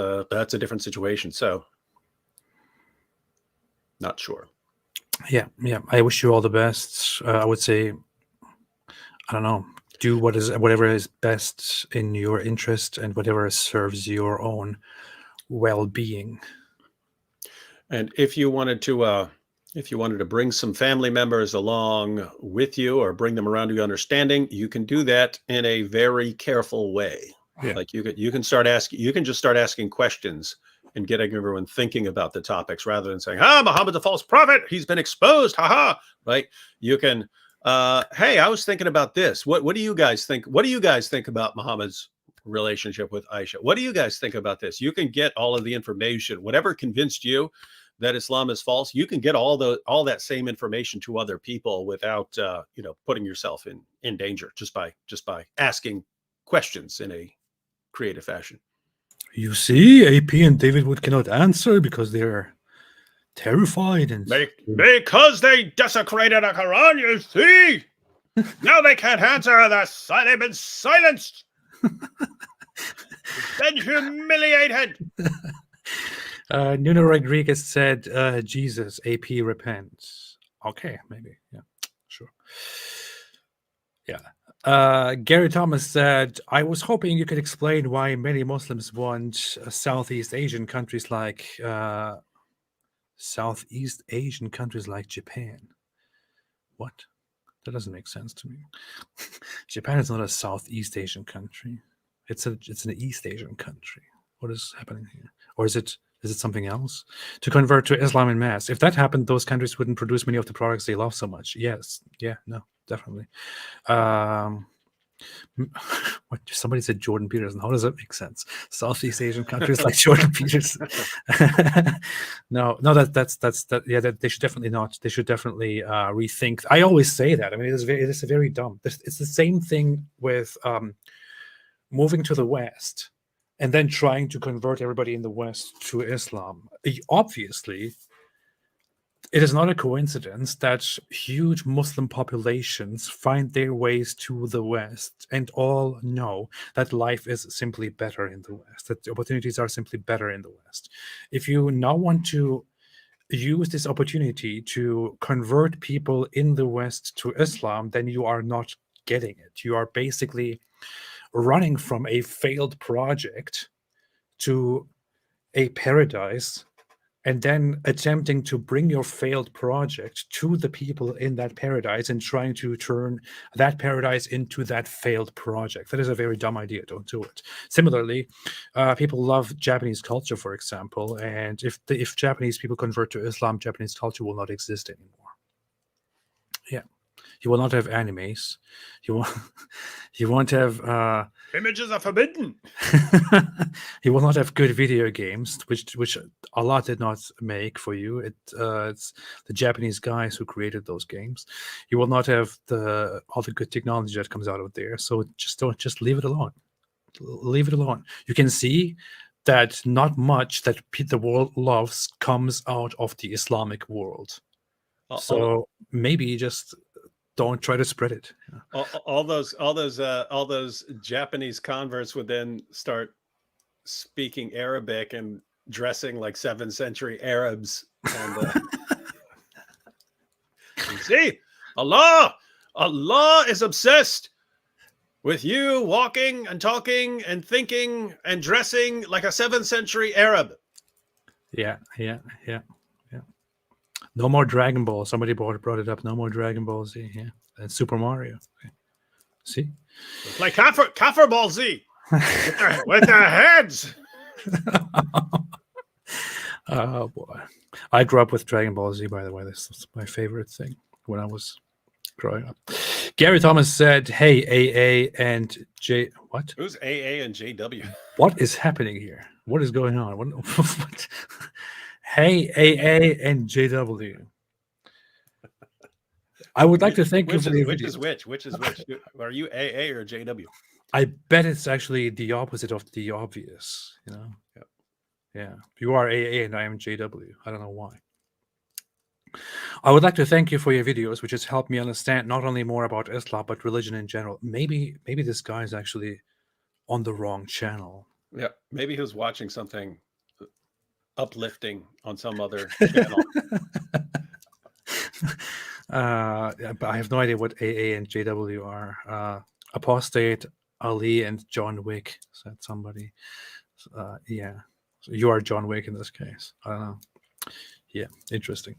a different situation. So not sure. Yeah. I wish you all the best. I would say, I don't know, do whatever is best in your interest and whatever serves your own well-being. And if you wanted to bring some family members along with you or bring them around to your understanding, you can do that in a very careful way. Yeah. Like you can just start asking questions and getting everyone thinking about the topics rather than saying, Muhammad's a false prophet. He's been exposed. Haha. Right. You can, hey, I was thinking about this. What do you guys think? What do you guys think about Muhammad's relationship with Aisha? What do you guys think about this? You can get all of the information, whatever convinced you that Islam is false. You can get all that same information to other people without, putting yourself in danger just by asking questions in a creative fashion. You see, AP and David Wood cannot answer because they're terrified and because they desecrated a Quran. You see, now they can't answer. They've been silenced. Been humiliated. Nuno Rodriguez said, Jesus, AP repents. Okay, maybe. Yeah, sure. Yeah. Gary Thomas said, I was hoping you could explain why many Muslims want Southeast Asian countries like Japan. What? That doesn't make sense to me. Japan is not a Southeast Asian country. It's an East Asian country. What is happening here? Or is it something else? To convert to Islam en masse. If that happened, those countries wouldn't produce many of the products they love so much. Yes. Yeah. No. Definitely. What somebody said Jordan Peterson. How does that make sense? Southeast Asian countries like Jordan Peterson. No, that's yeah. They should definitely not. They should definitely rethink. I always say that. I mean, it is very dumb. It's the same thing with moving to the West and then trying to convert everybody in the West to Islam. Obviously, it is not a coincidence that huge Muslim populations find their ways to the West and all know that life is simply better in the West, that the opportunities are simply better in the West. If you now want to use this opportunity to convert people in the West to Islam, then you are not getting it. You are basically running from a failed project to a paradise and then attempting to bring your failed project to the people in that paradise and trying to turn that paradise into that failed project. That is a very dumb idea. Don't do it. Similarly, people love Japanese culture, for example, and if Japanese people convert to Islam, Japanese culture will not exist anymore. Yeah. You will not have animes. You won't have images are forbidden. You will not have good video games, which Allah did not make for you. It's the Japanese guys who created those games. You will not have all the good technology that comes out of there. So just leave it alone. Leave it alone. You can see that not much that the world loves comes out of the Islamic world. So maybe just don't try to spread it. All those Japanese converts would then start speaking Arabic and dressing like 7th century Arabs. And you see, Allah is obsessed with you walking and talking and thinking and dressing like a 7th century Arab. Yeah. No more Dragon Ball. Somebody brought it up. No more Dragon Ball Z. Yeah, and Super Mario. Okay. See, it's like Kafir Ball Z with their heads. Oh boy, I grew up with Dragon Ball Z. By the way, this was my favorite thing when I was growing up. Gary Thomas said, "Hey, AA and J. What? Who's AA and JW? What is happening here? What is going on? What? Hey, AA and JW. I would like to thank you for your Which videos. is which? Which is which? Are you AA or JW? I bet it's actually the opposite of the obvious. You know. Yep. Yeah, you are AA and I am JW. I don't know why. I would like to thank you for your videos, which has helped me understand not only more about Islam but religion in general. Maybe this guy is actually on the wrong channel. Yeah, maybe he was watching something uplifting on some other channel. Yeah, but I have no idea what AA and JW are. Apostate, Ali, and John Wick, said somebody. Yeah, so you are John Wick in this case. I don't know. Yeah, interesting.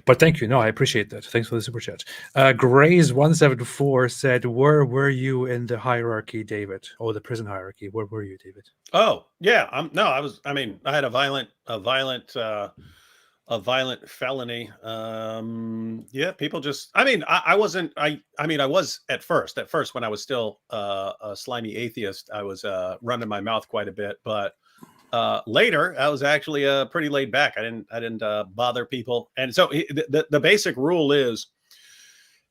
But thank you. No, I appreciate that. Thanks for the super chat. Graze174 said, "Where were you in the hierarchy, David? Oh, the prison hierarchy. Where were you, David?" Oh, yeah. I mean, I had a violent felony. Yeah, people just, I mean, I wasn't, I mean, I was at first when I was still a slimy atheist, I was running my mouth quite a bit, but later I was actually pretty laid back. I didn't bother people. And so the basic rule is,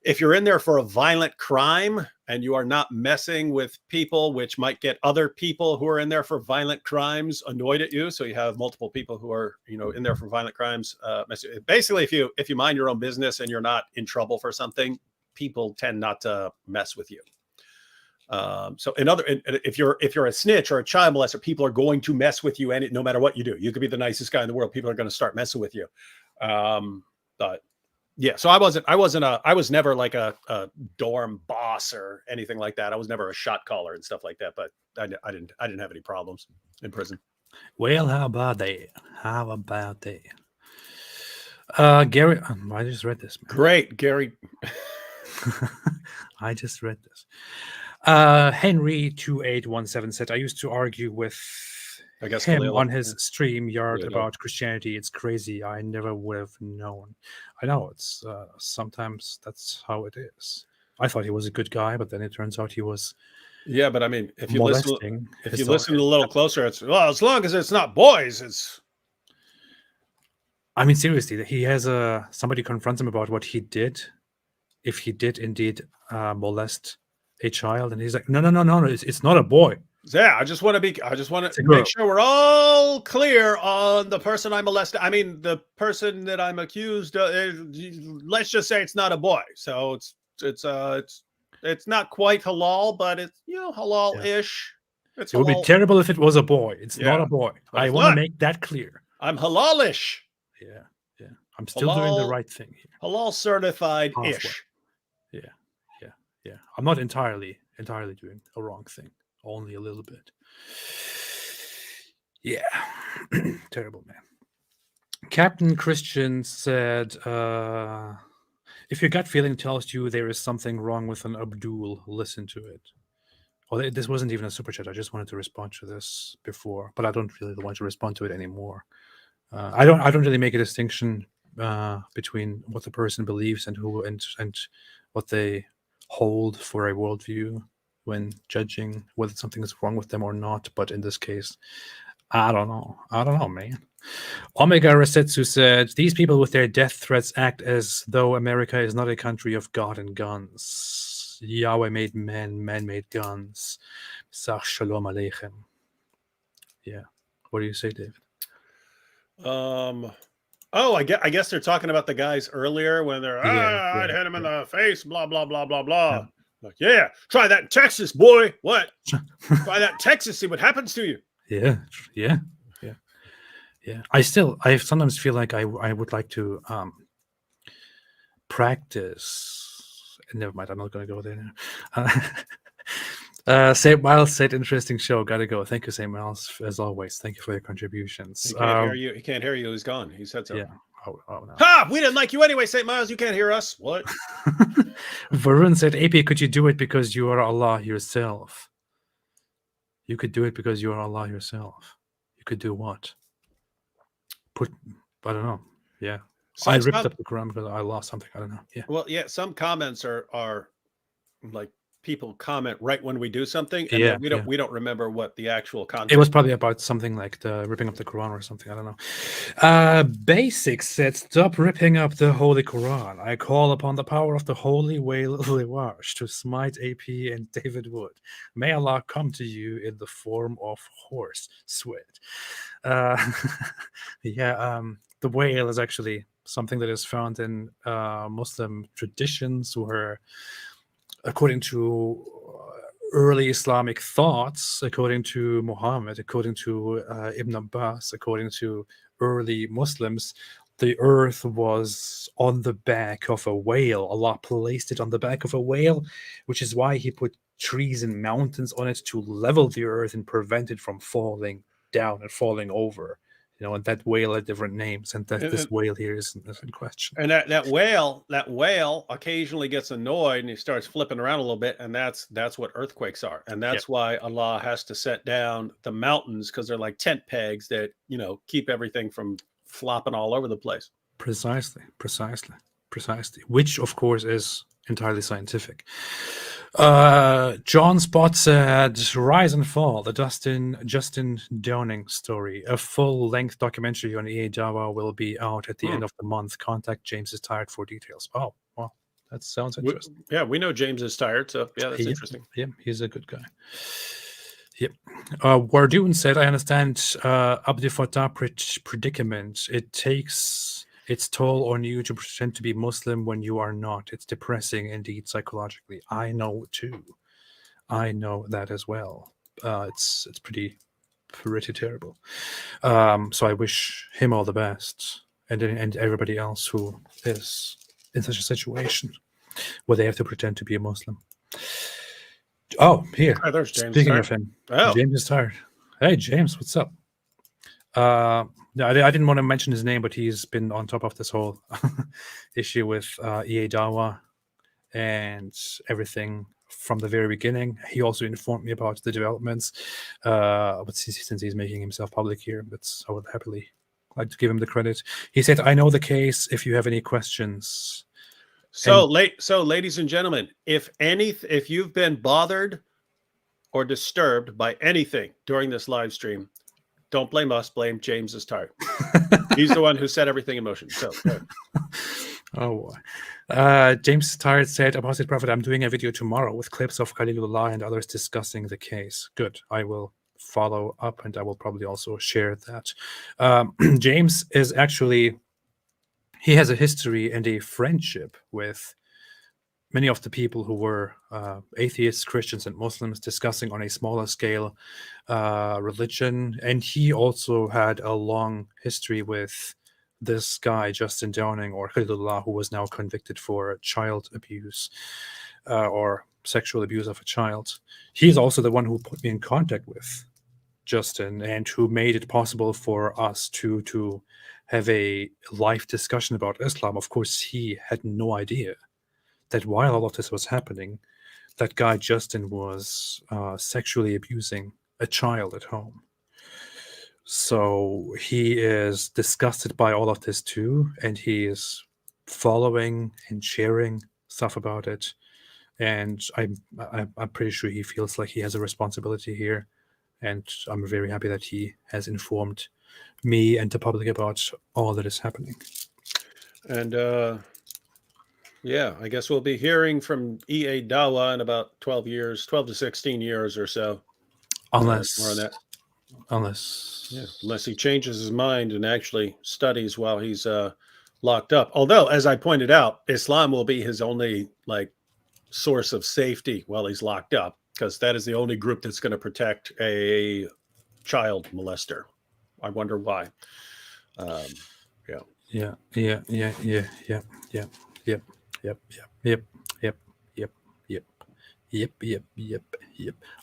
if you're in there for a violent crime and you are not messing with people, which might get other people who are in there for violent crimes annoyed at you. So you have multiple people who are, in there for violent crimes. Basically, if you mind your own business and you're not in trouble for something, people tend not to mess with you. So if you're a snitch or a child molester, people are going to mess with you, and no matter what you do, you could be the nicest guy in the world, people are going to start messing with you. But yeah, so I was never like a dorm boss or anything like that. I was never a shot caller and stuff like that. But I didn't have any problems in prison. Well, how about that? Gary, I just read this. Man. Great, Gary. I just read this. Henry2817 said, "I used to argue with him Khalil, on his stream yard Yeah, about Christianity. It's crazy. I never would have known." I know it's sometimes that's how it is. I thought he was a good guy, but then it turns out he was. Yeah, but I mean, if you molesting listen a little closer, it's, well, as long as it's not boys, it's. I mean, seriously, he has somebody confronts him about what he did, if he did indeed molest a child, and he's like, no, it's not a boy. Yeah, I just want to make sure we're all clear on the person I molested. I mean, the person that I'm accused of, let's just say it's not a boy. So it's not quite halal, but it's, halal-ish. It would be terrible if it was a boy. It's not a boy. I want to make that clear. I'm halal-ish. Yeah. I'm still doing the right thing here. Halal certified-ish. Yeah. I'm not entirely doing a wrong thing. Only a little bit. Yeah. Terrible, man. Captain Christian said, "If your gut feeling tells you there is something wrong with an Abdul, listen to it." Well, this wasn't even a super chat. I just wanted to respond to this before, but I don't really want to respond to it anymore. I don't really make a distinction between what the person believes and what they hold for a worldview when judging whether something is wrong with them or not. But in this case, I don't know, man. Omega Resetsu said, "These people with their death threats act as though America is not a country of God and guns. Yahweh made men, men made guns. Sach shalom aleichem." Yeah. What do you say, David? I guess they're talking about the guys earlier when they're, I'd hit him in the face, blah, blah, blah, blah, blah. Like, yeah, try that in Texas, boy. What? Try that in Texas, see what happens to you. Yeah. I sometimes feel like I would like to practice. Never mind, I'm not going to go there now. St. Miles said, "Interesting show. Gotta go." Thank you, St. Miles, as always. Thank you for your contributions. He can't hear you. He can't hear you. He's gone. He said so. Yeah. Oh no. Ha! We didn't like you anyway, St. Miles. You can't hear us. What? Varun said, "AP, could you do it because you are Allah yourself?" You could do it because you are Allah yourself. You could do what? I don't know. Yeah. So, I ripped up the Quran because I lost something. I don't know. Yeah. Well, yeah, some comments are like people comment right when we do something, and Yeah, then we don't remember what the actual content. It was probably about something like the ripping up the Quran or something. I don't know. Basic said, "Stop ripping up the Holy Quran. I call upon the power of the Holy Whale Liwash to smite AP and David Wood. May Allah come to you in the form of horse sweat." Yeah, the whale is actually something that is found in Muslim traditions, where, according to early Islamic thoughts, according to Muhammad, according to Ibn Abbas, according to early Muslims, the earth was on the back of a whale. Allah placed it on the back of a whale, which is why he put trees and mountains on it to level the earth and prevent it from falling down and falling over. And that whale had different names, and this whale here is in question. And that whale occasionally gets annoyed and he starts flipping around a little bit, and that's what earthquakes are, and that's why Allah has to set down the mountains, because they're like tent pegs that keep everything from flopping all over the place. Precisely. Which, of course, is entirely scientific. John Spot said, "Rise and Fall, the Justin Downing story. A full-length documentary on EA Dawa will be out at the end of the month. Contact James is Tired for details." Oh, well, that sounds interesting. We know James is tired, so yeah, that's interesting. Yeah, he's a good guy. Yep. Wardoon said, "I understand Abdi Fattah predicament. It takes its toll on you to pretend to be Muslim when you are not. It's depressing indeed psychologically." I know too. I know that as well. It's pretty terrible. So I wish him all the best, and everybody else who is in such a situation where they have to pretend to be a Muslim. Oh, here. Oh, there's James. Speaking of him, James is tired. Hey, James, what's up? I didn't want to mention his name, but he's been on top of this whole issue with EA Dawa and everything from the very beginning. He also informed me about the developments, but since he's making himself public here, I would happily like to give him the credit. He said, "I know the case. If you have any questions." So, ladies and gentlemen, if you've been bothered or disturbed by anything during this live stream, don't blame us. Blame James is tired. He's the one who set everything in motion. So, oh boy. James is Tired said, "Apostate Prophet, I'm doing a video tomorrow with clips of Khalilullah and others discussing the case." Good. I will follow up, and I will probably also share that. James is actually, he has a history and a friendship with many of the people who were atheists, Christians, and Muslims discussing on a smaller scale religion. And he also had a long history with this guy, Justin Downing, or Khalilullah, who was now convicted for child abuse or sexual abuse of a child. He's also the one who put me in contact with Justin and who made it possible for us to have a live discussion about Islam. Of course, he had no idea that while all of this was happening, that guy Justin was sexually abusing a child at home. So he is disgusted by all of this too, and he is following and sharing stuff about it. And I'm pretty sure he feels like he has a responsibility here, and I'm very happy that he has informed me and the public about all that is happening. And yeah, I guess we'll be hearing from EA Dawa in about 12 to 16 years or so. Unless more on that. Unless he changes his mind and actually studies while he's locked up. Although, as I pointed out, Islam will be his only source of safety while he's locked up, because that is the only group that's going to protect a child molester. I wonder why. Yep.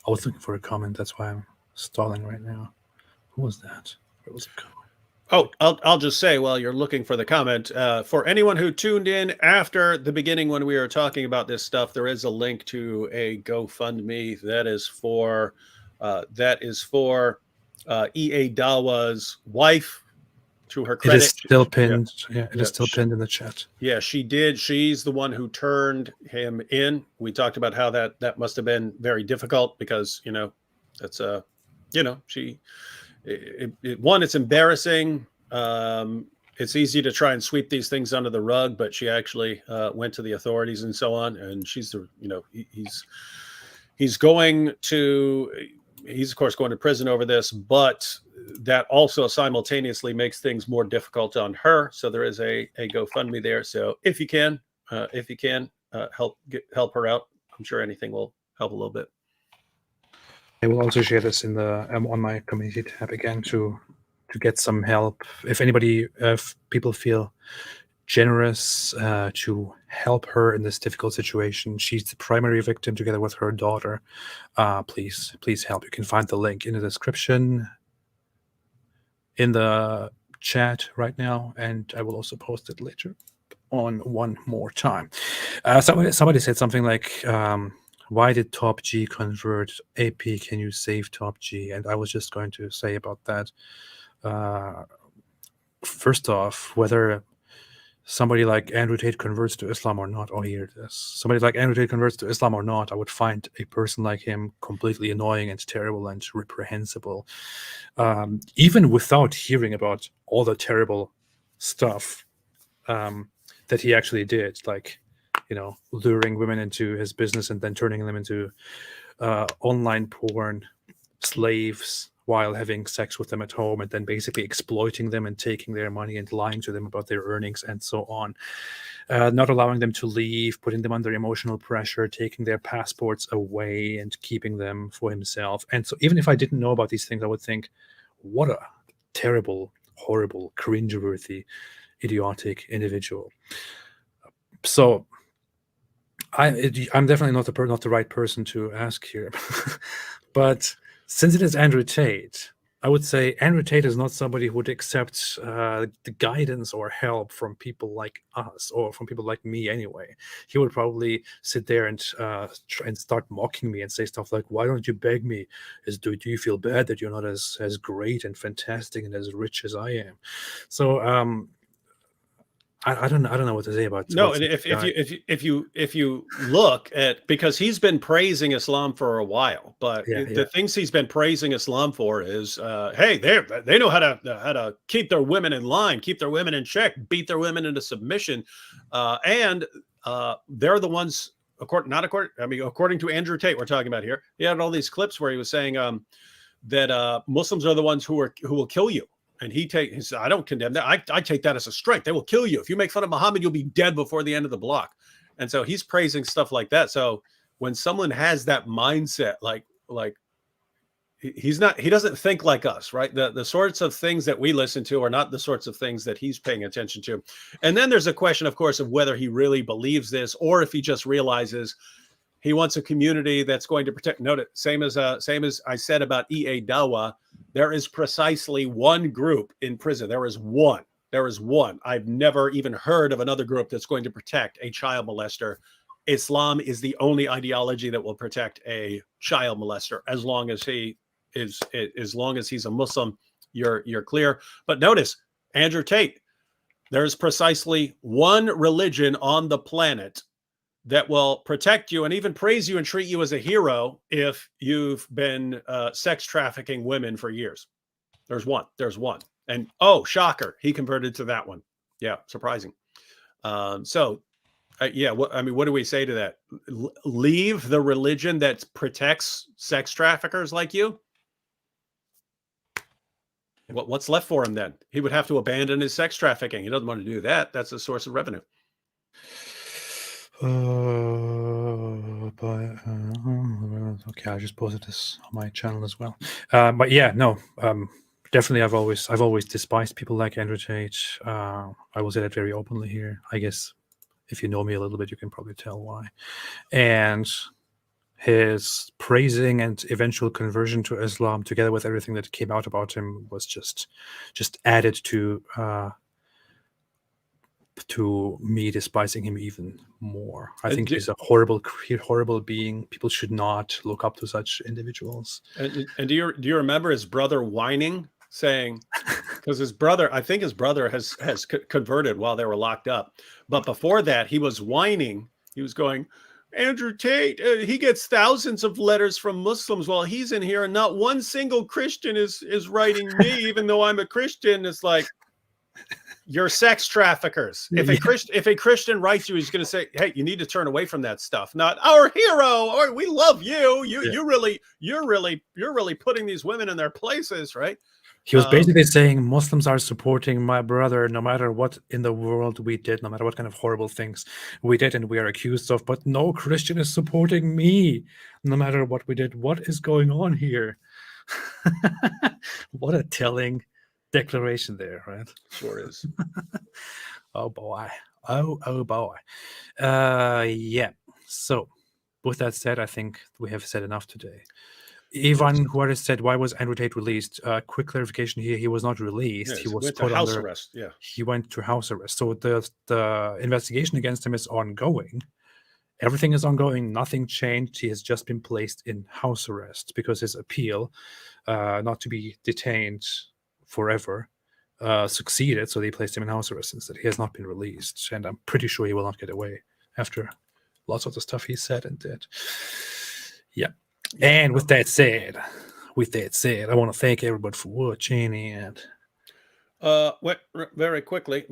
I was looking for a comment. That's why I'm stalling right now. Who was that? Where was the comment? Oh, I'll just say while you're looking for the comment, for anyone who tuned in after the beginning when we were talking about this stuff, there is a link to a GoFundMe that is for E.A. Dawa's wife. To her It credit, is still yeah, pinned. Yeah, it yeah, is still pinned in the chat. yeah, she did. She's the one who turned him in. We talked about how that must have been very difficult because that's she. One, it's embarrassing. It's easy to try and sweep these things under the rug, but she actually went to the authorities and so on. And she's he's going to. He's of course going to prison over this, but that also simultaneously makes things more difficult on her. So there is a GoFundMe there. So if you can help her out, I'm sure anything will help a little bit. I will also share this in the on my community tab again to get some help. If anybody, if people feel generous to help her in this difficult situation, she's the primary victim together with her daughter. Please help. You can find the link in the description, in the chat right now, and I will also post it later on one more time. Somebody said something like, why did Top G convert? AP, can you save Top G? And I was just going to say about that. First off, whether somebody like Andrew Tate converts to Islam or not, here it is. Somebody like Andrew Tate converts to Islam or not, I would find a person like him completely annoying and terrible and reprehensible. Even without hearing about all the terrible stuff that he actually did, like, luring women into his business and then turning them into online porn slaves while having sex with them at home, and then basically exploiting them and taking their money and lying to them about their earnings and so on. Not allowing them to leave, putting them under emotional pressure, taking their passports away and keeping them for himself. And so even if I didn't know about these things, I would think, what a terrible, horrible, cringeworthy, idiotic individual. So I'm definitely not the right person to ask here. But since it is Andrew Tate, I would say Andrew Tate is not somebody who would accept the guidance or help from people like us, or from people like me anyway. He would probably sit there and try and start mocking me and say stuff like, why don't you beg me? Do you feel bad that you're not as great and fantastic and as rich as I am? So I don't know what to say about. No, and if you look at, because he's been praising Islam for a while, but the things he's been praising Islam for is, hey, they know how to keep their women in line, keep their women in check, beat their women into submission, and they're the ones. According to Andrew Tate, we're talking about here. He had all these clips where he was saying that Muslims are the ones who will kill you. And he said, I don't condemn that. I take that as a strength. They will kill you. If you make fun of Muhammad, you'll be dead before the end of the block. And so he's praising stuff like that. So when someone has that mindset, like he doesn't think like us, right? The sorts of things that we listen to are not the sorts of things that he's paying attention to. And then there's a question, of course, of whether he really believes this, or if he just realizes he wants a community that's going to protect. Note, same as I said about E.A. Dawa, there is precisely one group in prison. There is one. I've never even heard of another group that's going to protect a child molester. Islam is the only ideology that will protect a child molester. As long as he's a Muslim, you're clear. But notice, Andrew Tate, there's precisely one religion on the planet that will protect you and even praise you and treat you as a hero if you've been sex trafficking women for years. There's one. And shocker, he converted to that one. Yeah, surprising. What do we say to that? Leave the religion that protects sex traffickers like you? What's left for him then? He would have to abandon his sex trafficking. He doesn't want to do that. That's a source of revenue. Okay, I just posted this on my channel as well. But yeah, no, definitely, I've always despised people like Andrew Tate. I will say that very openly here. I guess if you know me a little bit, you can probably tell why. And his praising and eventual conversion to Islam, together with everything that came out about him, was just added to to me despising him even more. I think do- he's a horrible being. People should not look up to such individuals. And do you remember his brother whining, saying, because I think his brother has converted while they were locked up, but before that he was whining. He was going, Andrew Tate, he gets thousands of letters from Muslims while he's in here, and not one single Christian is writing me, even though I'm a Christian. It's like, you're sex traffickers. If a Christian writes you, he's going to say, "Hey, you need to turn away from that stuff." Not our hero, or we love you. You're really putting these women in their places, right? He was basically saying Muslims are supporting my brother no matter what in the world we did, no matter what kind of horrible things we did and we are accused of, but no Christian is supporting me no matter what we did. What is going on here? What a telling declaration there, right? Sure is. Oh boy. Oh boy. Yeah. So with that said, I think we have said enough today. Ivan Juarez said, "Why was Andrew Tate released?" Quick clarification here: he was not released. Yes, he was went to put house under arrest. Yeah, he went to house arrest. So the investigation against him is ongoing. Everything is ongoing. Nothing changed. He has just been placed in house arrest because his appeal, not to be detained forever, succeeded. So they placed him in house arrest instead. He has not been released, and I'm pretty sure he will not get away after lots of the stuff he said and did. Yeah. And with that said, I want to thank everybody for watching. And very quickly,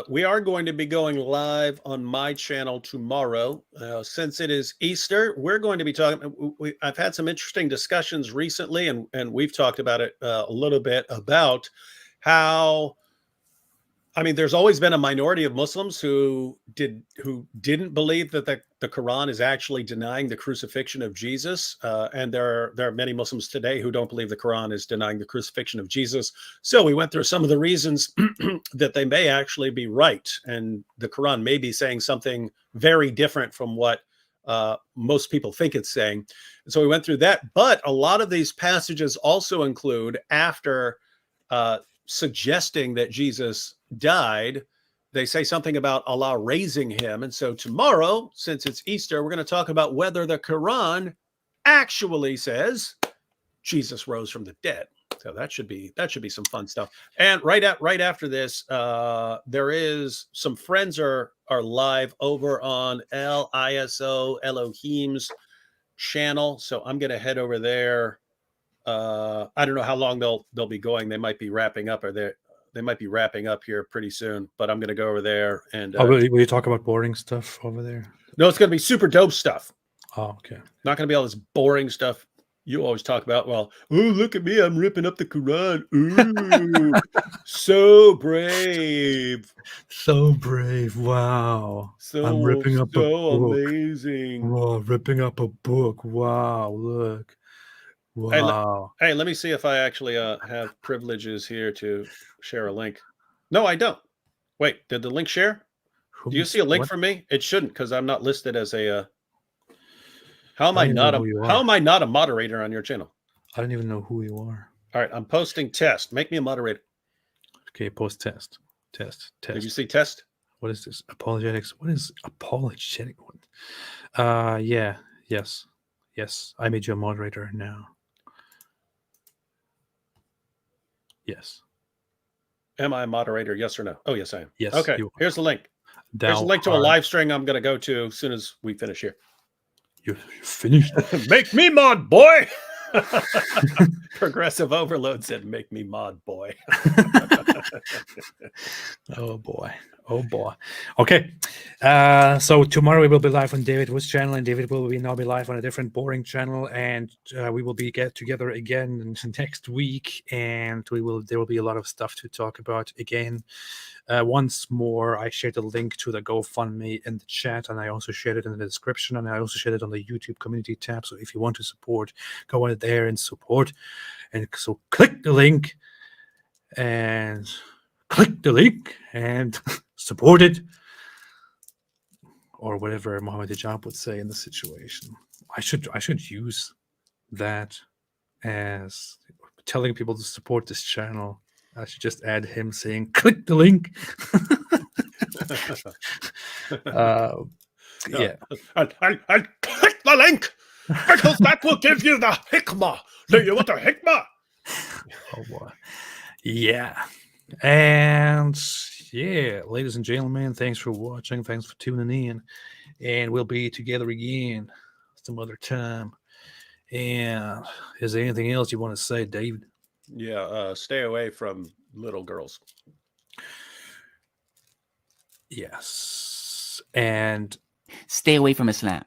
we are going to be going live on my channel tomorrow. Since it is Easter, we're going to be talking. I've had some interesting discussions recently, and we've talked about it a little bit about how. I mean, there's always been a minority of Muslims who didn't believe that the Quran is actually denying the crucifixion of Jesus, and there are many Muslims today who don't believe the Quran is denying the crucifixion of Jesus. So we went through some of the reasons that they may actually be right, and the Quran may be saying something very different from what most people think it's saying. And so we went through that, but a lot of these passages also include after suggesting that Jesus died, they say something about Allah raising him. And so tomorrow, since it's Easter, we're going to talk about whether the Quran actually says Jesus rose from the dead. So that should be some fun stuff. And right after this, there is some friends are live over on LISO Elohim's channel. So I'm going to head over there. I don't know how long they'll be going. They might be wrapping up, or they might be wrapping up here pretty soon. But I'm going to go over there and. will you talk about boring stuff over there? No, it's going to be super dope stuff. Oh, okay. Not going to be all this boring stuff you always talk about. Well, oh, look at me, I'm ripping up the Quran. Ooh, so brave. So brave. Wow. I'm ripping up a book. Amazing. Wow, ripping up a book. Wow, look. Wow. Hey, let me see if I actually have privileges here to share a link. No, I don't. Wait, did the link share? Do you see a link from me? It shouldn't, because I'm not listed as a. How am I not a moderator on your channel? I don't even know who you are. All right, I'm posting test. Make me a moderator. Okay, post test. Test. Did you see test? What is this? Apologetics. What is apologetic? Yeah. Yes. I made you a moderator now. Yes. Am I a moderator? Yes or no? Oh, yes, I am. Yes. Okay. Here's the link. Here's a link to a live stream I'm going to go to as soon as we finish here. You're finished. Make me mod, boy. Progressive Overload said, "Make me mod, boy." Oh boy. Okay. So tomorrow we will be live on David Wood's channel, and David will now be live on a different boring channel, and we will get together again next week, and there will be a lot of stuff to talk about again. Once more, I shared a link to the GoFundMe in the chat, and I also shared it in the description, and I also shared it on the YouTube community tab. So if you want to support, go on there and support. And so click the link and support it, or whatever Mohammed Hijab would say in the situation. I should use that as telling people to support this channel. I should just add him saying, click the link. Yeah. And click the link because that will give you the hikmah. Do you want the hikmah? Oh boy. Yeah. And yeah, ladies and gentlemen, thanks for watching. Thanks for tuning in. And we'll be together again some other time. And is there anything else you want to say, David? Yeah, stay away from little girls. Yes. And stay away from Islam.